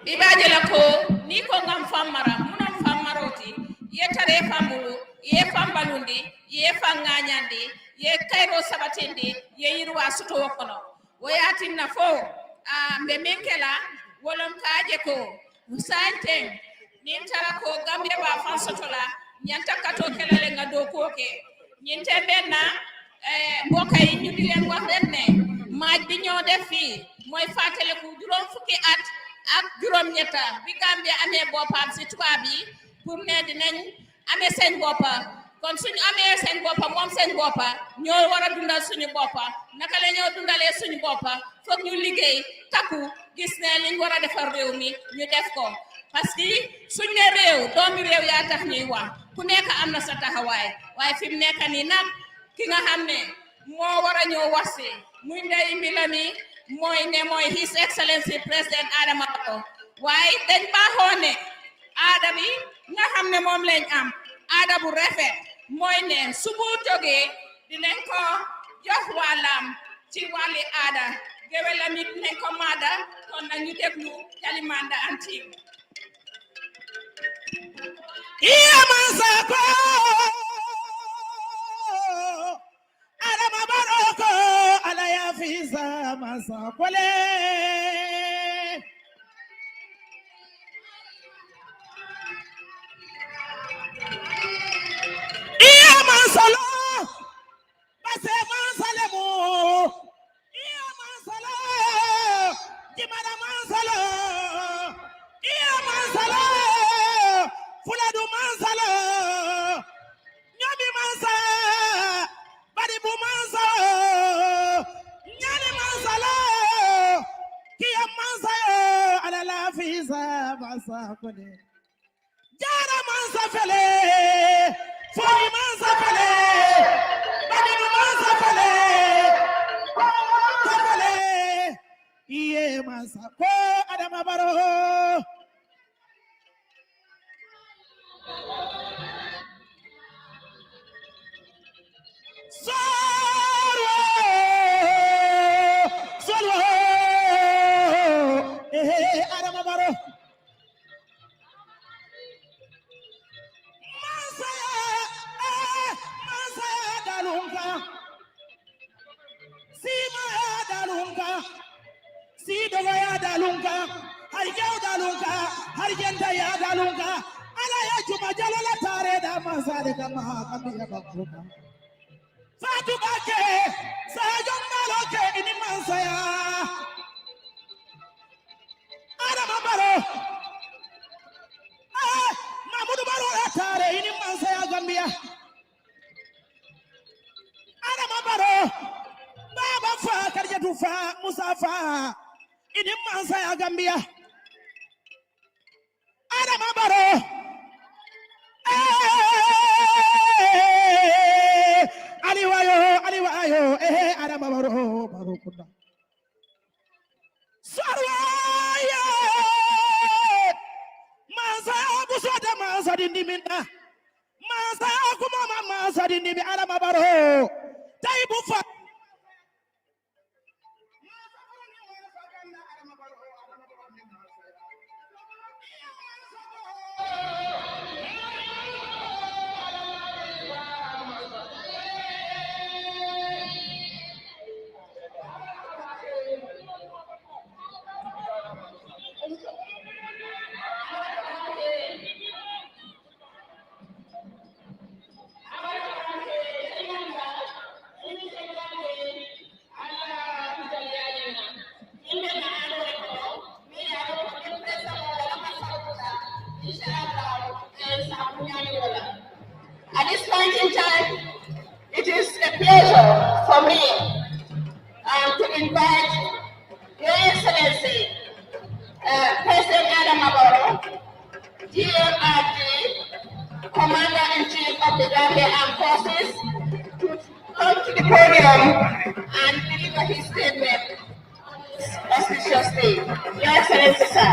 ibaje la ko ni ko ngam famara munon famaroti ye tare famulu ye fambalundi ye fanganyandi ye kairo sabatindi ye yirwa suto wokono woyati na fo mbe menkela wolom kaje ko musante nin tara ko Gambia ba fansotola nyanta kato kelale ngado koke nyinte benna mbokay ñu di len wax len ne maaj bi ñoo def fi moy fatale ku juroom fukki at ak juroom ñetta bi Gambia amé bopam ci tuba bi pour ne dinañ amé seen boppa kon suñu amé seen boppa mom seen boppa ñoo wara dundal suñu boppa naka la ñoo dundalé suñu boppa fokk ñu liggéey takku gis ne liñ wara defar réew mi ñu def ko parce que suñu ne réew doomi réew ya tax ñuy wax ku nekk am na sa taxawaay waaye fi mu nekk nii nag ki nga xam ne moo war a ñëw wax si muy ndey mbilami mooy ne mooy His Excellency President Adama Barrow waaye dañ baaxoo ne aada bi nga xam ne moom lañ am aada bu rafet mooy ne su bu jógee dinañ ko jox wàllam ci wàlli aada géwélam yi dinañ ko maada kon nag ñu déglu Jalimanda antim iya masako Adama Barrow ko ala ya fiza masakole iya masalo base masalemo iya masalo jimara masalo iya masalo fuladu masalo nyobi mansa baribu mansa nyani masalo kiya mansa ala la fiza masakole jara mansa fele foni mansa fele baribu mansa fele fele iye mansa ko Adama Barrow Adama Barrow Masaya dalunga Sima dalunga Sidoga ya dalunga Harigao dalunga Harigenta ya dalunga Ala ya juma jalala tare da masade kama kambiya bakuma Fatu bake Sajong naloke ini masaya Adama Barrow Mamudu Barrow atare ini masaya Gambia Musafa, ini mansa ya Gambia. Adama Barrow. Aliwayo, Adama Barrow kuna. Sarwaya, mansa buswada mansa dindiminda. Mansa kumama mansa dindimi Adama Barrow. Taibu fa. At this point in time, it is a pleasure for me to invite Your Excellency, President Adam Aboro, GMRD, Commander-in-Chief of the Gambia Armed Forces, to come to the podium and deliver his statement on this auspicious day. Your Excellency, sir.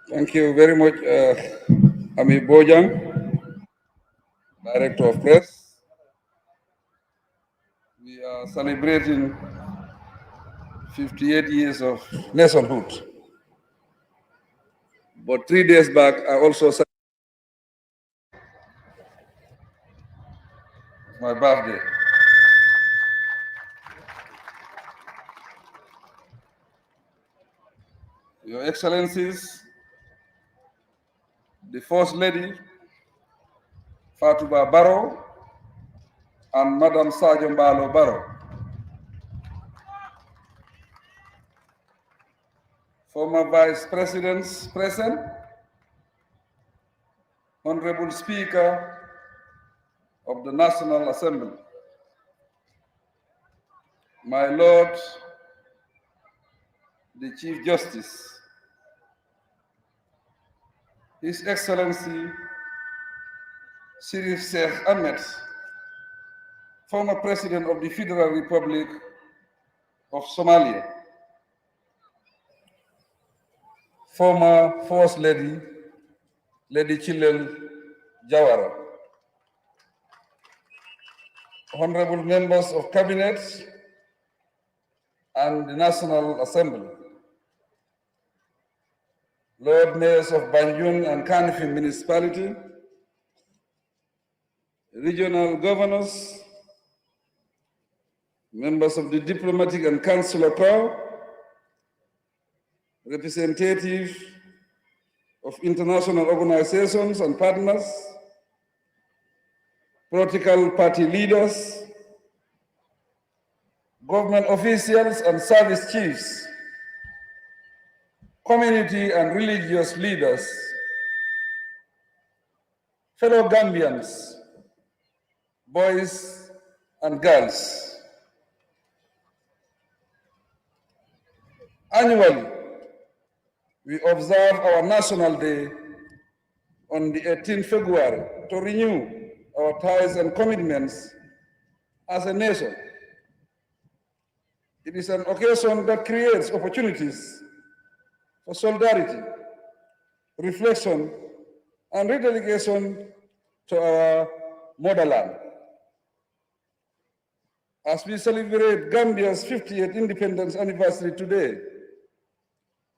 Thank you very much, Ami Bojang, Director of Press. We are celebrating 58 years of nationhood. But 3 days back, I also celebrated my birthday. Your Excellencies, the First Lady, Fatuba Barrow, and Madam Sajo Mbalo Barrow, former Vice Presidents present, Honorable Speaker of the National Assembly, my Lord, the Chief Justice, His Excellency Sirif Sheikh Ahmed, former President of the Federal Republic of Somalia, former First Lady, Lady Chilel Jawara, honorable members of Cabinet and the National Assembly, Lord Mayors of Banjul and Kanifi Municipality, regional governors, members of the diplomatic and consular corps, representatives of international organizations and partners, political party leaders, government officials and service chiefs, community and religious leaders, fellow Gambians, boys and girls. Annually, we observe our National Day on the 18th February to renew our ties and commitments as a nation. It is an occasion that creates opportunities for solidarity, reflection, and rededication to our motherland. As we celebrate Gambia's 50th independence anniversary today,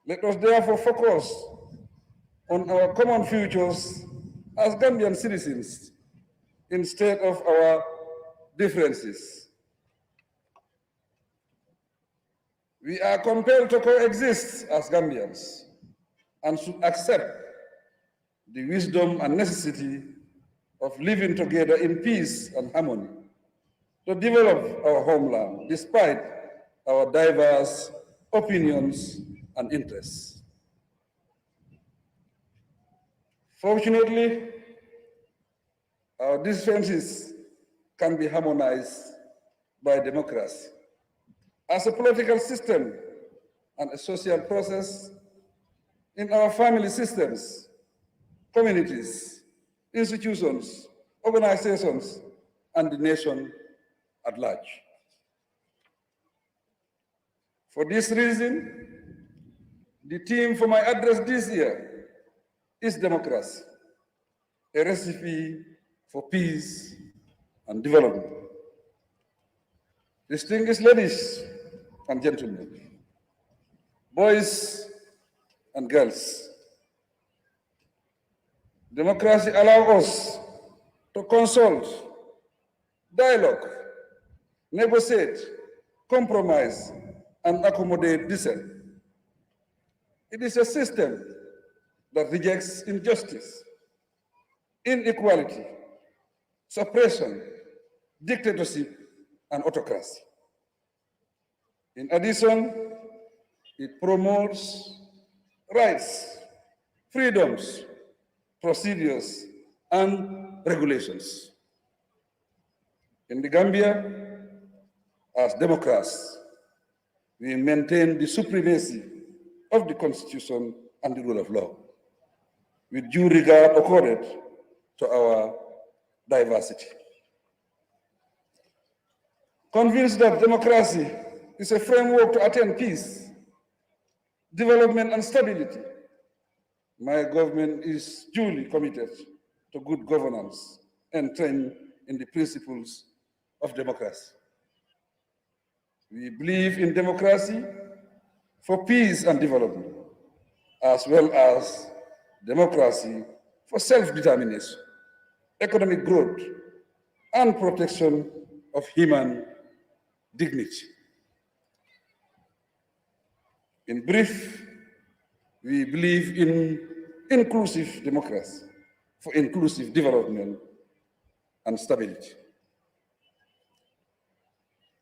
let us therefore focus on our common futures as Gambian citizens instead of our differences. We are compelled to coexist as Gambians and should accept the wisdom and necessity of living together in peace and harmony to develop our homeland despite our diverse opinions and interests. Fortunately, our differences can be harmonized by democracy. As a political system and a social process in our family systems, communities, institutions, organizations, and the nation at large. For this reason, the theme for my address this year is democracy, a recipe for peace and development. Distinguished ladies and gentlemen, boys and girls, democracy allows us to consult, dialogue, negotiate, compromise, and accommodate dissent. It is a system that rejects injustice, inequality, suppression, dictatorship, and autocracy. In addition, it promotes rights, freedoms, procedures, and regulations. In the Gambia, as Democrats, we maintain the supremacy of the Constitution and the rule of law, with due regard accorded to our diversity. Convinced that democracy is a framework to attain peace, development, and stability, my government is duly committed to good governance and trained in the principles of democracy. We believe in democracy for peace and development, as well as democracy for self-determination, economic growth, and protection of human dignity. In brief, we believe in inclusive democracy for inclusive development and stability.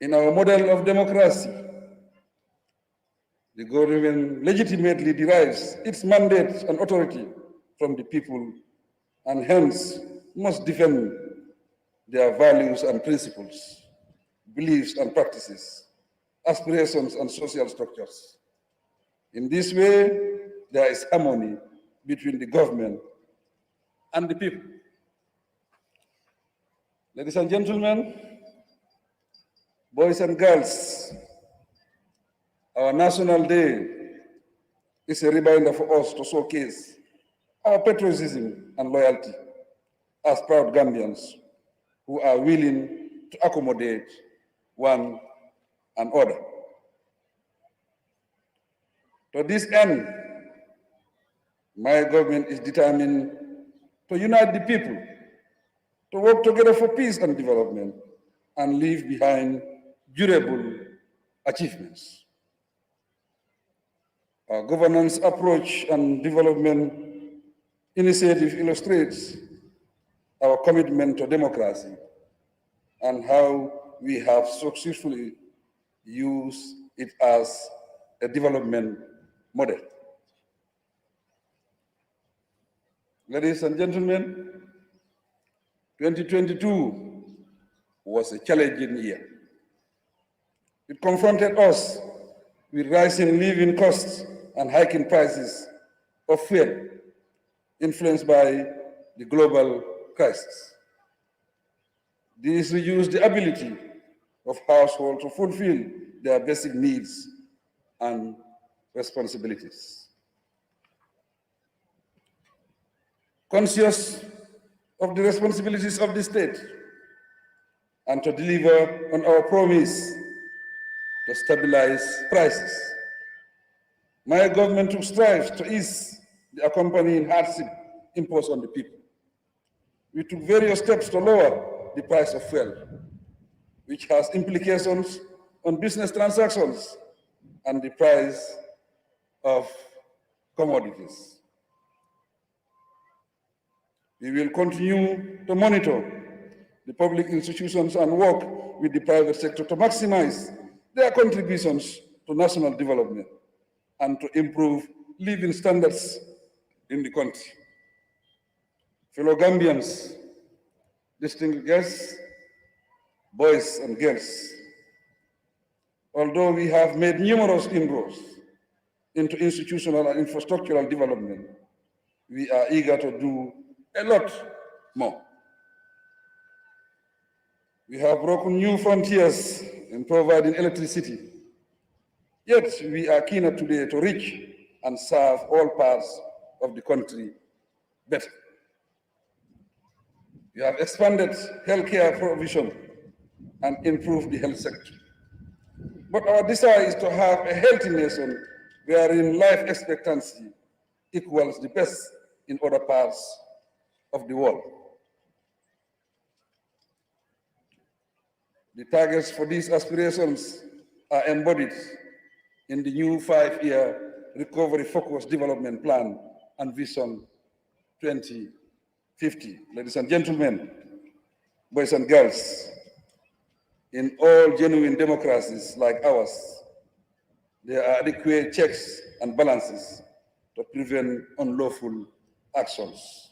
In our model of democracy, the government legitimately derives its mandate and authority from the people and hence must defend their values and principles, beliefs and practices, aspirations and social structures. In this way, there is harmony between the government and the people. Ladies and gentlemen, boys and girls, our National Day is a reminder for us to showcase our patriotism and loyalty as proud Gambians who are willing to accommodate one another. To this end, my government is determined to unite the people, to work together for peace and development, and leave behind durable achievements. Our governance approach and development initiative illustrates our commitment to democracy and how we have successfully used it as a development model. Ladies and gentlemen, 2022 was a challenging year. It confronted us with rising living costs and hiking prices of fuel, influenced by the global crisis. This reduced the ability of households to fulfill their basic needs and responsibilities. Conscious of the responsibilities of the state and to deliver on our promise to stabilize prices, my government will strive to ease the accompanying hardship imposed on the people. We took various steps to lower the price of fuel, which has implications on business transactions and the price of commodities. We will continue to monitor the public institutions and work with the private sector to maximize their contributions to national development and to improve living standards in the country. Fellow Gambians, distinguished guests, boys and girls, although we have made numerous inroads into institutional and infrastructural development, we are eager to do a lot more. We have broken new frontiers in providing electricity, yet we are keener today to reach and serve all parts of the country better. We have expanded healthcare provision and improved the health sector. But our desire is to have a healthy nation wherein life expectancy equals the best in other parts of the world. The targets for these aspirations are embodied in the new 5-year recovery-focused development plan and Vision 2050. Ladies and gentlemen, boys and girls, in all genuine democracies like ours, there are adequate checks and balances to prevent unlawful actions.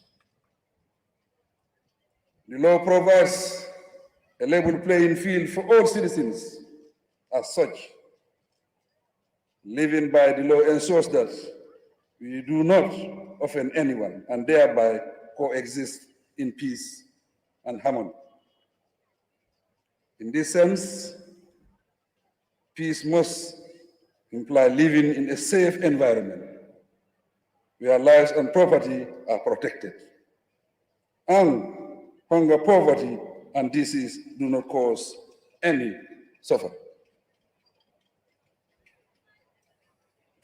The law provides a level playing field for all citizens. As such, living by the law ensures that we do not offend anyone and thereby coexist in peace and harmony. In this sense, peace must imply living in a safe environment where lives and property are protected, and hunger, poverty, and disease do not cause any suffering.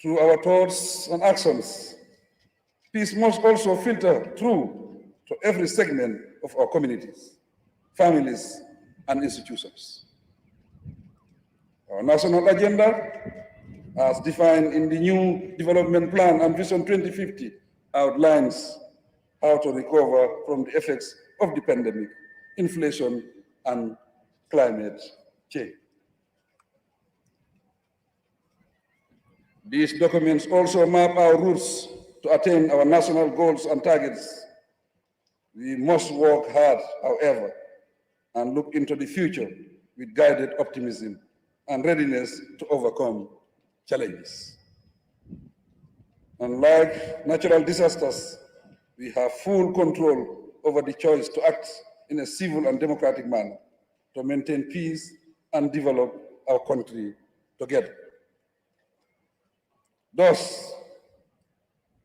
Through our thoughts and actions, peace must also filter through to every segment of our communities, families, and institutions. Our national agenda, as defined in the new development plan and Vision 2050, outlines how to recover from the effects of the pandemic, inflation, and climate change. These documents also map our routes to attain our national goals and targets. We must work hard, however, and look into the future with guided optimism and readiness to overcome challenges. Unlike natural disasters, we have full control over the choice to act in a civil and democratic manner to maintain peace and develop our country together. Thus,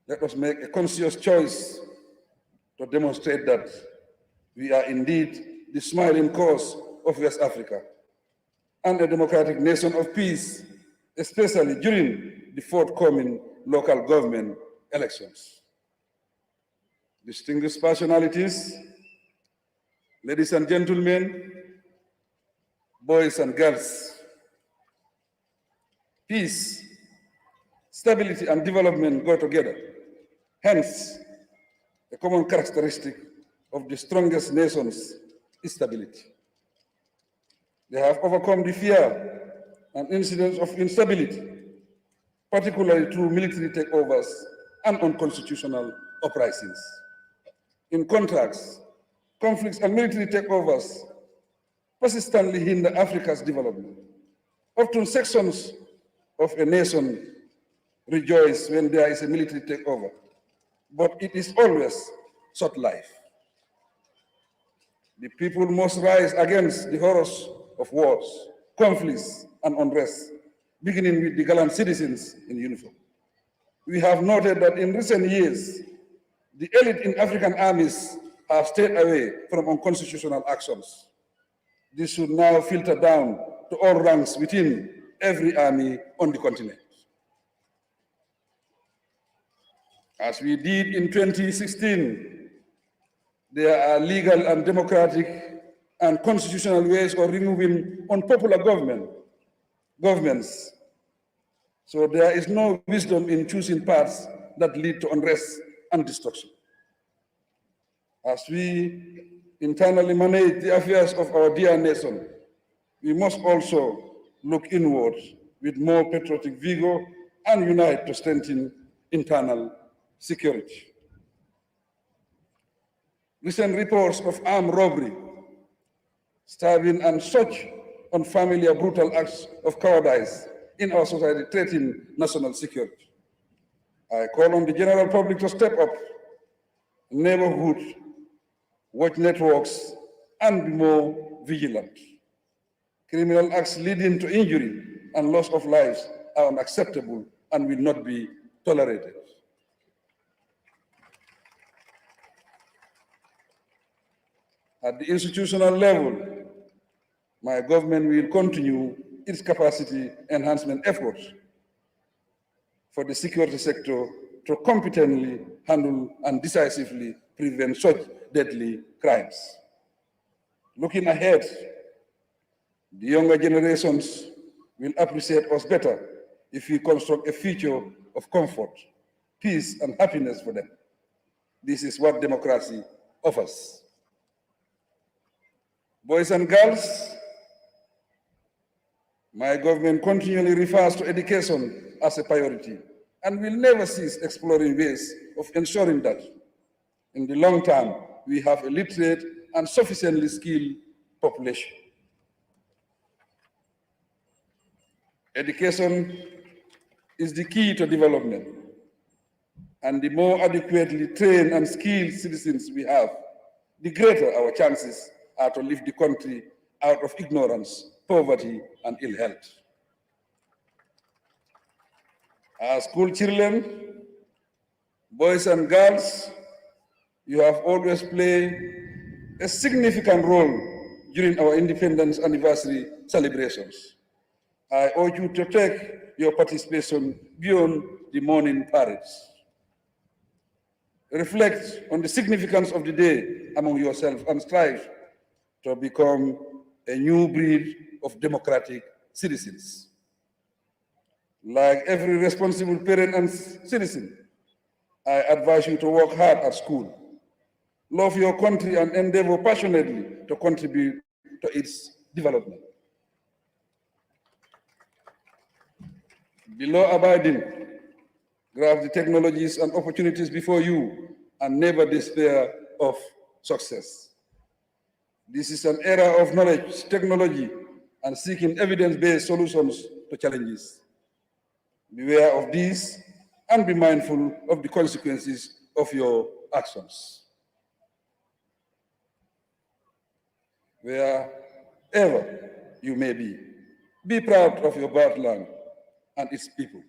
let us make a conscious choice to demonstrate that we are indeed the smiling cause of West Africa and a democratic nation of peace, especially during the forthcoming local government elections. Distinguished personalities, ladies and gentlemen, boys and girls, peace, stability, and development go together. Hence, a common characteristic of the strongest nations is stability. They have overcome the fear and incidents of instability, particularly through military takeovers and unconstitutional uprisings. In contrast, conflicts and military takeovers persistently hinder Africa's development. Often sections of a nation rejoice when there is a military takeover, but it is always short life. The people must rise against the horrors of wars, conflicts, and unrest, beginning with the gallant citizens in uniform. We have noted that in recent years, the elite in African armies have stayed away from unconstitutional actions. This should now filter down to all ranks within every army on the continent. As we did in 2016, there are legal and democratic and constitutional ways of removing unpopular governments. So there is no wisdom in choosing paths that lead to unrest and destruction. As we internally manage the affairs of our dear nation, we must also look inward with more patriotic vigor and unite to strengthen internal security. Recent reports of armed robbery, stabbing, and such unfamiliar brutal acts of cowardice in our society threaten national security. I call on the general public to step up, neighborhood watch networks, and be more vigilant. Criminal acts leading to injury and loss of lives are unacceptable and will not be tolerated. At the institutional level, my government will continue its capacity enhancement efforts for the security sector to competently handle and decisively prevent such deadly crimes. Looking ahead, the younger generations will appreciate us better if we construct a future of comfort, peace, and happiness for them. This is what democracy offers. Boys and girls, my government continually refers to education as a priority and will never cease exploring ways of ensuring that in the long term, we have a literate and sufficiently skilled population. Education is the key to development, and the more adequately trained and skilled citizens we have, the greater our chances are to lift the country out of ignorance, poverty, and ill health. As school children, boys and girls, you have always played a significant role during our independence anniversary celebrations. I urge you to take your participation beyond the morning parades. Reflect on the significance of the day among yourselves and strive to become a new breed of democratic citizens. Like every responsible parent and citizen, I advise you to work hard at school, love your country, and endeavor passionately to contribute to its development. Be law-abiding, grab the technologies and opportunities before you, and never despair of success. This is an era of knowledge, technology, and seeking evidence-based solutions to challenges. Beware of these and be mindful of the consequences of your actions. Wherever you may be proud of your birthland and its people.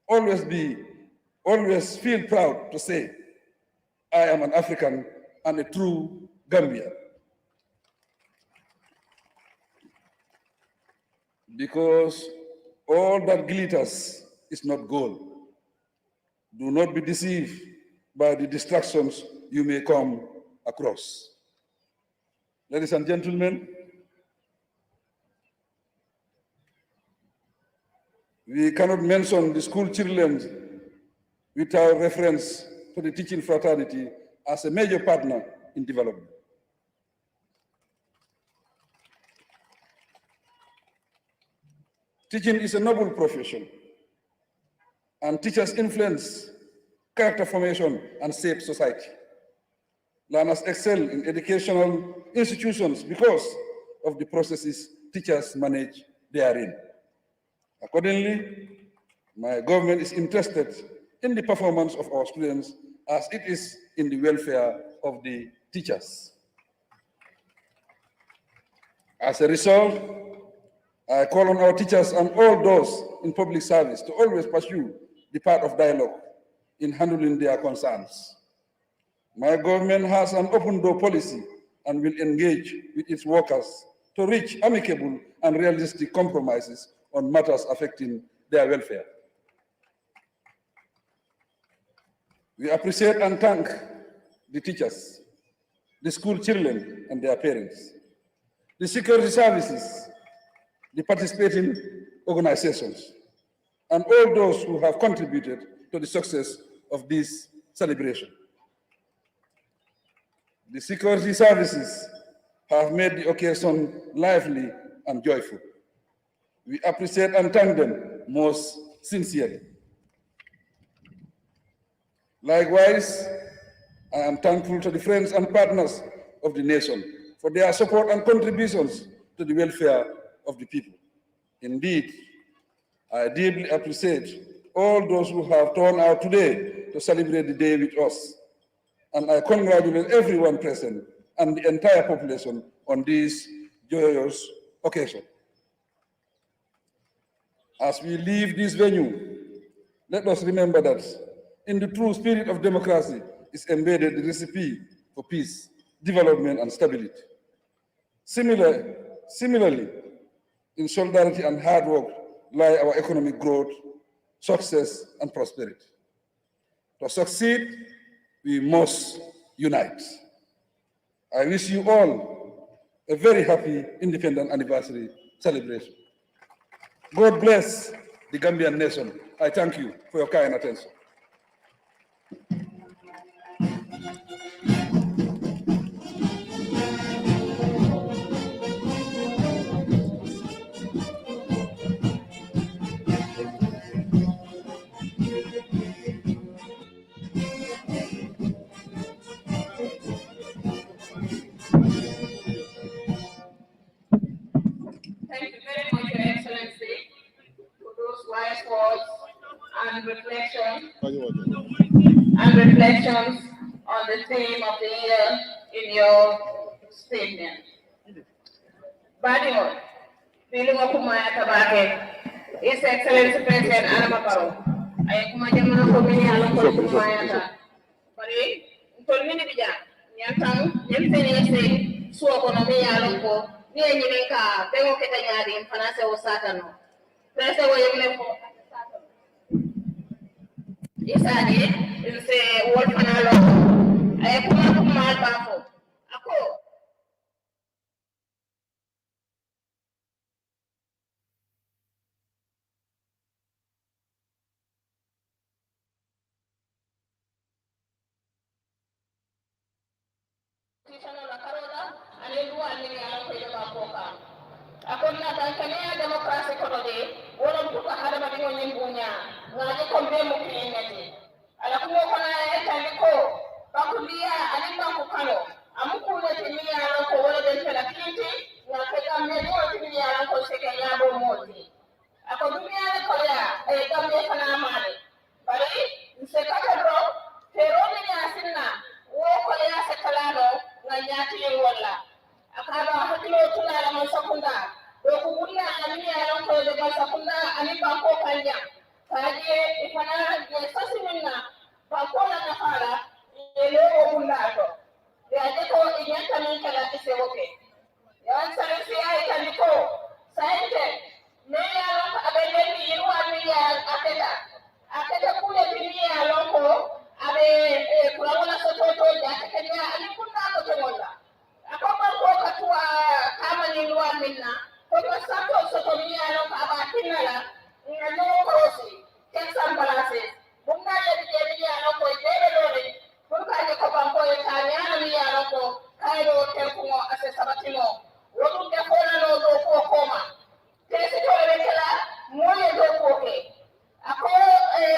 Always feel proud to say, I am an African and a true Gambian. Because all that glitters is not gold. Do not be deceived by the distractions you may come across. Ladies and gentlemen, we cannot mention the school children without reference to the teaching fraternity as a major partner in development. Teaching is a noble profession, and teachers influence character formation and shape society. Learners excel in educational institutions because of the processes teachers manage therein. Accordingly, my government is interested in the performance of our students as it is in the welfare of the teachers. As a result, I call on our teachers and all those in public service to always pursue the path of dialogue in handling their concerns. My government has an open door policy and will engage with its workers to reach amicable and realistic compromises on matters affecting their welfare. We appreciate and thank the teachers, the school children and their parents, the security services, the participating organizations, and all those who have contributed to the success of this celebration. The security services have made the occasion lively and joyful. We appreciate and thank them most sincerely. Likewise, I am thankful to the friends and partners of the nation for their support and contributions to the welfare of the people. Indeed, I deeply appreciate all those who have turned out today to celebrate the day with us, and I congratulate everyone present and the entire population on this joyous occasion. As we leave this venue, let us remember that in the true spirit of democracy is embedded the recipe for peace, development, and stability. Similarly, in solidarity and hard work lie our economic growth, success, and prosperity. To succeed, we must unite. I wish you all a very happy independent anniversary celebration. God bless the Gambian nation. I thank you for your kind attention. Thank you very much, Your Excellency, for those wise words and reflections on the theme of the year in your statement. Badiol, Bilunga Kumaya Tabake, His Excellency President Adama Barrow, I come jamana ko mini ala ko Kumaya ta. Bari, tolmini bija, nyantang, nyantene yese, suwa kono mi ala ko. Ni nyine ka tengo kita nyari mfanase usatano pesa wo yemle ko isani inse wol fanalo ay kuma bafo ako tisano la karoda ale duwa ni ala ko ba ko ka akonna tankania demokrasi kono de wala mtuka harama dingo nyimbunya ngaje ko mbe mu kinyati ala ko kona etani ko bakulia alimba ko kano amukule timia ala ko wala den tela kinti ngakeka mmejo timia ala ko seke nyabo moti ako dumia ko ya gambe kana mali bari nsekata bro pero ni asinna wo ko ya sekalano nganyati wala akaba hakilo tuna la masakunda doko bulla amini ala ko de masakunda ani ba ko kanya kaje ifana ye sasimina ba ko la nafala ele o bulla to ya je ko inyanta min kala isewoke ya sare si ay kaniko saite me ala ko abele ni irwa mi ya aketa kule ni ala ko abe kula soto ya kenya ani kunna ko to wala akoma ko katua kama ni luwa minna ko sato soto ni ala ko abatina la ngalo kosi kensan balase bunga ya ni ala ko debe lori bunga ni ko banko ya tanya ni ala ko kairo tempo ase sabatino wodu de ko na no do ko koma kesi to le kala moye do ko ke ako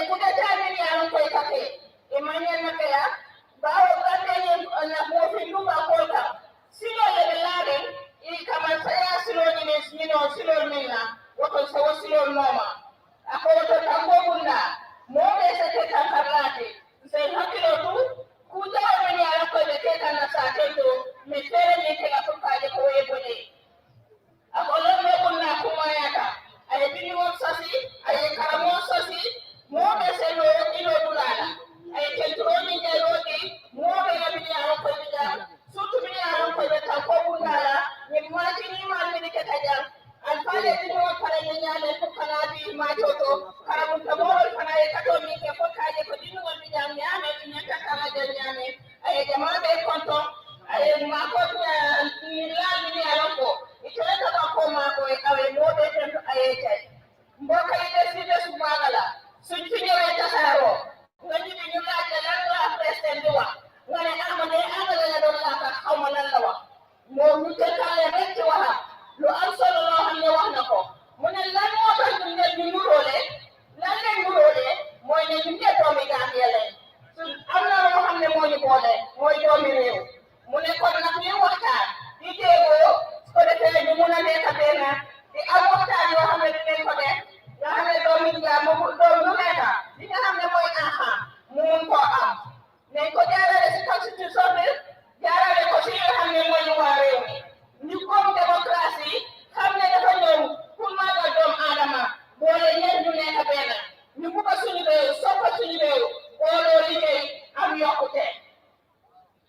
kuda tani ni ala ko ikake imanya na kaya bawo kande na mo findu ba ko ka silo le belare I kama saya silo ni sino silo mina wato sawo silo noma ako wato tango bunda mo be se ke kankarate sai hakilo tu kuja wani ala ko be ke kana sa tendo me fere ni ke la ko kaje ko e bone ako lo me bunda kuma yaka ay bini won sasi ay karamo sasi mo be se lo ilo bulala ay tentroni ngelodi mo be ya bini ala ko be ja sutu bini ala ko be ta ko bulala ni maji ni ma ni ke tajam al fale bini won pare ni nyale ko kana bi ma toto karamu ta mo kana e kato ni ke ko kaje ko dinu won bi ja jama be konto ay ma ko ni la ni ala ko ite ka ko ma ko e awe mo be tan ay tay mbokk yi des ci des magala suñ fi ñëwee taxaro nga ñu ñu laaj la lan la président di wax nga ne amane la doon la xaw ma lan la wax moom ñu tëkkaale rek ci waxam lu am solo loo xam ne wax na ko mu ne lan moo tax ñu ne ñu muróole lan leen muróole mooy ne ñu ñëpp doomi Gambia lañ am na loo xam ne moo ñu boole mooy doomi réew mu ne kon nag ñu waxtaan di déggoo su ko defee ñu mun a nekk benn di am waxtaan yoo xam ne dinañ ko def nga xam ne doomi doom lu nekk li nga xam ne mooy enfant mu mun koo am nañ ko jaarale si constitution bi jaarale ko si nga xam ne mooy lu waa réew mi ñu comme démocratie xam ne dafa ñëw pour maagal doomu aadama boole ñëpp ñu nekk benn ñu bugg suñu réew soppa suñu réew booloo liggéey am yokkute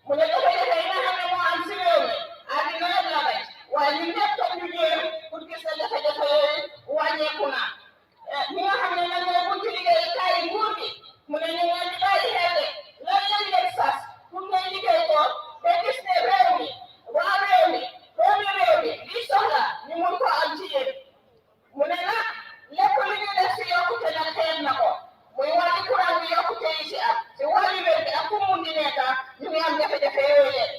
mu ne jafe-jafe yi nga xam ne moo am si réew mi àddina yëpp la bañ waaye ñu ñëpp toog ñu jéem pour gis ne jafe-jafe yooyu wàññeeku na ñi nga xam ne nag ñooy bunti liggéey kaay nguur gi mu ne ñu ngeen di bàyyi xel de lan lañ leen sas pour ngeen liggéey ko ba gis ne réew mi waa réew mi doomi réew mi li soxla ñu mun ko am ci yéen mu ne nag lépp lu ñu def si yokkute nag xeeb na ko muy wàllu courant bi yokkute yi si am si wàllu wér bi ak fu mu di nekk ñu ngi am jafe-jafe yooyu leen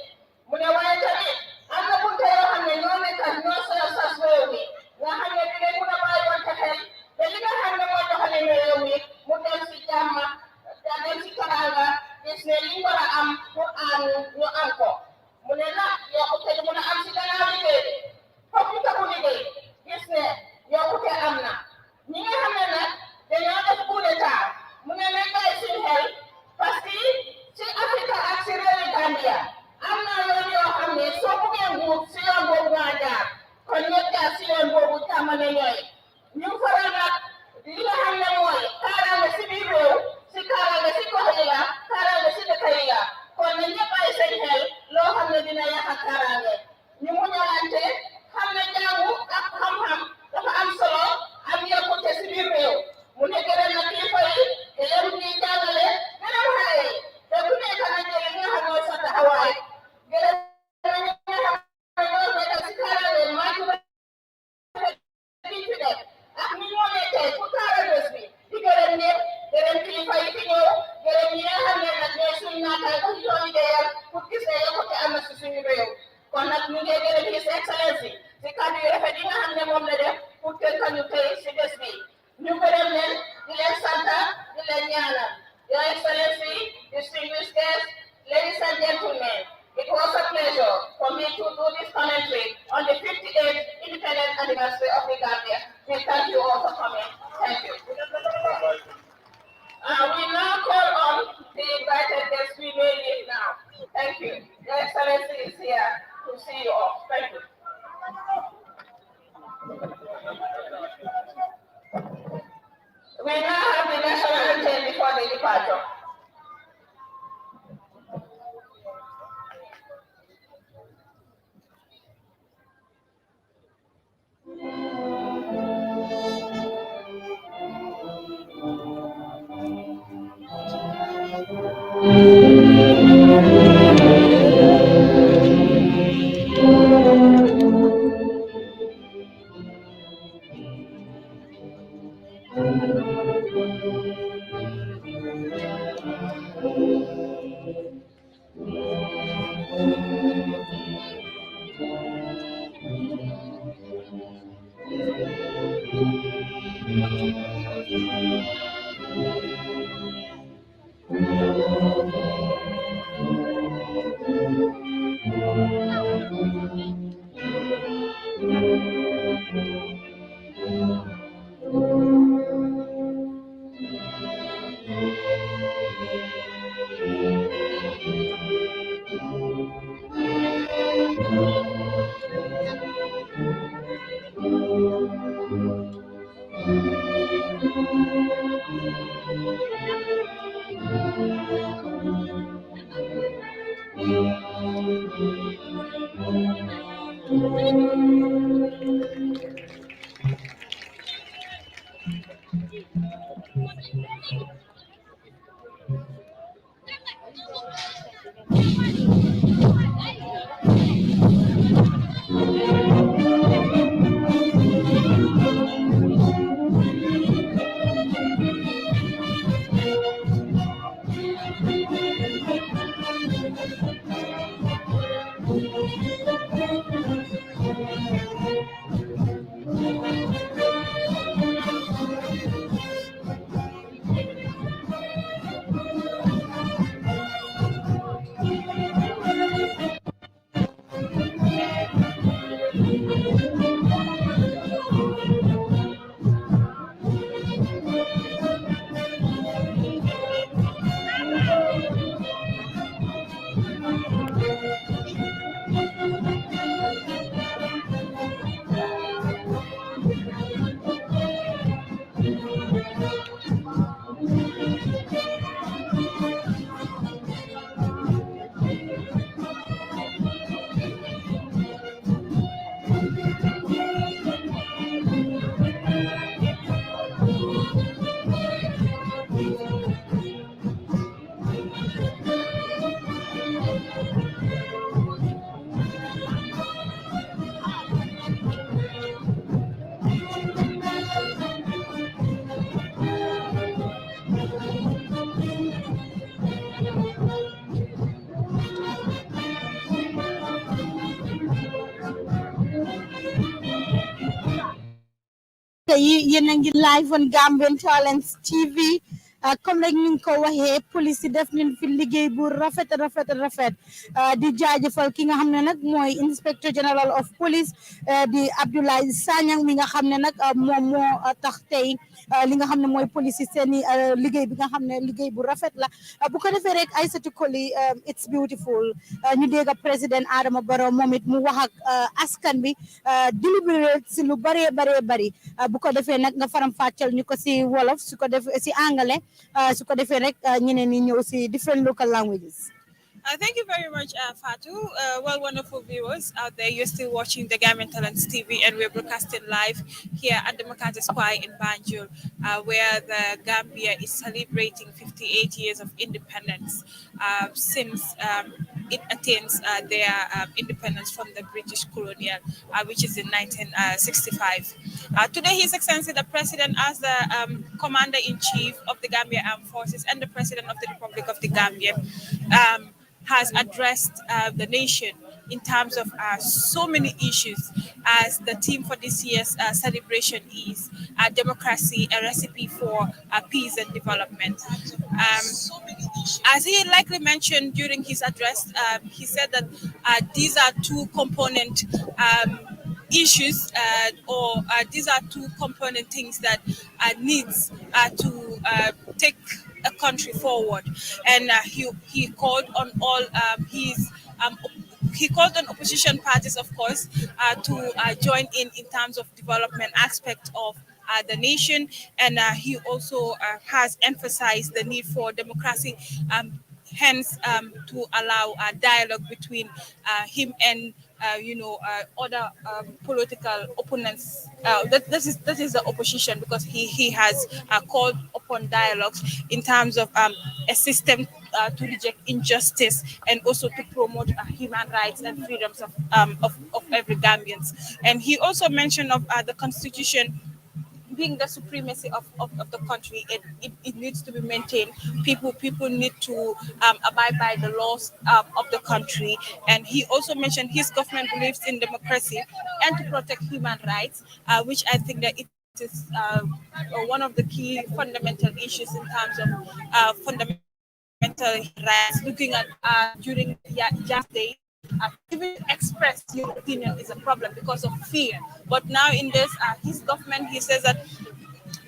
mu ne waaye tamit am na bunte yoo xam ne ñoo nekk ñoo sas réew mi nga xam ne dinañ mun a bàyyi wante xel te li nga xam ne mooy doxalin réew mi mu dem si jàmm dem si teraanga gis ne li war a am pour ñu am ko mu ne nag yokkute di mun a am si gannaaw liggéey bi foog ñu taxu liggéey gis ne yokkute am na ñi nga xam ne nag dañoo def coup d'état mu ne nañ bàyyi suñu xel parce que ci Afrique ak si réewi Gambia am na yoon yoo xam ne soo buggee nguur si yoon boobu nga jaar kon ñëpp jaar si yoon boobu tàmmane ñooy ñu faral nag li nga xam ne mooy kaaraange si biir réew si kaaraange si gox yi la kaaraange si dëkk yi la kon nañ ñëpp bàyyi seen xel loo xam ne dina yàq kaaraange ñu muñalante xam ne jaamu ak xam-xam dafa am solo am yokkute si biir réew mu ne gërëm na kilifa yi gërëm ñi jàngale gërëm xale yi te ku nekk na jël li nga xam ne sa taxawaay gërëm na ñi nga xam ne ñoo nekk si kaaraange maa ngi fi def ak ni ñoo nekkee pour kaaraange bi di gërëm ñëpp gërëm kilifa yi fi ñëw gërëm ñi nga xam ne nag ñooy suñu naataay ko ñoo liggéeyal pour gis ne yokkute am na si suñu réew kon nag ñu ngi gërëm His Excellency si kàddu yu rafet yi nga xam ne moom la def pour tënkal ñu tey si bés bi ñu gërëm leen di leen sant di leen ñaanal Your Excellency, distinguished guests, ladies and gentlemen, it was a pleasure for me to do this commentary on the 58th independent anniversary of the Gambia. We thank you all for coming. Thank you. We now call on the invited guests. We may leave now. Thank you. Your Excellency is here to see you off. Thank you. We now have the national anthem before the departure. yi yéen a ngi live on Gambian Talents TV comme rek ñu ngi ko waxee police yi def nañ fi liggéey bu rafet di jaajëfal ki nga xam ne nag mooy inspector general of police di Abdoulaye Sanyang mi nga xam ne nag moom moo tax tey li nga xam ne mooy police yi seeni liggéey bi nga xam ne liggéey bu rafet la bu ko defee rek Aïssatou Koli it's beautiful ñu dégg président Adama Barrow moom it mu wax ak askan bi deliberate si lu bëree bari bu ko defee nag nga faram fàcceel ñu ko si wolof su ko defee si anglais su ko defee rek ñeneen ñi ñëw si different local languages. Thank you very much, Fatu. Well, wonderful viewers out there, you're still watching the Gambian Talents TV, and we're broadcasting live here at the Makati Square in Banjul, where the Gambia is celebrating 58 years of independence since it attains their independence from the British colonial, which is in 1965. Today, His Excellency the President, as the Commander-in-Chief of the Gambia Armed Forces and the President of the Republic of the Gambia, has addressed the nation in terms of so many issues, as the theme for this year's celebration is democracy, a recipe for peace and development. As he likely mentioned during his address, he said that these are two component issues, or these are two component things that needs to take a country forward, and he called on all he called on opposition parties, of course, to join in terms of development aspect of the nation, and he also has emphasized the need for democracy, hence to allow dialogue between him and other political opponents. That is the opposition, because he has called upon dialogues in terms of a system to reject injustice and also to promote human rights and freedoms of every Gambians. And he also mentioned of the constitution being the supremacy of the country. It needs to be maintained. People need to abide by the laws of the country. And he also mentioned his government believes in democracy and to protect human rights, which I think that it is one of the key fundamental issues in terms of fundamental rights. Looking at during just days, even to express your opinion is a problem because of fear. But now in this, his government, he says that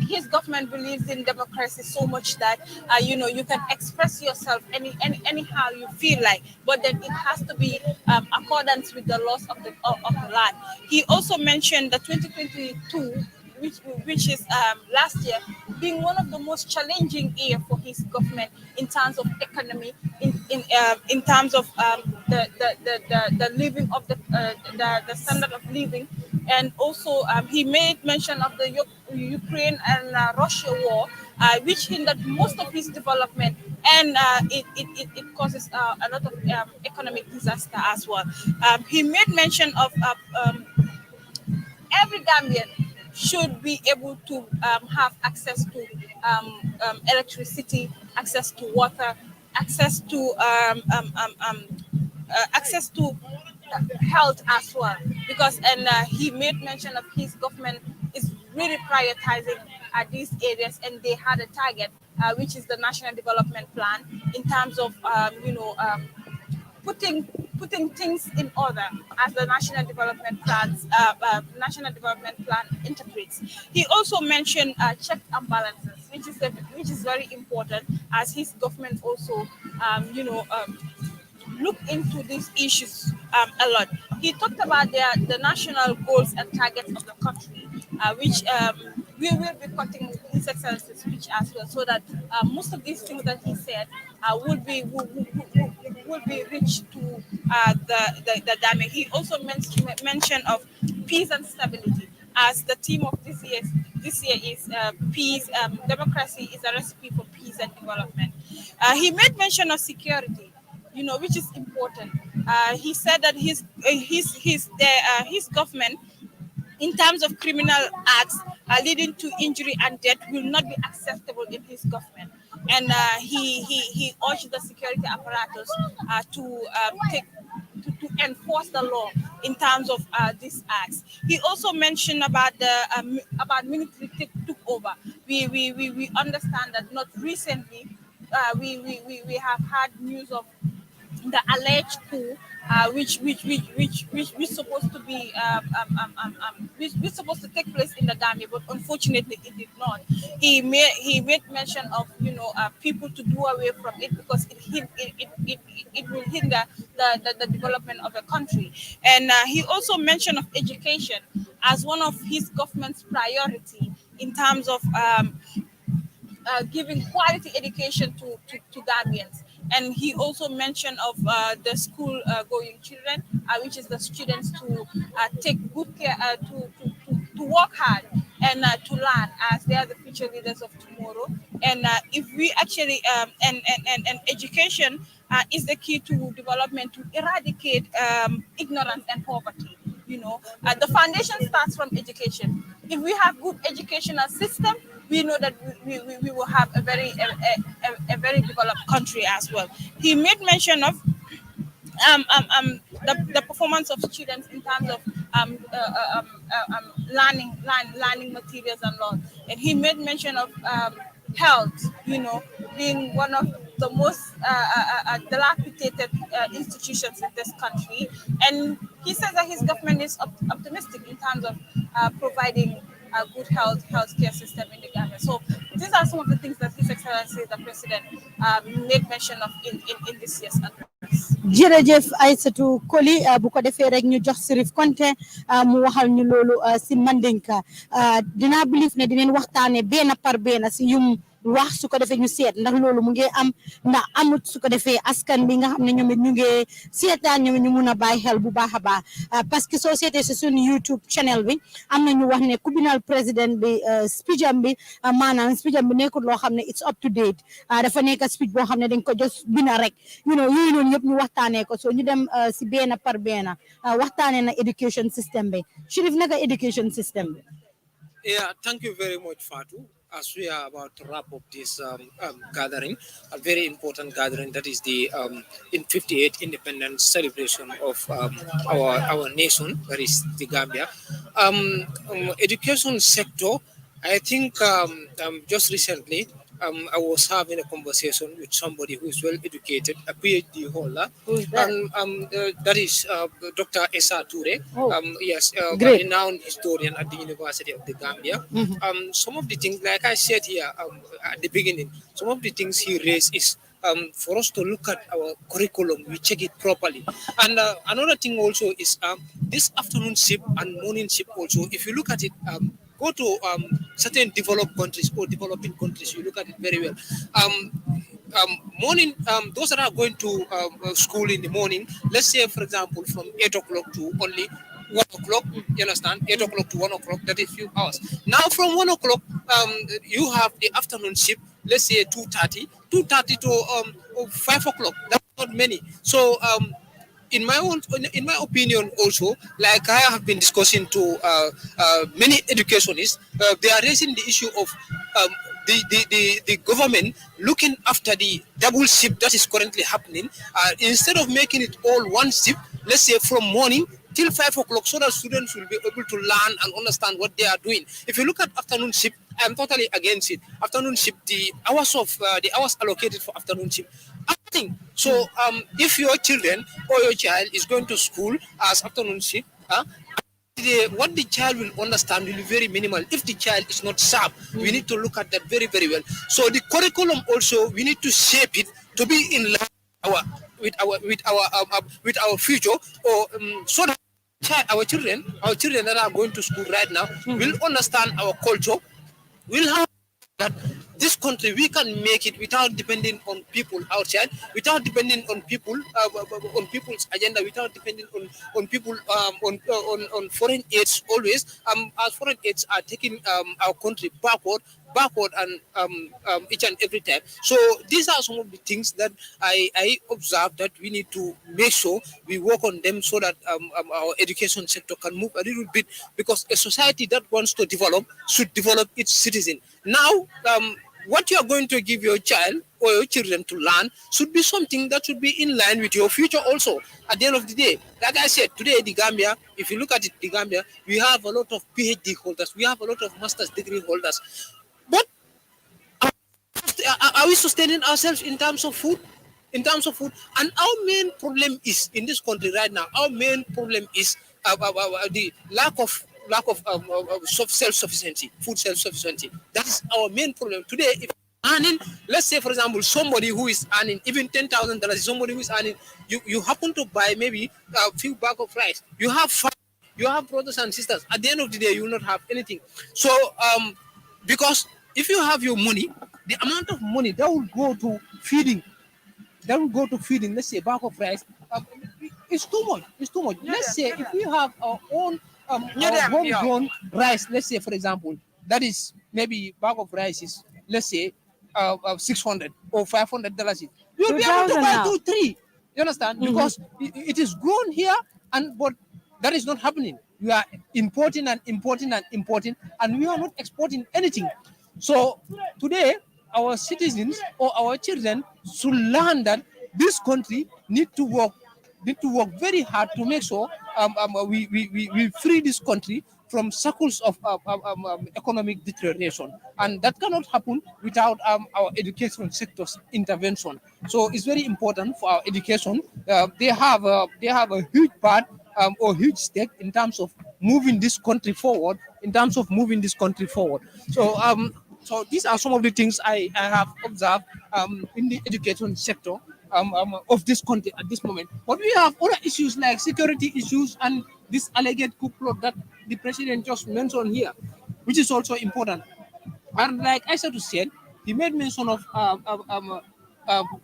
his government believes in democracy so much that you can express yourself anyhow you feel like, but then it has to be accordance with the laws of the land. He also mentioned the 2022, which is last year, being one of the most challenging year for his government in terms of economy, in terms of the living of the standard of living, and also he made mention of the Ukraine and Russia war, which hindered most of his development, and it causes a lot of economic disaster as well. He made mention of every Gambian should be able to have access to electricity, access to water, access to health as well. Because he made mention of his government is really prioritizing these areas, and they had a target, which is the National Development Plan, in terms of putting things in order, as the National Development Plan interprets. He also mentioned checks and balances, which is very important, as his government also look into these issues a lot. He talked about the national goals and targets of the country, which we will be cutting His Excellency's speech as well, so that most of these things that he said will be reached to the Gambia. He also mentioned of peace and stability, as the theme of this year is peace. Democracy is a recipe for peace and development. He made mention of security, which is important. He said that his government, in terms of criminal acts leading to injury and death, will not be acceptable in his government. And he urged the security apparatus to take to enforce the law in terms of these acts. He also mentioned about the about military took over. We understand that not recently we have had news of the alleged coup, which supposed to be which supposed to take place in the Gambia, but unfortunately it did not. He made mention of people to do away from it because it will hinder the development of the country, and he also mentioned of education as one of his government's priority in terms of giving quality education to Gambians. And he also mentioned of the school going children, which is the students to take good care, to work hard and to learn, as they are the future leaders of tomorrow. And if we actually, and education is the key to development, to eradicate ignorance and poverty. The foundation starts from education. If we have good educational system, we know that we will have a very developed country as well. He made mention of the performance of students in terms of learning materials and law. And he made mention of health, being one of the most dilapidated institutions in this country. And he says that his government is optimistic in terms of providing a good healthcare system in the Gambia. So these are some of the things that His Excellency the President made mention of in this year's address. jërëjëf Aïssatou Koli bu ko defee rek ñu jox Sirif Konte mu waxal ñu loolu si Mandinka dinaa believe ne dinañ waxtaane benn par benn si yum wax su ko defee ñu seet ndax loolu mu ngi am ndax amut su ko defee askan bi nga xam ne ñoom it ñu ngi seetaan ñoom ñu mun a bàyyi xel bu baax a baax parce que soo seetee si suñu YouTube channel bi am na ñu wax ne ku binal président bi speech am bi maanaam speech am bi nekkul loo xam ne it's up to date dafa nekk speech boo xam ne dañ ko jos bina rek yooyu noonu yëpp ñu waxtaanee ko so ñu dem si benn par benn waxtaanee na education system bi Sheriff naka education system bi. Yeah, thank you very much, Fatu. As we are about to wrap up this gathering, a very important gathering, that is the in 58 independence celebration of our nation, that is the Gambia. Education sector, I think just recently I was having a conversation with somebody who is well educated, a PhD holder. Who's that? And that is Dr. Esa Toure. Oh, Yes, a great. renowned historian at the University of the Gambia. Mhm. Some of the things, like I said here at the beginning, some of the things he raised is for us to look at our curriculum, we check it properly. And another thing also is this afternoon shift and morning shift also, if you look at it, go to certain developed countries or developing countries, you look at it very well. Morning, those that are going to school in the morning, let's say, for example, from 8 o'clock to only 1 o'clock, you understand? 8 o'clock to 1 o'clock, that is few hours. Now, from 1 o'clock, you have the afternoon shift, let's say 2:30 to 5 o'clock. That's not many. So, in my opinion also, like I have been discussing to many educationists, they are raising the issue of the government looking after the double shift that is currently happening, instead of making it all one shift, let's say from morning till 5 o'clock, so that students will be able to learn and understand what they are doing. If you look at afternoon shift, I'm totally against it. Afternoon shift, the hours allocated for afternoon shift, nothing. So if your children or your child is going to school as afternoon shift, what the child will understand will be very minimal. If the child is not sharp, we need to look at that very, very well. So the curriculum also, we need to shape it to be in line with our future, or so that our children that are going to school right now will understand our culture, will have that this country we can make it without depending on people outside, without depending on people on people's agenda, without depending on people on foreign aids always. As foreign aids are taking our country backward and each and every time. So these are some of the things that I observe that we need to make sure we work on them, so that our education sector can move a little bit, because a society that wants to develop should develop its citizen. Now, what you are going to give your child or your children to learn should be something that should be in line with your future also. At the end of the day, like I said, today the Gambia, if you look at it, the Gambia, we have a lot of PhD holders, we have a lot of master's degree holders. But are we sustaining ourselves in terms of food? In terms of food, and our main problem is in this country right now. Our main problem is the lack of self-sufficiency, food self-sufficiency. That is our main problem today. If earning, let's say for example, somebody who is earning even $10,000, somebody who is earning, you happen to buy maybe a few bag of rice. You have you have brothers and sisters. At the end of the day, you will not have anything. So because if you have your money, the amount of money that will go to feeding, let's say, a bag of rice, it's too much. It's too much. Let's say if we have our own our homegrown rice, let's say, for example, that is maybe bag of rice is, let's say, 600 or $500. You'll be able to buy now. 2, 3. You understand? Because it is grown here, and but that is not happening. We are importing and importing and importing, and we are not exporting anything. So today, our citizens or our children should learn that this country need to work very hard to make sure we free this country from circles of economic deterioration, and that cannot happen without our education sector's intervention. So it's very important for our education. They have a huge part or huge stake in terms of moving this country forward. So these are some of the things I have observed in the education sector of this country at this moment. But we have other issues like security issues and this alleged coup plot that the president just mentioned here, which is also important. And like I said, he made mention of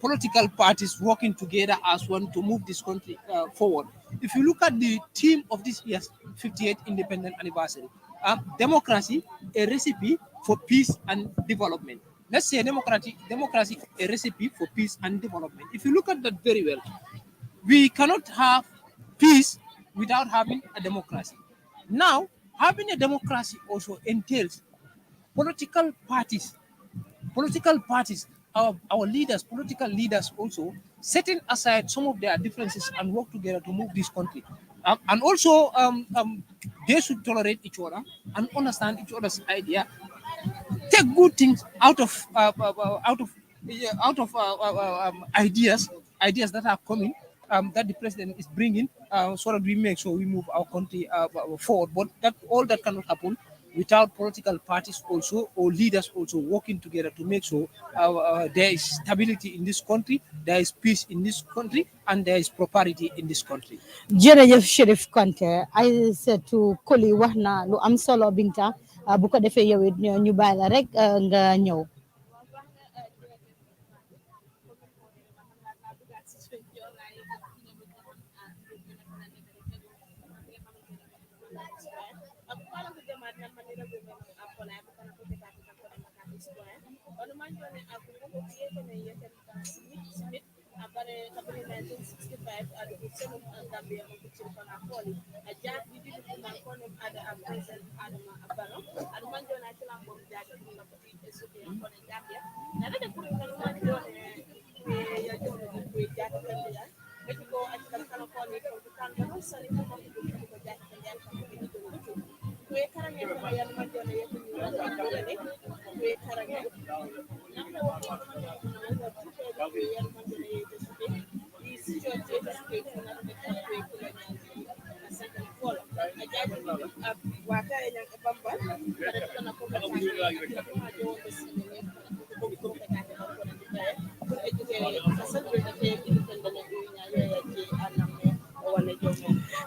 political parties working together as one to move this country forward. If you look at the theme of this year's 58th independent anniversary, democracy, a recipe for peace and development. Let's say democracy, a recipe for peace and development. If you look at that very well, we cannot have peace without having a democracy. Now, having a democracy also entails political parties, our leaders, political leaders also setting aside some of their differences and work together to move this country. And also, they should tolerate each other and understand each other's idea. Take good things out of ideas that are coming, that the president is bringing, so that we make sure we move our country forward. But that all that cannot happen without political parties also or leaders also working together to make sure there is stability in this country, there is peace in this country, and there is prosperity in this country. jërëjëf Sheriff Konte ay seetu Koli wax na lu am solo Binta bu ko defee yow it ñu bàyyi la rek nga ñëw.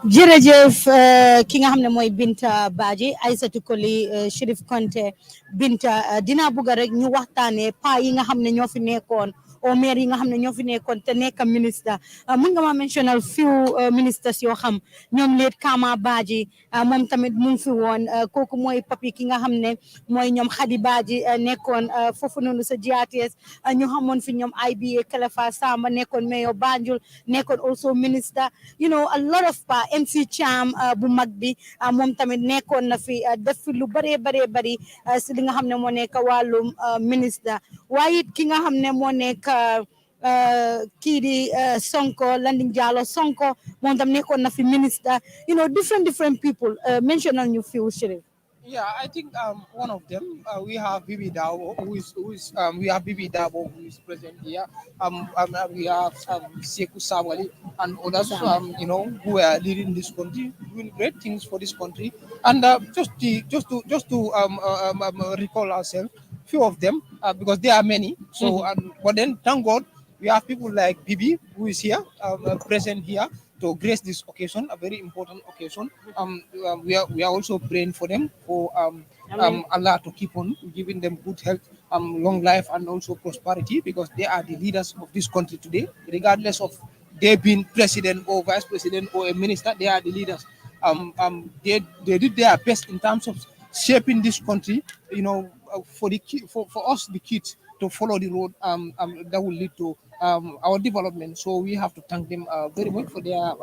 jërëjëf ki nga xam ne mooy Binta Badji Aïssatou Koli Sheriff Konte Binta dinaa bëgg rek ñu waxtaanee pa yi nga xam ne ñoo fi nekkoon o maire yi nga xam ne ñoo fi nekkoon te nekk ministre mun nga ma mentional few ministers yoo xam ñoom leet Kama Badji moom tamit mu ngi fi woon kooku mooy papi ki nga xam ne mooy ñoom Khady Badji nekkoon foofu noonu sa GRTS ñu xamoon fi ñoom IBA Kelefa Samba nekkoon mayor Banjul nekkoon also minister a lot of MC Cham bu mag bi moom tamit nekkoon na fi def fi lu bëree bari si li nga xam ne moo nekk wàllum ministre waaye it ki nga xam ne moo nekk kii di Sonko Landing Jallow Sonko moom tam nekkoon na fi ministre different people mentional ñu fi Sheriff. Yeah, I think one of them we have Bibi Dabo, we have Bibi Dabo who is present here. We have Sekou Sabali and others, who are leading this country, doing great things for this country. And just to recall ourselves, few of them because there are many. So, but then thank God we have people like Bibi who is here, present here, to grace this occasion, a very important occasion. We are also praying for them for Allah to keep on giving them good health, long life, and also prosperity, because they are the leaders of this country today. Regardless of they being president or vice president or a minister, they are the leaders. They did their best in terms of shaping this country. For us, the kids, to follow the road that will lead to our development. So we have to thank them very much for their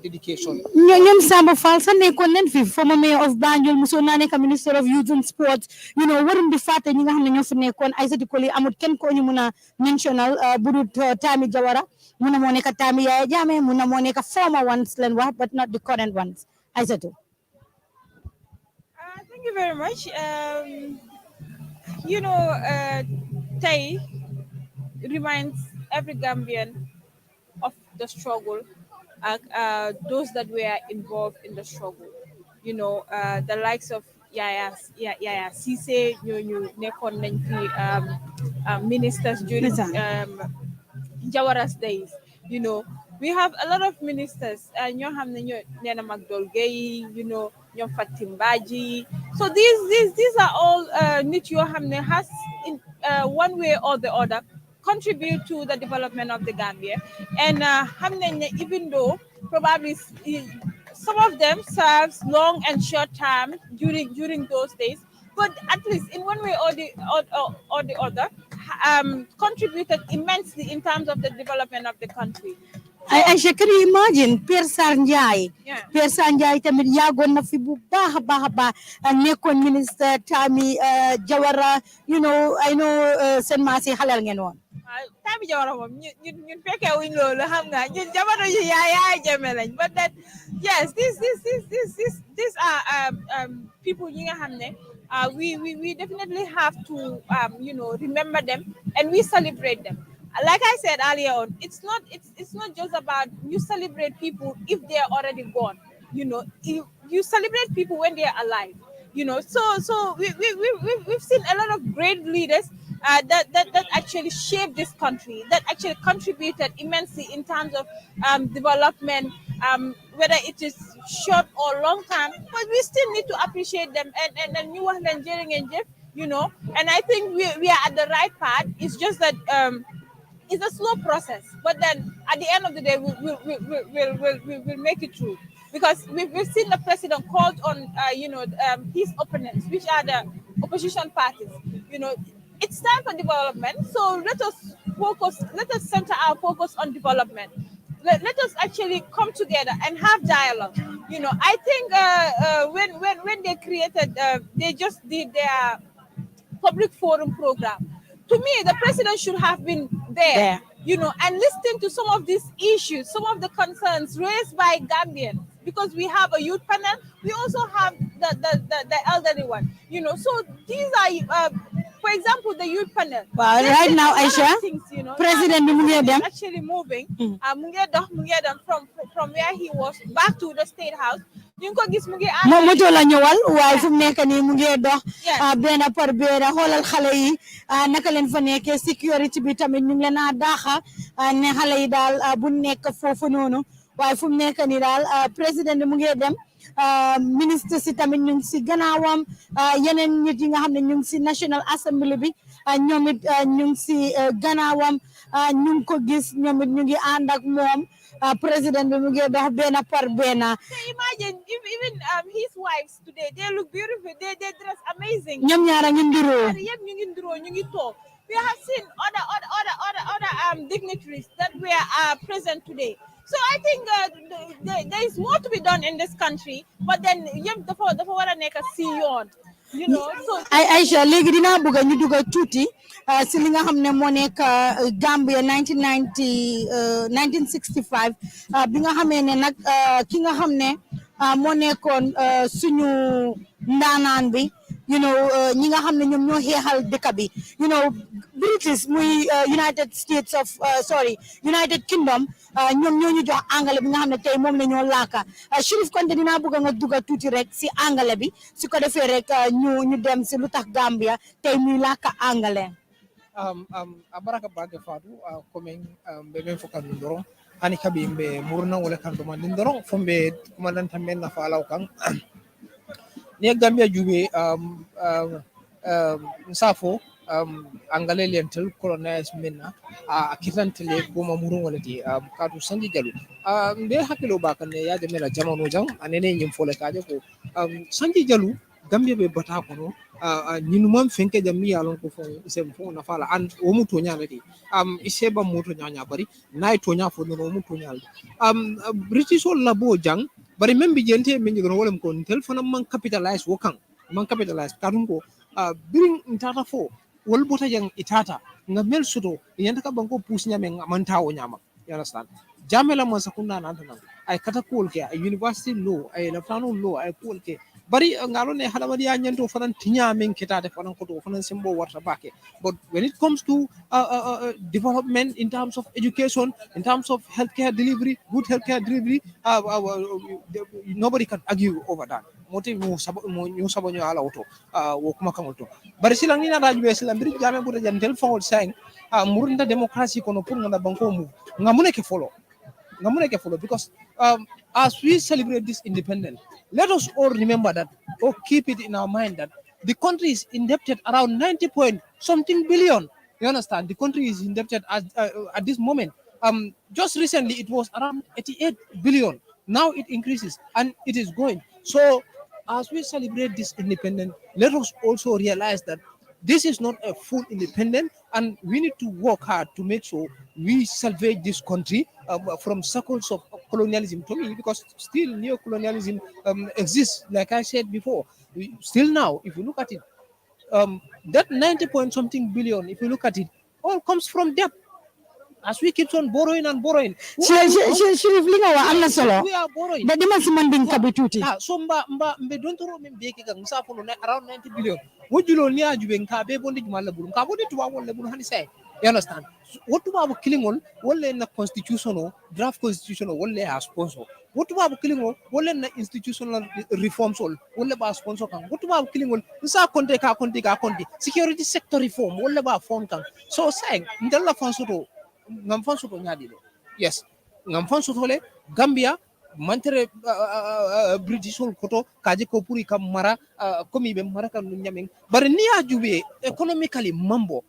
dedication. ñoom Samba Fall sa nekkoon nañ fi former mayor of Banjul musoon naa nekk minister of youth and sports waruñ di fàtte ñi nga xam ne ñoo fi nekkoon Aïssatou Colley amut kenn koo ñu mun a mentional budut Tami Jawara mun na moo nekk Tami Yaya Jammeh mun na moo nekk former ones leen wax but not the current ones. Aïssatou. Thank you very much. Tay reminds every Gambian of the struggle, those that were involved in the struggle. The likes of Yaya Cisse, ñu nekkoon nañ fi ministers during Jawara's days. We have a lot of ministers. ñoo xam ne ñoo Nena Magdol Gueye, ñoom Fatim Badji. So these are all nit yoo xam ne has in one way or the other contribute to the development of the Gambia. And xam nañ ne even though probably some of them serves long and short term during those days, but at least in one way or the other contributed immensely in terms of the development of the country. Aisha, can you imagine Pierre Sanjay? Pierre Sanjay tamit yàggoon na fi bu baax a baax nekkoon minister Tami Jawara, I know seen maasi xalal ngeen woon. Tami Jawara moom ñun fekkee wuñ loolu xam nga ñun jamono yu Yaya Jammeh lañ, but that yes, these are people ñi nga xam ne we definitely have to remember them and we celebrate them. Like I said earlier on, it's not just about you celebrate people if they are already gone. You celebrate people when they are alive. So we've seen a lot of great leaders that actually shaped this country, that actually contributed immensely in terms of development, whether it is short or long term. But we still need to appreciate them and you and Nigerian and Jeff, and I think we are at the right path. It's just that it's a slow process, but then at the end of the day, we'll make it through, because we've seen the president called on his opponents, which are the opposition parties. It's time for development, so let us center our focus on development. Let us actually come together and have dialogue. I think when they created, they just did their public forum program. To me, the president should have been there, and listening to some of these issues, some of the concerns raised by Gambians, because we have a youth panel, we also have the elderly one, so these are, for example, the youth panel. Well, right now, Aisha, things, President is actually moving, from where he was back to the State House. moom moto la ñëwal waaye fu mu nekk nii mu ngi dox benn par benn xoolal xale yi naka leen fa nekkee sécurité bi tamit ñu ngi leen a daaxa ne xale yi daal bu nekk foofu noonu waaye fu mu nekk nii daal président bi mu ngi dem ministre si tamit ñu ngi si gannaawam yeneen nit yi nga xam ne ñu ngi si National Assembly bi ñoom it ñu ngi si gannaawam ñu ngi ko gis ñoom it ñu ngi ànd ak moom président bi mu ngi dox benn par benn. So imagine even his wives today, they look beautiful. They dress amazing. ñoom ñaara ñu ndiroo. ñu ngi ndiroo ñu ngi toog. We have seen other dignitaries that were present today. So I think there is more to be done in this country, but then dafa war a nekk si yoon. You know, so Aïcha léegi dinaa bëgg ñu dugg tuuti si li nga xam ne moo nekk Gambia 1965 bi nga xamee ne nag ki nga xam ne moo nekkoon suñu ndaanaan bi you know ñi nga xam ne ñoom ñoo xeexal dëkk bi you know British muy United Kingdom ñoom ñoo ñu jox angale bi nga xam ne tey moom la ñoo laaka Sheriff Konte dinaa bëgg nga dugg tuuti rek si angale bi su ko defee rek ñu dem si lu tax Gambia tey muy laaka angale. Abaraka bage fatu komen be men fokan ndoro hani kabi be murna wala kan do man ndoro fombe kumadan tamben na falaw kan ne Gambia jube safo angale lentel colonize menna a kitantele goma murun wala di kadu sanji jalu be hakilo ba kan ne ya de mela jamano jang anene nyim fole kaje ko sanji jalu Gambia be bata kono ñinu mam fenke jammi yalon ko fo sem fo na fala an o mu to nyaala di ise ba mo to nyaanya bari nay to nya fo no mu to nyaal British wol labo jang bari membi jente min ngi wolem ko telephone man capitalize wo kan man capitalize kadum ko biring ntata fo wol bota jang itata nga mel suto yanda ka banko pus nyame man tawo nyama you understand jamela mo sakunda nan tan ay kata kool ke ay university law ay laftano law ay kool ke bari ngalo ne hadamadi ya nyanto fanan tinya men kitade fanan ko to fanan simbo warta bake but when it comes to development in terms of education in terms of healthcare delivery good healthcare delivery nobody can argue over that moti mo sabo nyo ala auto wo kuma kamoto bari silang ni na raju be silang biri jame bu jan telephone saying murunda democracy kono pour ngana banko mu ngamune ke follow because as we celebrate this independence, let us all remember that or keep it in our mind that the country is indebted around 90 point something billion. You understand? The country is indebted at this moment. Just recently it was around 88 billion. Now it increases and it is going. So as we celebrate this independence, let us also realize that this is not a full independence, and we need to work hard to make sure we salvage this country from circles of colonialism. To me, because still neo-colonialism exists, like I said before. Still now, if you look at it, that 90 point something billion, if you look at it, all comes from debt. As we keep on borrowing and borrowing. Sheriff li nga wax am na solo We are borrowing. da dima si man din kabi tuuti So mbe don't throw me beke gang sa for around 90 billion. Wojulo ni ajube nka be bondi jumala bulu. Nka bondi tuwa wole bulu hani say. You understand? What tuwa bu killing on wole na constitutional draft constitutional wole a sponsor. What tuwa bu killing on wole na institutional reforms all wole ba sponsor kan. What tuwa bu killing on nsa konte ka konte security sector reform wole ba form kan. So saying ndalla fansoto ngam fansoto nyadi do. Yes. Ngam fansoto le Gambia mantere British koto kaje ko puri kam mara komi be mara kan nyameng bare ni ajube economically mambo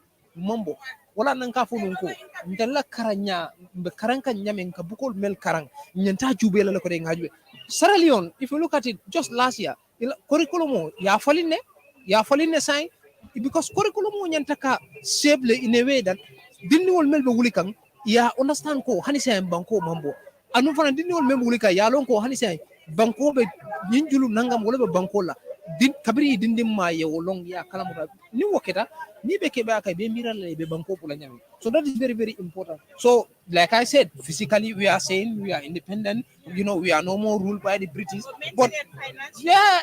wala nan ka fo non ko ndalla karanya be karanka nyameng ka bukol mel karang nyanta jube la ko de ngajube Sierra Leone, if you look at it just last year curriculum ya faline sai because curriculum nyanta ka shape le in a way that dinni wol mel be wulikang ya understand ko hani sai banko mambo anu fana dinni wol mem wulika ya lon ko hani sai banko be nyinjulu nangam wala be banko la din kabiri dindim ma ye wolong ya kala muta ni woketa ni be ke ba ka be miral be banko pula nyami so that is very very important. So like I said, physically we are saying we are independent, we are no more ruled by the British, but yeah,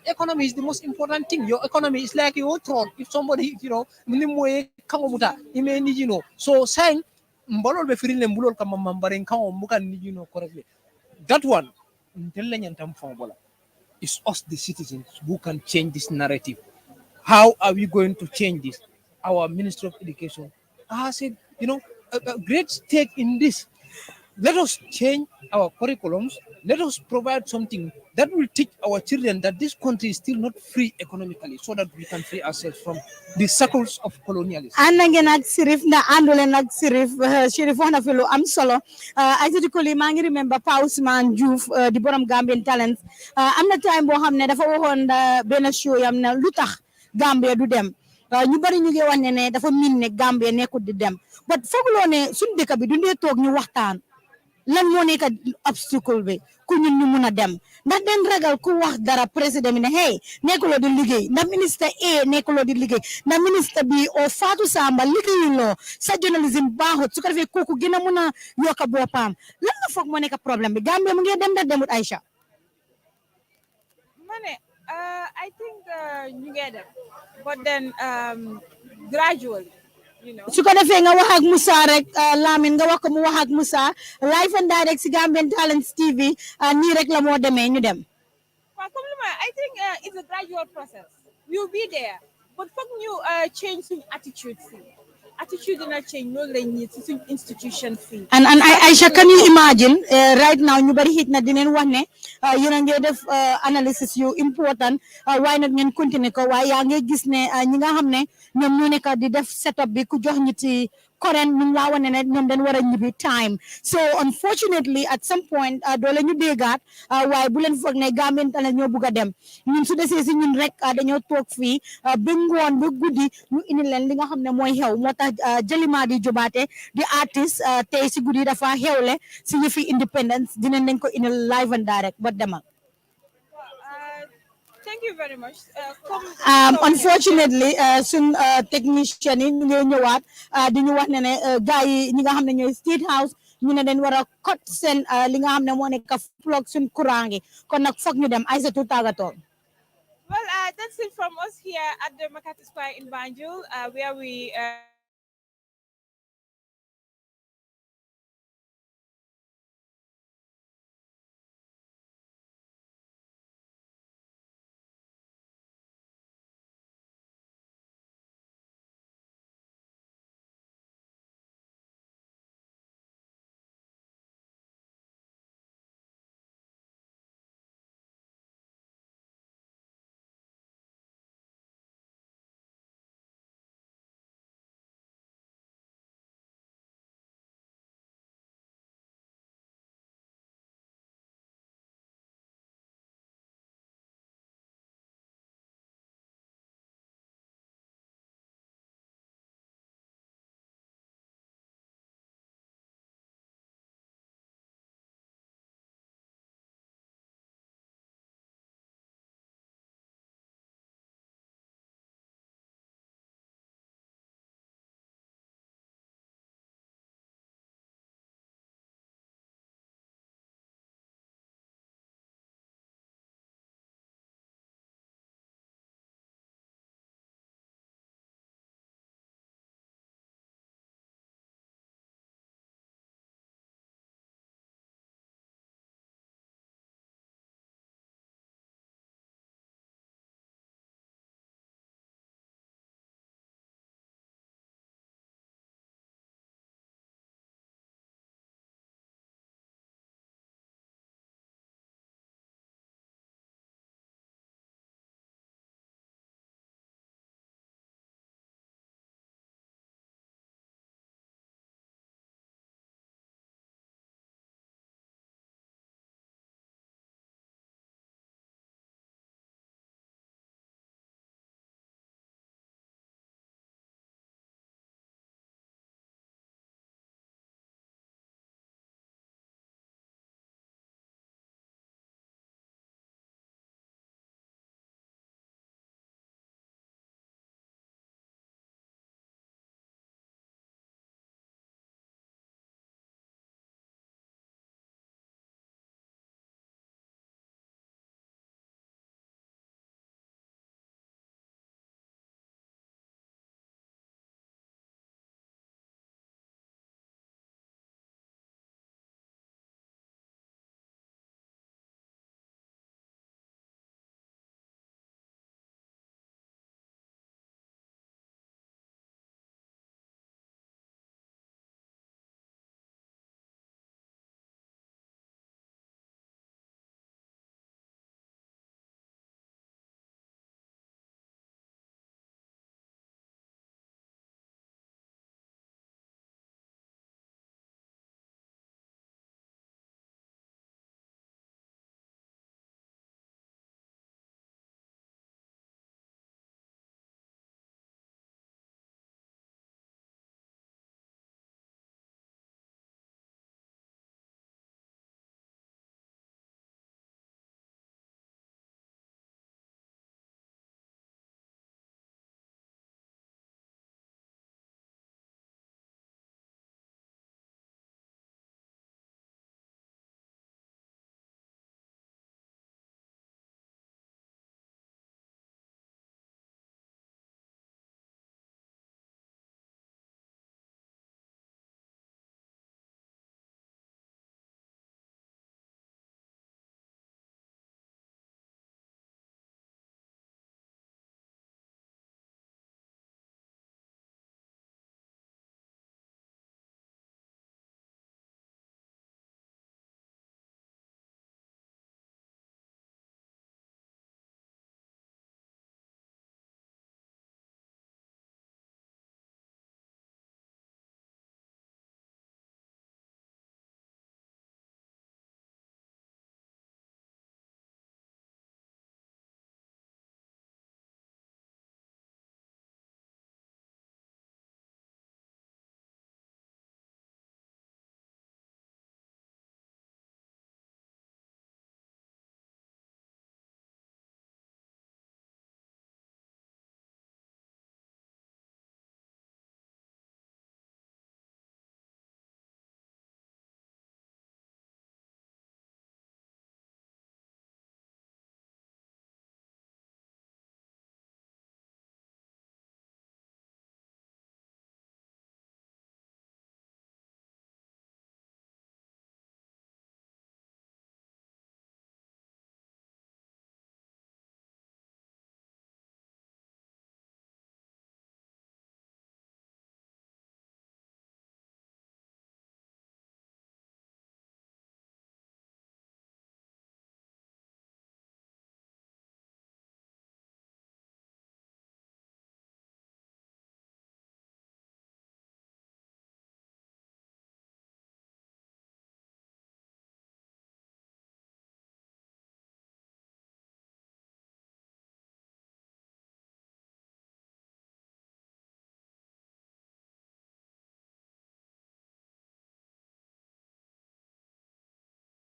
economy is the most important thing. Your economy is like your throne. If somebody nimwe kangomuta imeni so saying mbolol be firile mbulol kam mambare kango mukan ni correctly, that one ntelle nyantam fonbola. It's us, the citizens, who can change this narrative. How are we going to change this? Our Minister of Education has said, a great stake in this. let us change our curriculums. Let us provide something that will teach our children that this country is still not free economically, so that we can free ourselves from the circles of colonialism. ànd ngeen ak Sirif nda ànduleen ak Sirif Sirif wax na fi lu am solo Aïssatou Koli maa ngi remember Pa Ousmane Diouf di borom Gambian Talents am na time boo xam ne dafa waxoon benn show yam ne lu tax Gambia du dem ñu bari ñu ngi wax ne dafa miin ne Gambia nekkul di dem but fooguloo ne suñu dëkk bi du ndee toog ñu waxtaan lan moo nekk obstacle bi ku ñun ñu mun a dem ndax den ragal ku wax dara président bi ne hey nekkuloo di liggéey ndax ministre A nekkuloo di liggéey ndax ministre bi o Fatou Samba liggéeyuloo sa journalisme baaxut su ko defee kooku gën a mun a yokk boppam lan nga foog moo nekk problème bi Gambia mu ngi dem da demut Aïcha ma ne I think ñu ngi dem but then gradually su ko defee nga wax ak Moussa rek Lamine nga wax ko mu wax ak Moussa live and direct si Gambian Talents TV nii rek la moo demee ñu dem. waaw comme li ma I think it's a gradual process we will be there but foog ñu change suñu attitude fii attitude dina change loolu lañ need si suñu institution fii. and Aïcha can you imagine right now ñu bari hit na dinañ wax ne yéen a ngi def analysis yu important waaye nag ngeen continuer ko waaye yaa ngi gis ne ñi nga xam ne ñoom ñoo nekk di def setup bi ku jox ñi ci current ñu ngi laa wane ne ñoom dañ war a ñibbi time so unfortunately at some point doole ñu déggaat waaye bu leen foog ne Gambian Talents ñoo bugg a dem ñun su desee si ñun rek dañoo toog fii ba ngoon ba guddi ñu indi leen li nga xam ne mooy xew moo tax Jalima di Jobaate di artiste tey si guddi dafa xewle si yëfi independence dinañ leen ko indi live and direct ba demal. Thank you very much. Unfortunately, sun technician yi ñu ngi ñëwaat di ñu wax ne gars yi ñi nga xam ne ñooy State House ñu ne dañ war a cut seen li nga xam ne moo nekk plug suñ courant gi kon nag foog ñu dem Aïssatou tàggatoo. Well, that's it from us here at the Makati Square in Banjul, where we